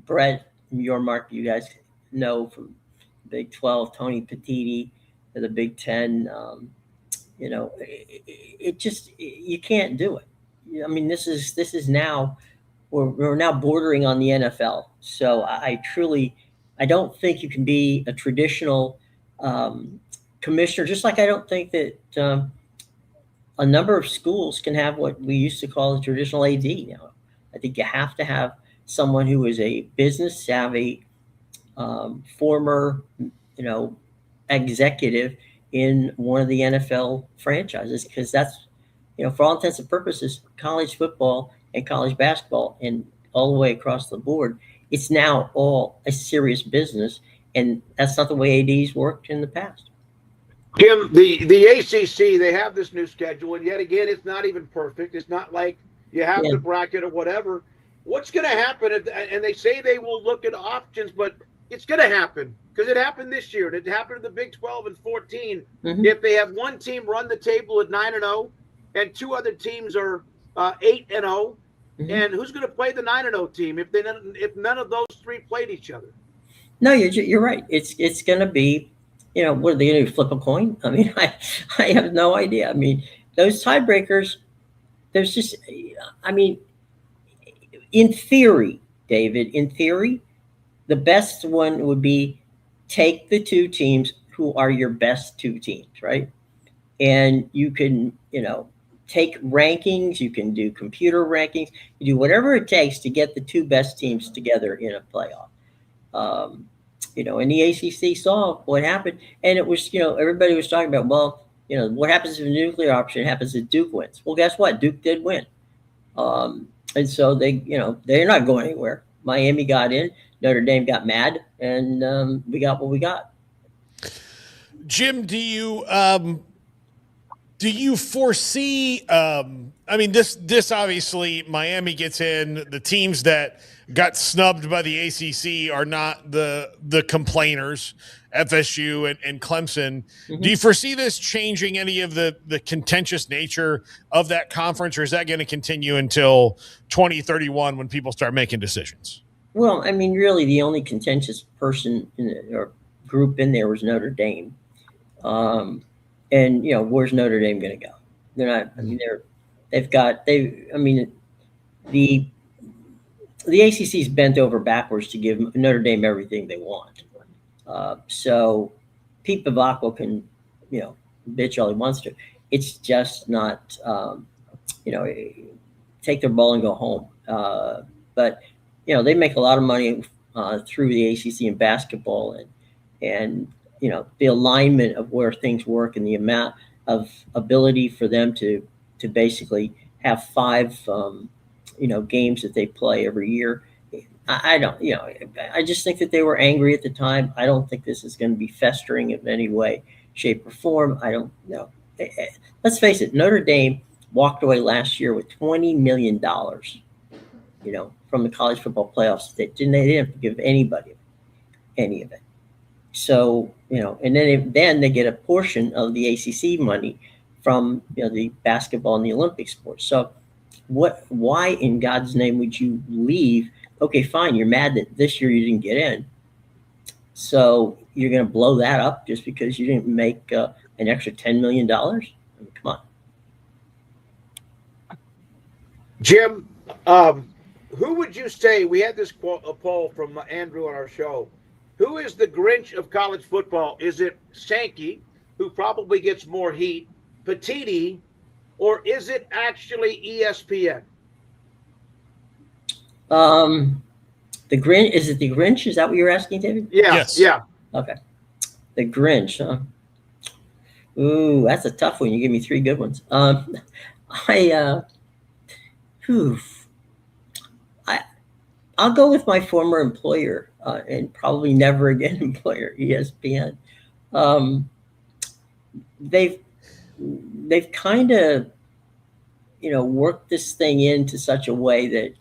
Brett Yormark, you guys know from Big 12, Tony Petiti, the Big 10, you can't do it. I mean, this is now. We're now bordering on the NFL. So I don't think you can be a traditional commissioner, just like I don't think that a number of schools can have what we used to call a traditional AD now. I think you have to have someone who is a business savvy, former, executive in one of the NFL franchises, because that's, for all intents and purposes, college football and college basketball and all the way across the board, it's now all a serious business, and that's not the way ADs worked in the past. Jim, the ACC, they have this new schedule, and yet again, it's not even perfect. It's not like you have the bracket or whatever. What's going to happen? And they say they will look at options, but it's going to happen because it happened this year. It happened in the Big 12 and 14. Mm-hmm. If they have one team run the table at 9-0 and two other teams are 8-0, and who's going to play the 9-0 team if none of those three played each other? No, you're right. It's going to be, what are they going to do? Flip a coin? I mean, I have no idea. I mean, those tiebreakers. There's just, in theory, David. In theory, the best one would be take the two teams who are your best two teams, right? And you can, take rankings, you can do computer rankings, you do whatever it takes to get the two best teams together in a playoff. And the ACC saw what happened, and it was, everybody was talking about, well, what happens if a nuclear option happens if Duke wins? Well, guess what? Duke did win. And so they're not going anywhere. Miami got in, Notre Dame got mad, and we got what we got. Jim, do you foresee? This obviously Miami gets in. The teams that got snubbed by the ACC are not the complainers. FSU and Clemson. Mm-hmm. Do you foresee this changing any of the contentious nature of that conference, or is that going to continue until 2031 when people start making decisions? Well, really, the only contentious person or group in there was Notre Dame. And where's Notre Dame going to go? They're not. The ACC's bent over backwards to give Notre Dame everything they want. So Pete Bavacqua can, bitch all he wants to. It's just not, take their ball and go home. But they make a lot of money through the ACC in basketball, and the alignment of where things work and the amount of ability for them to basically have 5 games that they play every year. I don't, I just think that they were angry at the time. I don't think this is going to be festering in any way, shape, or form. I don't know. Let's face it, Notre Dame walked away last year with $20 million, from the college football playoffs. They didn't give anybody any of it. So, and then they get a portion of the ACC money from, the basketball and the Olympic sports. So why in God's name would you leave? Okay, fine. You're mad that this year you didn't get in. So you're going to blow that up just because you didn't make an extra $10 million? Come on. Jim, Who would you say, we had this a poll from Andrew on our show, who is the Grinch of college football? Is it Sankey, who probably gets more heat, Petiti, or is it actually ESPN? The Grinch, is it the Grinch? Is that what you're asking, David? Yeah. Yes. Yeah. Okay. The Grinch, huh? Ooh, that's a tough one. You give me three good ones. I'll go with my former employer and probably never again employer, ESPN. They've kind of, worked this thing into such a way that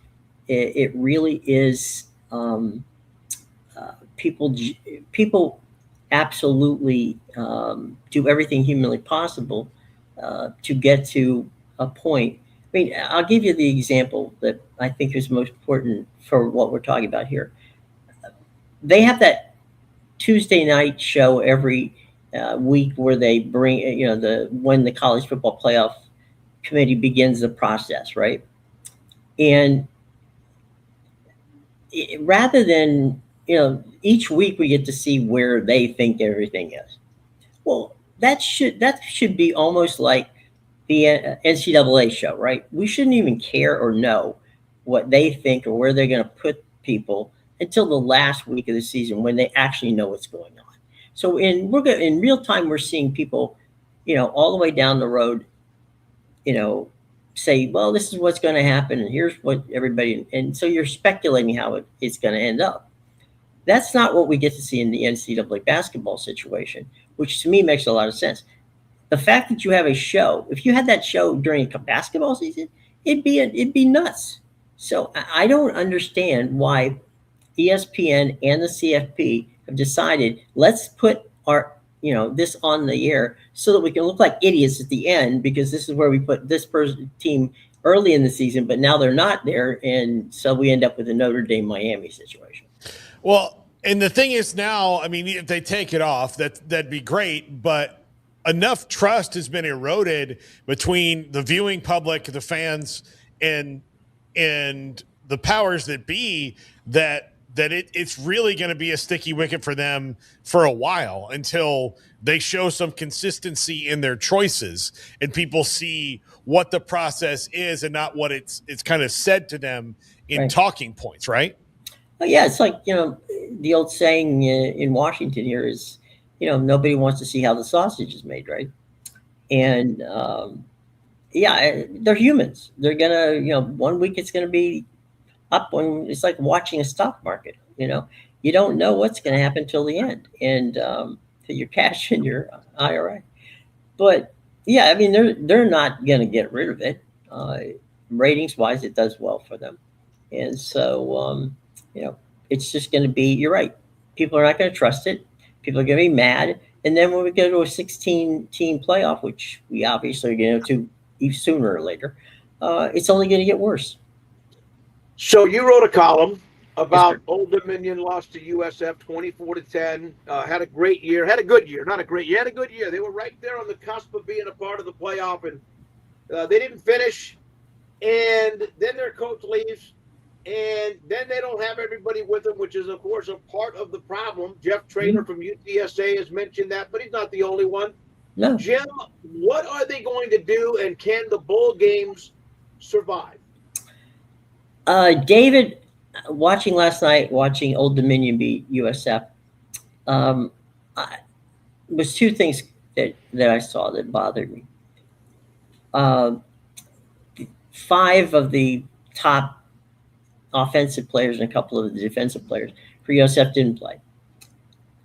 it really is people absolutely do everything humanly possible to get to a point. I mean, I'll give you the example that I think is most important for what we're talking about here. They have that Tuesday night show every week where they bring, when the college football playoff committee begins the process, right? And rather than, each week we get to see where they think everything is. Well, that should be almost like the NCAA show, right? We shouldn't even care or know what they think or where they're going to put people until the last week of the season when they actually know what's going on. So in real time, we're seeing people, all the way down the road, say, well, this is what's going to happen, and here's what everybody, and so you're speculating how it's going to end up. That's not what we get to see in the NCAA basketball situation, which to me makes a lot of sense. The fact that you have a show, if you had that show during a basketball season, it'd be nuts. So I don't understand why ESPN and the CFP have decided, let's put our, this on the air so that we can look like idiots at the end, because this is where we put this team early in the season, but now they're not there. And so we end up with a Notre Dame Miami situation. Well, and the thing is now, I mean, if they take it off, that'd be great, but enough trust has been eroded between the viewing public, the fans, and the powers that be that it's really going to be a sticky wicket for them for a while until they show some consistency in their choices and people see what the process is and not what it's kind of said to them in talking points, right? Well, yeah, it's like, the old saying in Washington here is, nobody wants to see how the sausage is made, right? And they're humans. They're gonna, 1 week it's gonna be up when it's like watching a stock market. You don't know what's going to happen till the end, and to your cash in your IRA. But yeah, I mean, they're not going to get rid of it. Ratings wise, it does well for them, and so it's just going to be. You're right. People are not going to trust it. People are going to be mad, and then when we go to a 16-team playoff, which we obviously are going to sooner or later, it's only going to get worse. So you wrote a column about Old Dominion lost to USF 24-10. Had a great year. Had a good year. Not a great year. Had a good year. They were right there on the cusp of being a part of the playoff, and they didn't finish. And then their coach leaves, and then they don't have everybody with them, which is, of course, a part of the problem. Jeff Traylor from UTSA has mentioned that, but he's not the only one. No. Jim, what are they going to do, and can the bowl games survive? David, watching last night, watching Old Dominion beat USF, was two things that I saw that bothered me. 5 of the top offensive players and a couple of the defensive players for USF didn't play.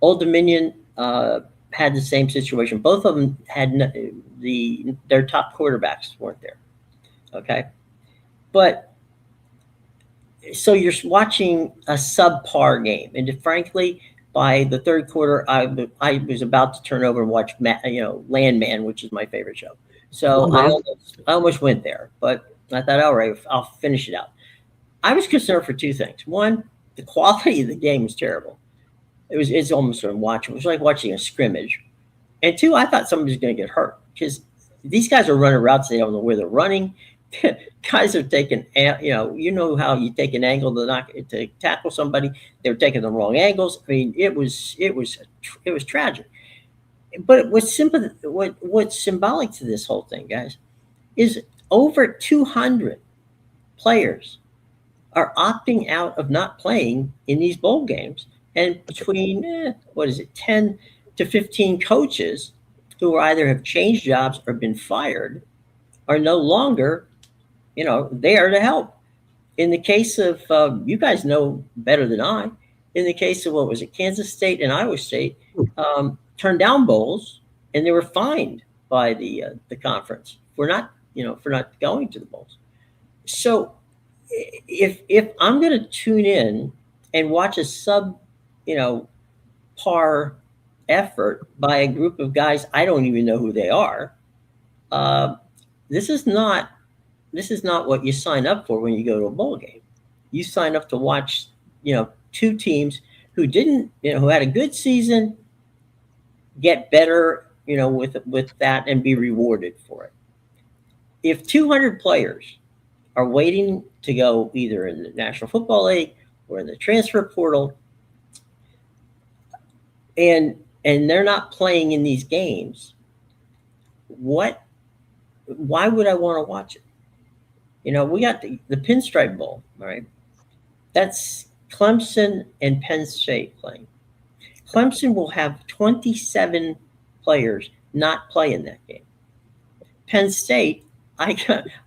Old Dominion had the same situation. Both of them had their top quarterbacks weren't there. Okay, but so you're watching a subpar game, and frankly, by the third quarter, I was about to turn over and watch Landman, which is my favorite show. So I almost went there, but I thought, all right, I'll finish it out. I was concerned for two things. One, the quality of the game was terrible. It's almost unwatchable. It was like watching a scrimmage. And two, I thought somebody was going to get hurt because these guys are running routes they don't know where they're running. guys are taking, you know how you take an angle to tackle somebody. They were taking the wrong angles. I mean, it was tragic. But what's symbolic to this whole thing, guys, is over 200 players are opting out of not playing in these bowl games, and between 10 to 15 coaches who either have changed jobs or been fired are no longer, there to help. In the case of, you guys know better than I, in the case of, what was it, Kansas State and Iowa State, turned down bowls, and they were fined by the conference for not going to the bowls. So if I'm going to tune in and watch a par effort by a group of guys I don't even know who they are, this is not what you sign up for when you go to a bowl game. You sign up to watch, two teams who who had a good season, get better, with that and be rewarded for it. If 200 players are waiting to go either in the National Football League or in the transfer portal, and they're not playing in these games, why would I want to watch it? We got the Pinstripe Bowl, right? That's Clemson and Penn State playing. Clemson will have 27 players not play in that game. Penn State, I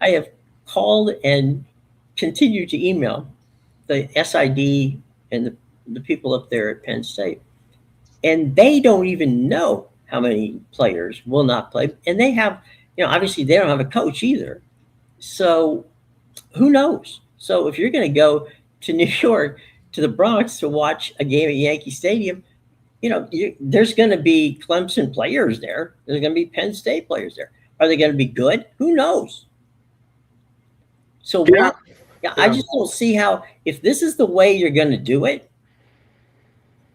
have called and continue to email the SID and the people up there at Penn State, and they don't even know how many players will not play. And they have, obviously they don't have a coach either. So who knows? So if you're going to go to New York, to the Bronx to watch a game at Yankee Stadium, there's going to be Clemson players there. There's going to be Penn State players there. Are they going to be good? Who knows? So I just don't see how, if this is the way you're going to do it,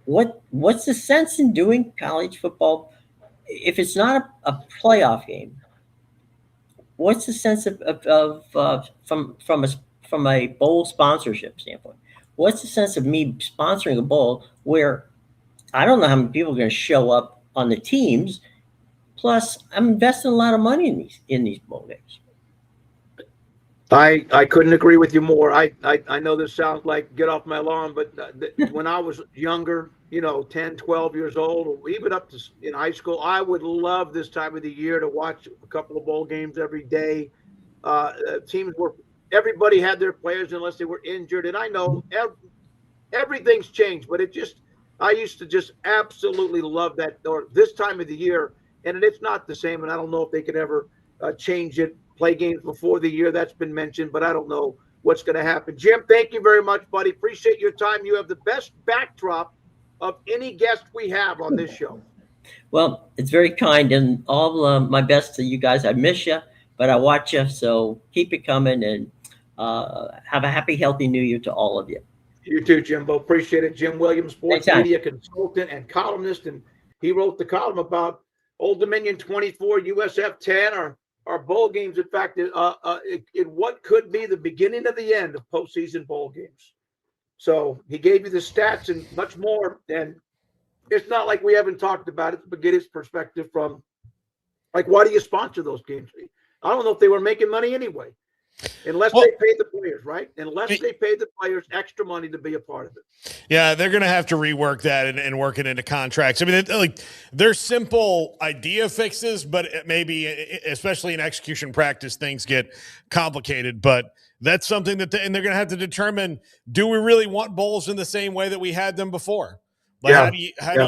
what's the sense in doing college football if it's not a playoff game? What's the sense from a bowl sponsorship standpoint? What's the sense of me sponsoring a bowl where I don't know how many people are going to show up on the teams? Plus, I'm investing a lot of money in these bowl games. I couldn't agree with you more. I know this sounds like get off my lawn, but when I was younger, 10, 12 years old, or even up to in high school, I would love this time of the year to watch a couple of bowl games every day. Everybody had their players unless they were injured. And I know everything's changed, but I used to just absolutely love that, or this time of the year. And it's not the same. And I don't know if they could ever change it, play games before the year. That's been mentioned, but I don't know what's going to happen. Jim, thank you very much, buddy. Appreciate your time. You have the best backdrop of any guest we have on this show. Well, it's very kind, and all my best to you guys. I miss you, but I watch you, so keep it coming, and have a happy, healthy New Year to all of you. You too, Jimbo. Appreciate it. Jim Williams, sports media consultant and columnist, and he wrote the column about Old Dominion 24, USF 10, our bowl games. In fact, in what could be the beginning of the end of postseason bowl games. So he gave you the stats and much more. And it's not like we haven't talked about it, but get his perspective from, like, why do you sponsor those games? I don't know if they were making money anyway, unless they paid the players, right? Unless they paid the players extra money to be a part of it. Yeah, they're going to have to rework that and work it into contracts. I mean, there's simple idea fixes, but maybe, especially in execution practice, things get complicated. But that's something that and they're going to have to determine: do we really want bowls in the same way that we had them before? Like, how do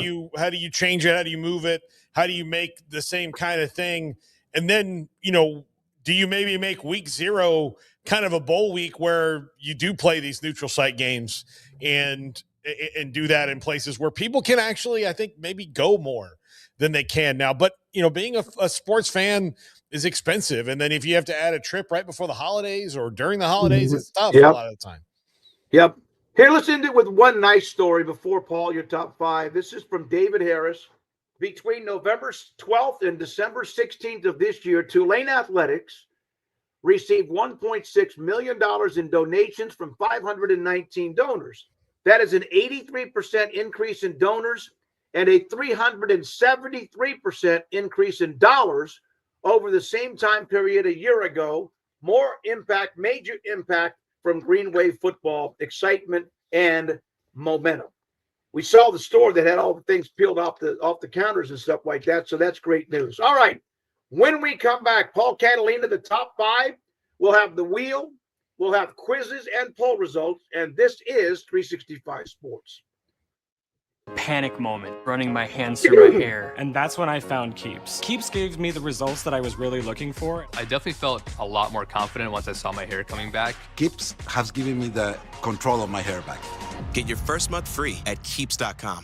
you change it? How do you move it? How do you make the same kind of thing? And then, do you maybe make week 0 kind of a bowl week where you do play these neutral site games and do that in places where people can actually, I think, maybe go more than they can now. But, being a sports fan is expensive. And then if you have to add a trip right before the holidays or during the holidays, it's tough a lot of the time. Yep. Here, let's end it with one nice story before, Paul, your top 5. This is from David Harris. Between November 12th and December 16th of this year, Tulane Athletics received $1.6 million in donations from 519 donors. That is an 83% increase in donors and a 373% increase in dollars over the same time period a year ago. More impact, major impact from Green Wave football, excitement and momentum. We saw the store that had all the things peeled off the counters and stuff like that, so that's great news. All right, when we come back, Paul Catalina, the top 5, we'll have the wheel, we'll have quizzes and poll results, and this is 365 Sports. Panic moment, running my hands through my hair, and that's when I found Keeps. Keeps gave me the results that I was really looking for. I definitely felt a lot more confident once I saw my hair coming back. Keeps has given me the control of my hair back. Get your first month free at Keeps.com.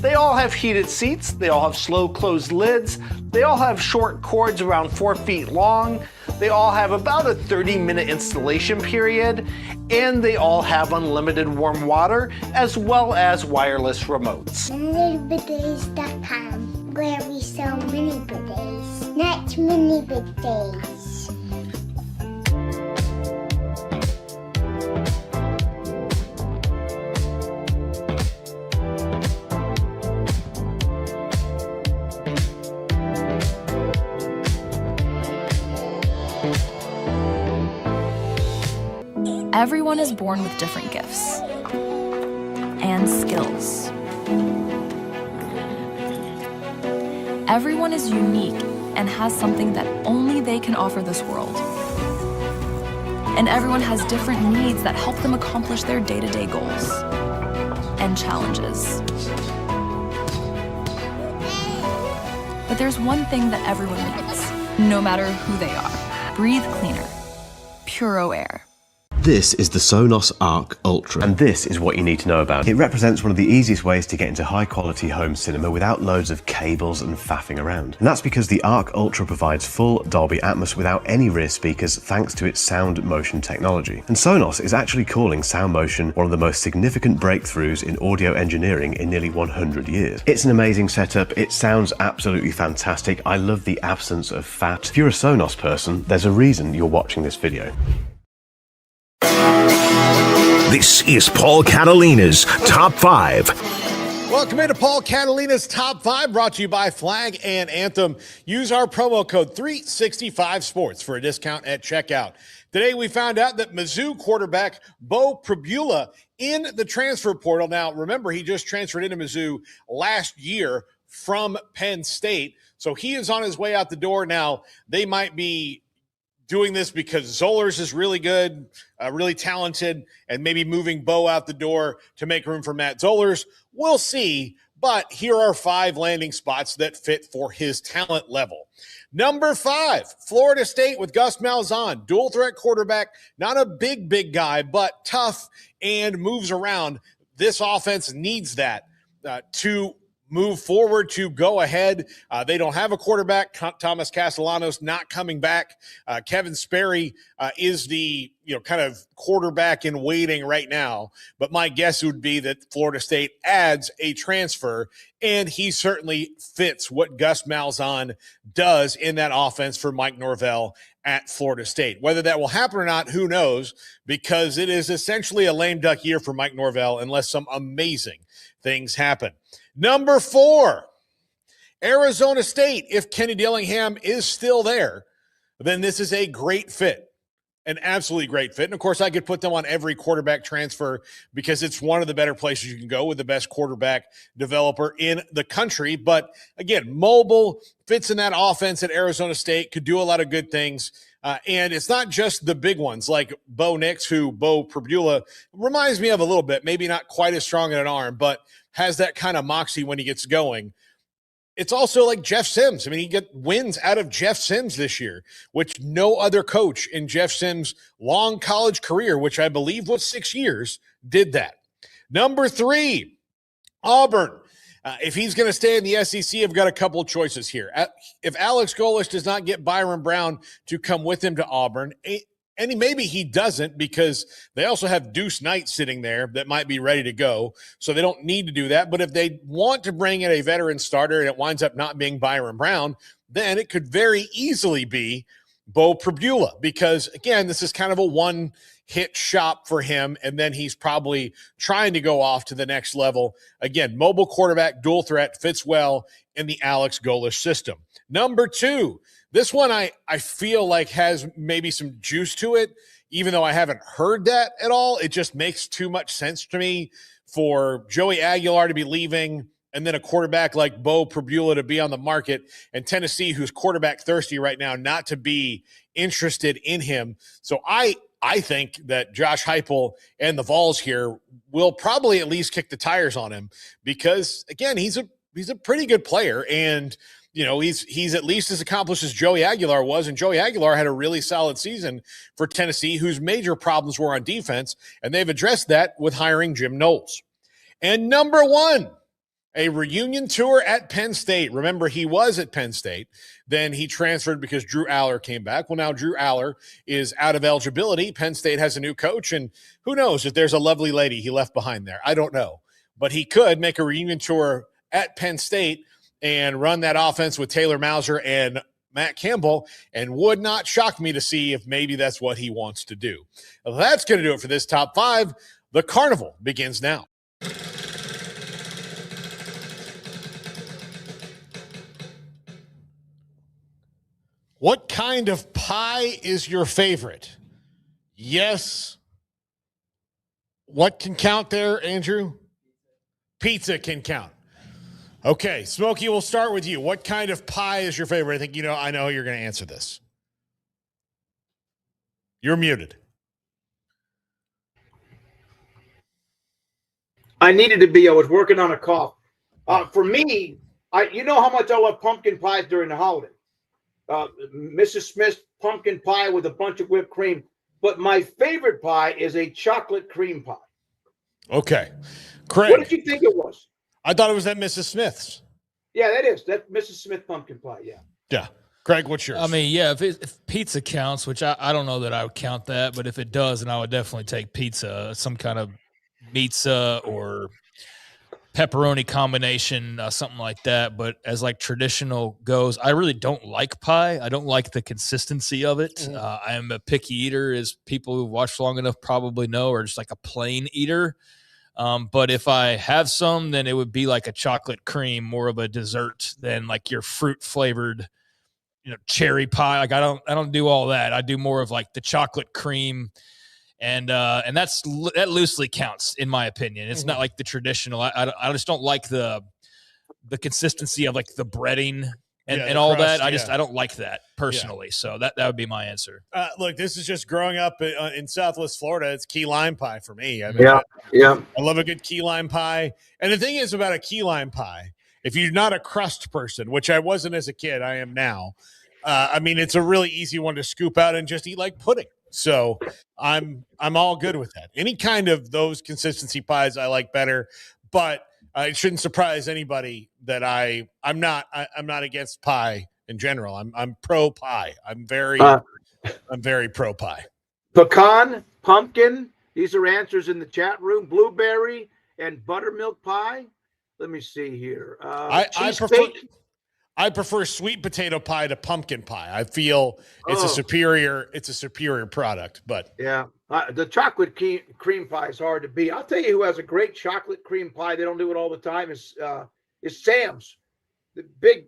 They all have heated seats, they all have slow closed lids, they all have short cords around 4 feet long, they all have about a 30-minute installation period, and they all have unlimited warm water as well as wireless remotes. MiniBidets.com, where we sell mini bidets, not mini bidets. Everyone is born with different gifts and skills. Everyone is unique and has something that only they can offer this world. And everyone has different needs that help them accomplish their day-to-day goals and challenges. But there's one thing that everyone needs, no matter who they are. Breathe cleaner. Puro air. This is the Sonos Arc Ultra, and this is what you need to know about. It represents one of the easiest ways to get into high-quality home cinema without loads of cables and faffing around. And that's because the Arc Ultra provides full Dolby Atmos without any rear speakers thanks to its sound motion technology. And Sonos is actually calling sound motion one of the most significant breakthroughs in audio engineering in nearly 100 years. It's an amazing setup, it sounds absolutely fantastic, I love the absence of fat. If you're a Sonos person, there's a reason you're watching this video. This is Paul Catalina's Top 5. Welcome into Paul Catalina's Top 5, brought to you by Flag and Anthem. Use our promo code 365sports for a discount at checkout. Today we found out that Mizzou quarterback Beau Pribula in the transfer portal. Now, remember, he just transferred into Mizzou last year from Penn State, so he is on his way out the door. Now, they might be doing this because Zollers is really good, really talented, and maybe moving Beau out the door to make room for Matt Zollers. We'll see, but here are 5 landing spots that fit for his talent level. Number 5, Florida State with Gus Malzahn, dual threat quarterback, not a big guy, but tough and moves around. This offense needs that to move forward, to go ahead. They don't have a quarterback. Thomas Castellanos not coming back. Kevin Sperry is the kind of quarterback in waiting right now. But my guess would be that Florida State adds a transfer, and he certainly fits what Gus Malzahn does in that offense for Mike Norvell at Florida State. Whether that will happen or not, who knows, because it is essentially a lame duck year for Mike Norvell unless some amazing things happen. Number 4, Arizona State. If Kenny Dillingham is still there, then this is a great fit, an absolutely great fit. And, of course, I could put them on every quarterback transfer because it's one of the better places you can go with the best quarterback developer in the country. But, again, mobile, fits in that offense at Arizona State, could do a lot of good things. And it's not just the big ones like Beau Pribula reminds me of a little bit, maybe not quite as strong in an arm, but has that kind of moxie when he gets going. It's also like Jeff Sims. I mean, he get wins out of Jeff Sims this year, which no other coach in Jeff Sims' long college career, which I believe was 6 years, did that. Number 3, Auburn. If he's going to stay in the SEC, I've got a couple of choices here. If Alex Golesh does not get Byron Brown to come with him to Auburn, maybe he doesn't, because they also have Deuce Knight sitting there that might be ready to go. So they don't need to do that. But if they want to bring in a veteran starter and it winds up not being Byron Brown, then it could very easily be Beau Pribula, because, again, this is kind of a one-hit shop for him, and then he's probably trying to go off to the next level. Again, mobile quarterback, dual threat, fits well in the Alex Golish system. Number 2, this one I feel like has maybe some juice to it, even though I haven't heard that at all. It just makes too much sense to me for Joey Aguilar to be leaving and then a quarterback like Beau Pribula to be on the market, and Tennessee, who's quarterback thirsty right now, not to be interested in him. So I think that Josh Heupel and the Vols here will probably at least kick the tires on him, because, again, he's a pretty good player, and he's at least as accomplished as Joey Aguilar was, and Joey Aguilar had a really solid season for Tennessee, whose major problems were on defense, and they've addressed that with hiring Jim Knowles. And number 1, a reunion tour at Penn State. Remember, he was at Penn State. Then he transferred because Drew Aller came back. Well, now Drew Aller is out of eligibility. Penn State has a new coach, and who knows if there's a lovely lady he left behind there. I don't know. But he could make a reunion tour at Penn State and run that offense with Taylor Mauser and Matt Campbell, and would not shock me to see if maybe that's what he wants to do. Well, that's going to do it for this top 5. The carnival begins now. What kind of pie is your favorite? Yes. What can count there, Andrew? Pizza can count. Okay, Smokey, we'll start with you. What kind of pie is your favorite? I know you're going to answer this. You're muted. I needed to be. I was working on a cough. For me, you know how much I love pumpkin pies during the holiday. Mrs. Smith's pumpkin pie with a bunch of whipped cream. But my favorite pie is a chocolate cream pie. Okay. Craig. What did you think it was? I thought it was at Mrs. Smith's. Yeah, that is. That's Mrs. Smith pumpkin pie, yeah. Yeah. Craig, what's yours? I mean, yeah, if pizza counts, which I don't know that I would count that, but if it does, then I would definitely take pizza, some kind of pizza or pepperoni combination, something like that. But as like traditional goes, I really don't like pie. I don't like the consistency of it. I am a picky eater, as people who've watched long enough probably know, or just like a plain eater. But if I have some, then it would be like a chocolate cream, more of a dessert than like your fruit flavored, cherry pie. Like I don't do all that. I do more of like the chocolate cream, and that loosely counts in my opinion. It's not like the traditional. I just don't like the consistency of like the breading and all crust, that. I don't like that personally. Yeah. So that would be my answer. Look, this is just growing up in Southwest Florida. It's key lime pie for me. I love a good key lime pie. And the thing is about a key lime pie, if you're not a crust person, which I wasn't as a kid, I am now. It's a really easy one to scoop out and just eat like pudding. So I'm all good with that. Any kind of those consistency pies I like better, but it shouldn't surprise anybody that I'm not against pie in general. I'm pro pie. I'm very pro pie. Pecan, pumpkin. These are answers in the chat room. Blueberry and buttermilk pie. Let me see here. I prefer sweet potato pie to pumpkin pie. I feel it's a superior product. But yeah, the chocolate cream pie is hard to beat. I'll tell you who has a great chocolate cream pie. They don't do it all the time. Is Sam's. The big,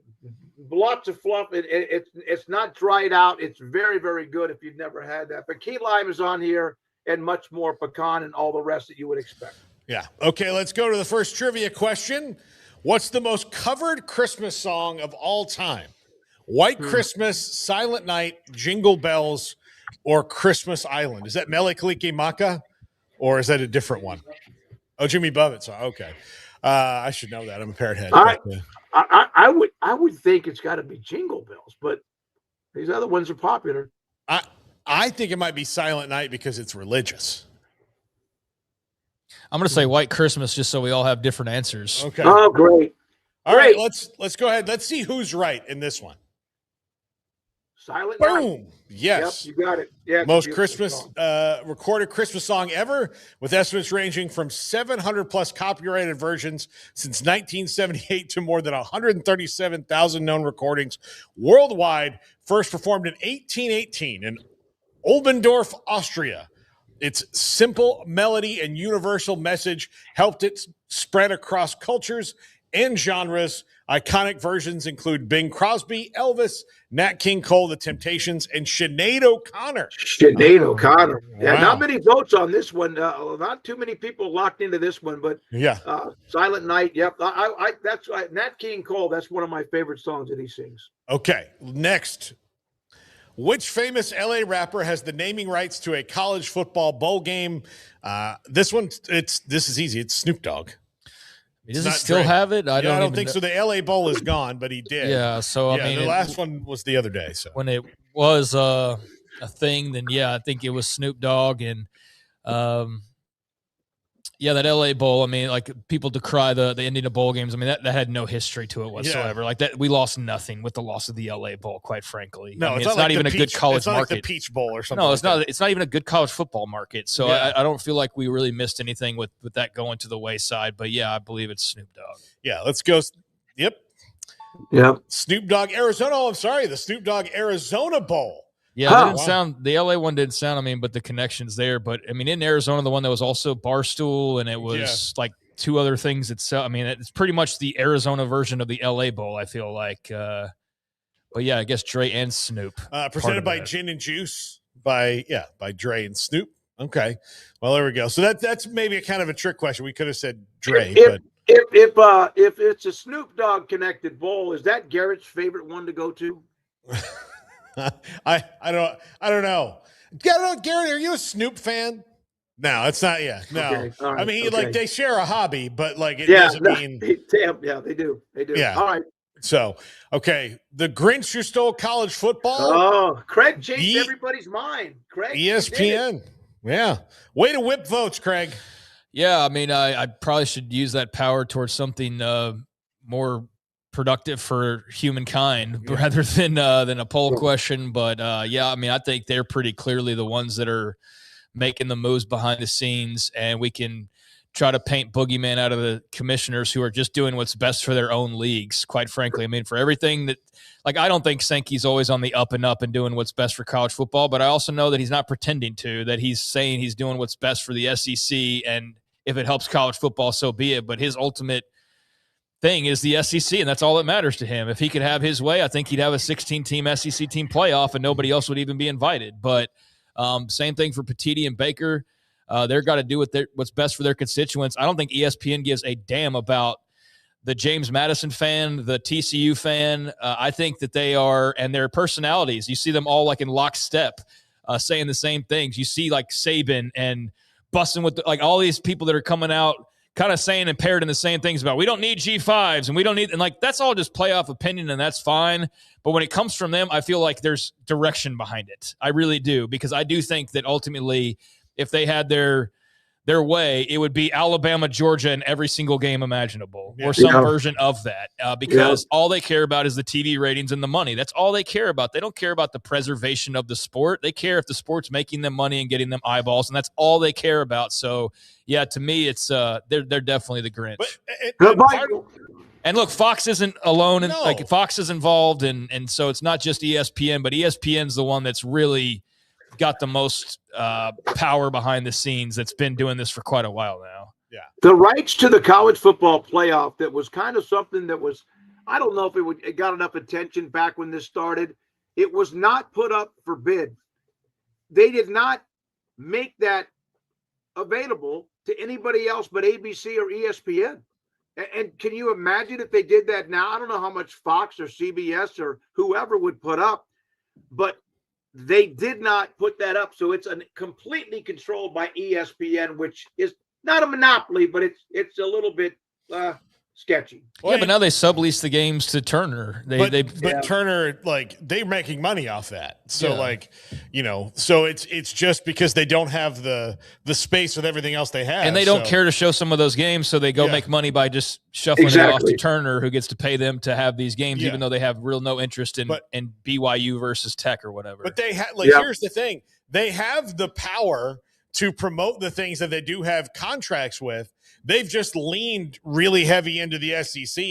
lots of fluff. It's not dried out. It's very, very good if you've never had that. But key lime is on here, and much more pecan and all the rest that you would expect. Yeah. Okay, let's go to the first trivia question. What's the most covered Christmas song of all time? White Christmas, Silent Night, Jingle Bells, or Christmas Island? Is that Mele Kalikimaka, or is that a different one? Oh, Jimmy Buffett song. Okay. I should know that. I'm a parrot head. I would think it's got to be Jingle Bells, but these other ones are popular. I think it might be Silent Night because it's religious. I'm going to say White Christmas just so we all have different answers. Okay. Oh, great. All right, let's go ahead. Let's see who's right in this one. Silent Night. Boom. Yes. Yep, you got it. Yeah. Most Christmas recorded Christmas song ever, with estimates ranging from 700 plus copyrighted versions since 1978 to more than 137,000 known recordings worldwide. First performed in 1818 in Oldendorf, Austria. Its simple melody and universal message helped it spread across cultures and genres. Iconic versions include Bing Crosby, Elvis, Nat King Cole, The Temptations, and Sinead O'Connor. Sinead O'Connor. Yeah, Wow. not many votes on this one. Not too many people locked into this one, but Yeah. Silent Night. Yep. That's Nat King Cole. That's one of my favorite songs that he sings. Okay, next. Which famous LA rapper has the naming rights to a college football bowl game? This is easy. It's Snoop Dogg. Does he still have it? I don't think so. The LA Bowl is gone, but he did. Yeah, so I mean, the last one was the other day. So when it was a thing, then yeah, I think it was Snoop Dogg and that LA Bowl. I mean, like people decry the Indiana Bowl games. I mean, that had no history to it whatsoever. Yeah. Like that, we lost nothing with the loss of the LA Bowl. Quite frankly, no, I mean, it's not like even a good college market. Like the Peach Bowl or something. No, it's like not. It's not even a good college football market. So Yeah. I don't feel like we really missed anything with that going to the wayside. But yeah, I believe it's Snoop Dogg. Yeah, let's go. Yep. Snoop Dogg, Arizona. Oh, I'm sorry, the Snoop Dogg Arizona Bowl. Yeah, that didn't sound. The LA one didn't sound. I mean, but the connection's there. But I mean, in Arizona, the one that was also Barstool, and it was like two other things itself. I mean, it's pretty much the Arizona version of the LA Bowl. I feel like. But yeah, I guess Dre and Snoop. Presented by Gin and Juice by Dre and Snoop. Okay, well there we go. So that's maybe a kind of a trick question. We could have said Dre, but if it's a Snoop Dogg connected bowl, is that Garrett's favorite one to go to? I don't know. Garrett, are you a Snoop fan? No, it's not. Yeah, no. Okay, all right, I mean, like they share a hobby, but like it doesn't mean. Yeah, they do. They do. Yeah. All right. So, okay, the Grinch who stole college football. Oh, Craig changed everybody's mind. Craig, ESPN. Yeah, way to whip votes, Craig. Yeah, I mean, I probably should use that power towards something more productive for humankind rather than a poll question. But I mean, I think they're pretty clearly the ones that are making the moves behind the scenes, and we can try to paint boogeyman out of the commissioners who are just doing what's best for their own leagues. Quite frankly, I mean, for everything that, like, I don't think Sankey's always on the up and up and doing what's best for college football, but I also know that he's not pretending to, that he's saying he's doing what's best for the SEC, and if it helps college football, so be it. But his ultimate thing is the SEC, and that's all that matters to him. If he could have his way, I think he'd have a 16-team SEC team playoff, and nobody else would even be invited. But same thing for Petiti and Baker. They're got to do what's best for their constituents. I don't think ESPN gives a damn about the James Madison fan, the TCU fan. I think that they are, and their personalities, you see them all like in lockstep saying the same things. You see like Saban and busting with like all these people that are coming out kind of saying and parroting the same things about we don't need G5s and we don't need, and like that's all just playoff opinion and that's fine. But when it comes from them, I feel like there's direction behind it. I really do, because I do think that ultimately if they had their way, it would be Alabama, Georgia in every single game imaginable or some version of that because all they care about is the TV ratings and the money. That's all they care about. They don't care about the preservation of the sport. They care if the sport's making them money and getting them eyeballs, and that's all they care about. So, yeah, to me, it's they're definitely the Grinch. And look, Fox isn't alone, and like Fox is involved, and so it's not just ESPN, but ESPN's the one that's really got the most power behind the scenes, that's been doing this for quite a while now. Yeah. The rights to the college football playoff, that was kind of something that was, I don't know if it got enough attention back when this started. It was not put up for bid. They did not make that available to anybody else but ABC or ESPN. And can you imagine if they did that now? I don't know how much Fox or CBS or whoever would put up, but they did not put that up. So it's completely controlled by ESPN, which is not a monopoly, but it's a little bit sketchy. Yeah, but now they sublease the games to Turner. But Turner, like, they're making money off that. So so it's just because they don't have the space with everything else they have. And they don't care to show some of those games, so they go make money by just shuffling it off to Turner, who gets to pay them to have these games, even though they have no interest in BYU versus Tech or whatever. But they here's the thing. They have the power to promote the things that they do have contracts with. They've just leaned really heavy into the SEC,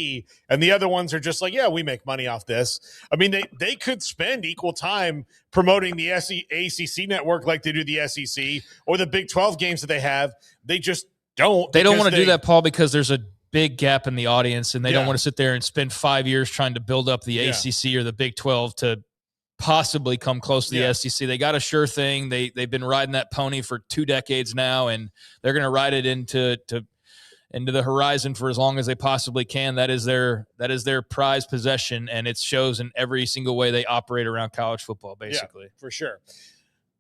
and the other ones are just like, yeah, we make money off this. I mean, they could spend equal time promoting the ACC network like they do the SEC or the Big 12 games that they have. They just don't. They don't want to do that, Paul, because there's a big gap in the audience, and they don't want to sit there and spend 5 years trying to build up the ACC or the Big 12 to possibly come close to the SEC. They got a sure thing. They've been riding that pony for 2 decades now, and they're going to ride it into the horizon for as long as they possibly can. That is their prized possession, and it shows in every single way they operate around college football, basically. Yeah, for sure.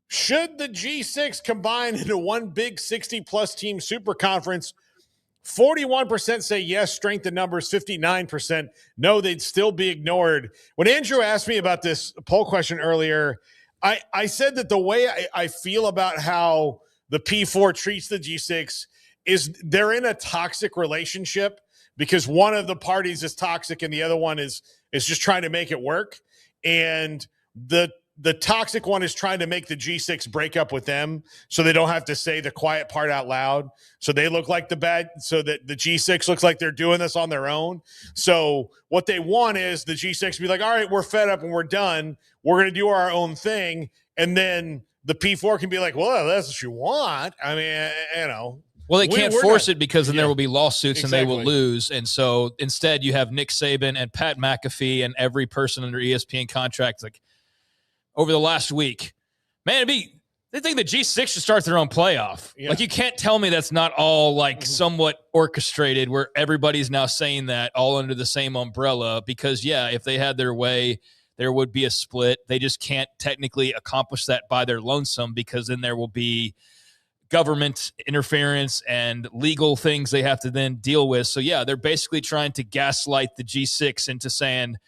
Should the G6 combine into one big 60-plus team super conference? 41% say yes, strength in numbers. 59% no, they'd still be ignored. When Andrew asked me about this poll question earlier, I said that the way I feel about how the P4 treats the G6 is they're in a toxic relationship because one of the parties is toxic and the other one is just trying to make it work. And the toxic one is trying to make the G6 break up with them so they don't have to say the quiet part out loud. So they look like the bad, so that the G6 looks like they're doing this on their own. So what they want is the G6 to be like, all right, we're fed up and we're done. We're going to do our own thing. And then the P4 can be like, well, that's what you want. I mean, Well, they can't force it because then there will be lawsuits and they will lose. And so instead you have Nick Saban and Pat McAfee and every person under ESPN contract. Like over the last week, man, they think the G6 should start their own playoff. Yeah. Like you can't tell me that's not all like somewhat orchestrated where everybody's now saying that all under the same umbrella because, if they had their way, there would be a split. They just can't technically accomplish that by their lonesome because then there will be government interference and legal things they have to then deal with. So, they're basically trying to gaslight the G6 into saying,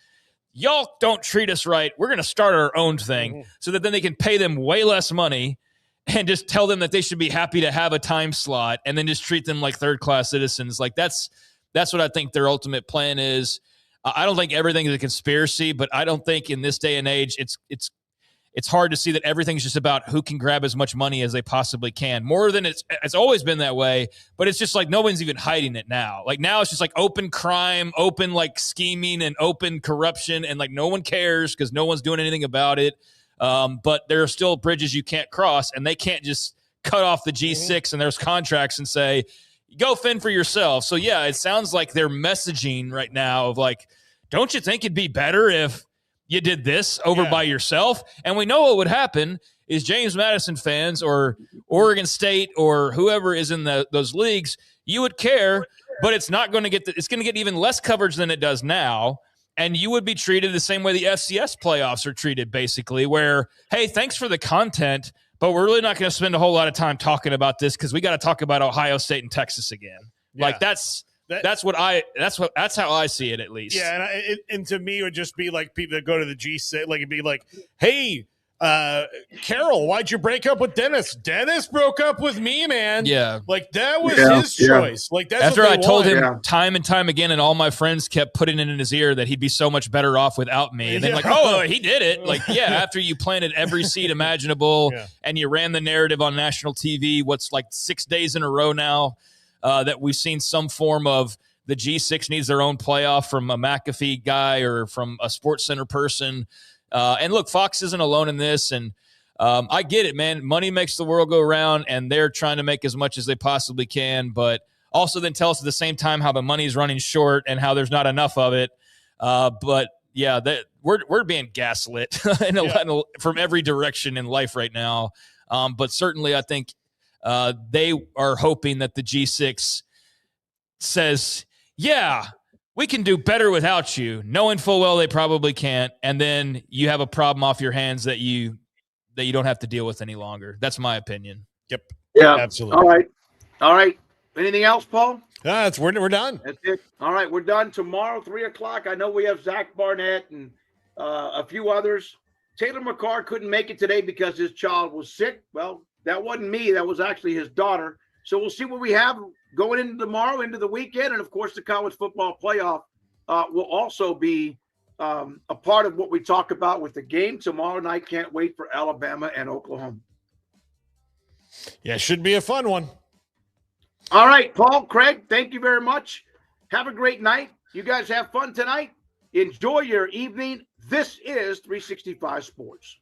y'all don't treat us right. We're going to start our own thing so that then they can pay them way less money and just tell them that they should be happy to have a time slot and then just treat them like third-class citizens. Like that's what I think their ultimate plan is. I don't think everything is a conspiracy, but I don't think in this day and age it's hard to see that everything's just about who can grab as much money as they possibly can. More than it's always been that way, but it's just like no one's even hiding it now. Like now it's just like open crime, open like scheming and open corruption, and like no one cares because no one's doing anything about it. But there are still bridges you can't cross, and they can't just cut off the G6 and there's contracts and say, go fend for yourself. So it sounds like they're messaging right now of like, don't you think it'd be better if you did this over by yourself? And we know what would happen is James Madison fans or Oregon State or whoever is in those leagues, you would care, but it's not going to get it's going to get even less coverage than it does now. And you would be treated the same way the FCS playoffs are treated, basically, where, hey, thanks for the content, but we're really not going to spend a whole lot of time talking about this because we got to talk about Ohio State and Texas again. Yeah. Like that's how I see it, at least. Yeah, and to me, it would just be like people that go to the G6, like it'd be like, hey, Carol, why'd you break up with Dennis? Dennis broke up with me, man. Yeah, like that was his choice. Like that's after what I told want. him time and time again, and all my friends kept putting it in his ear that he'd be so much better off without me. And then like, oh, he did it. Like, after you planted every seed imaginable and you ran the narrative on national TV, what's like 6 days in a row now that we've seen some form of the G6 needs their own playoff from a McAfee guy or from a SportsCenter person. And look, Fox isn't alone in this. And I get it, man. Money makes the world go round, and they're trying to make as much as they possibly can. But also then tell us at the same time how the money's running short and how there's not enough of it. We're being gaslit from every direction in life right now. But certainly I think they are hoping that the G6 says, we can do better without you, knowing full well they probably can't, and then you have a problem off your hands that you don't have to deal with any longer. That's my opinion. Yep. Yeah. Absolutely. All right. Anything else, Paul? We're done. That's it. All right, we're done tomorrow, 3:00. I know we have Zach Barnett and a few others. Taylor McCarr couldn't make it today because his child was sick. Well, that wasn't me. That was actually his daughter. So we'll see what we have going into tomorrow, into the weekend. And, of course, the college football playoff will also be a part of what we talk about with the game tomorrow night. Can't wait for Alabama and Oklahoma. Yeah, should be a fun one. All right, Paul, Craig, thank you very much. Have a great night. You guys have fun tonight. Enjoy your evening. This is 365 Sports.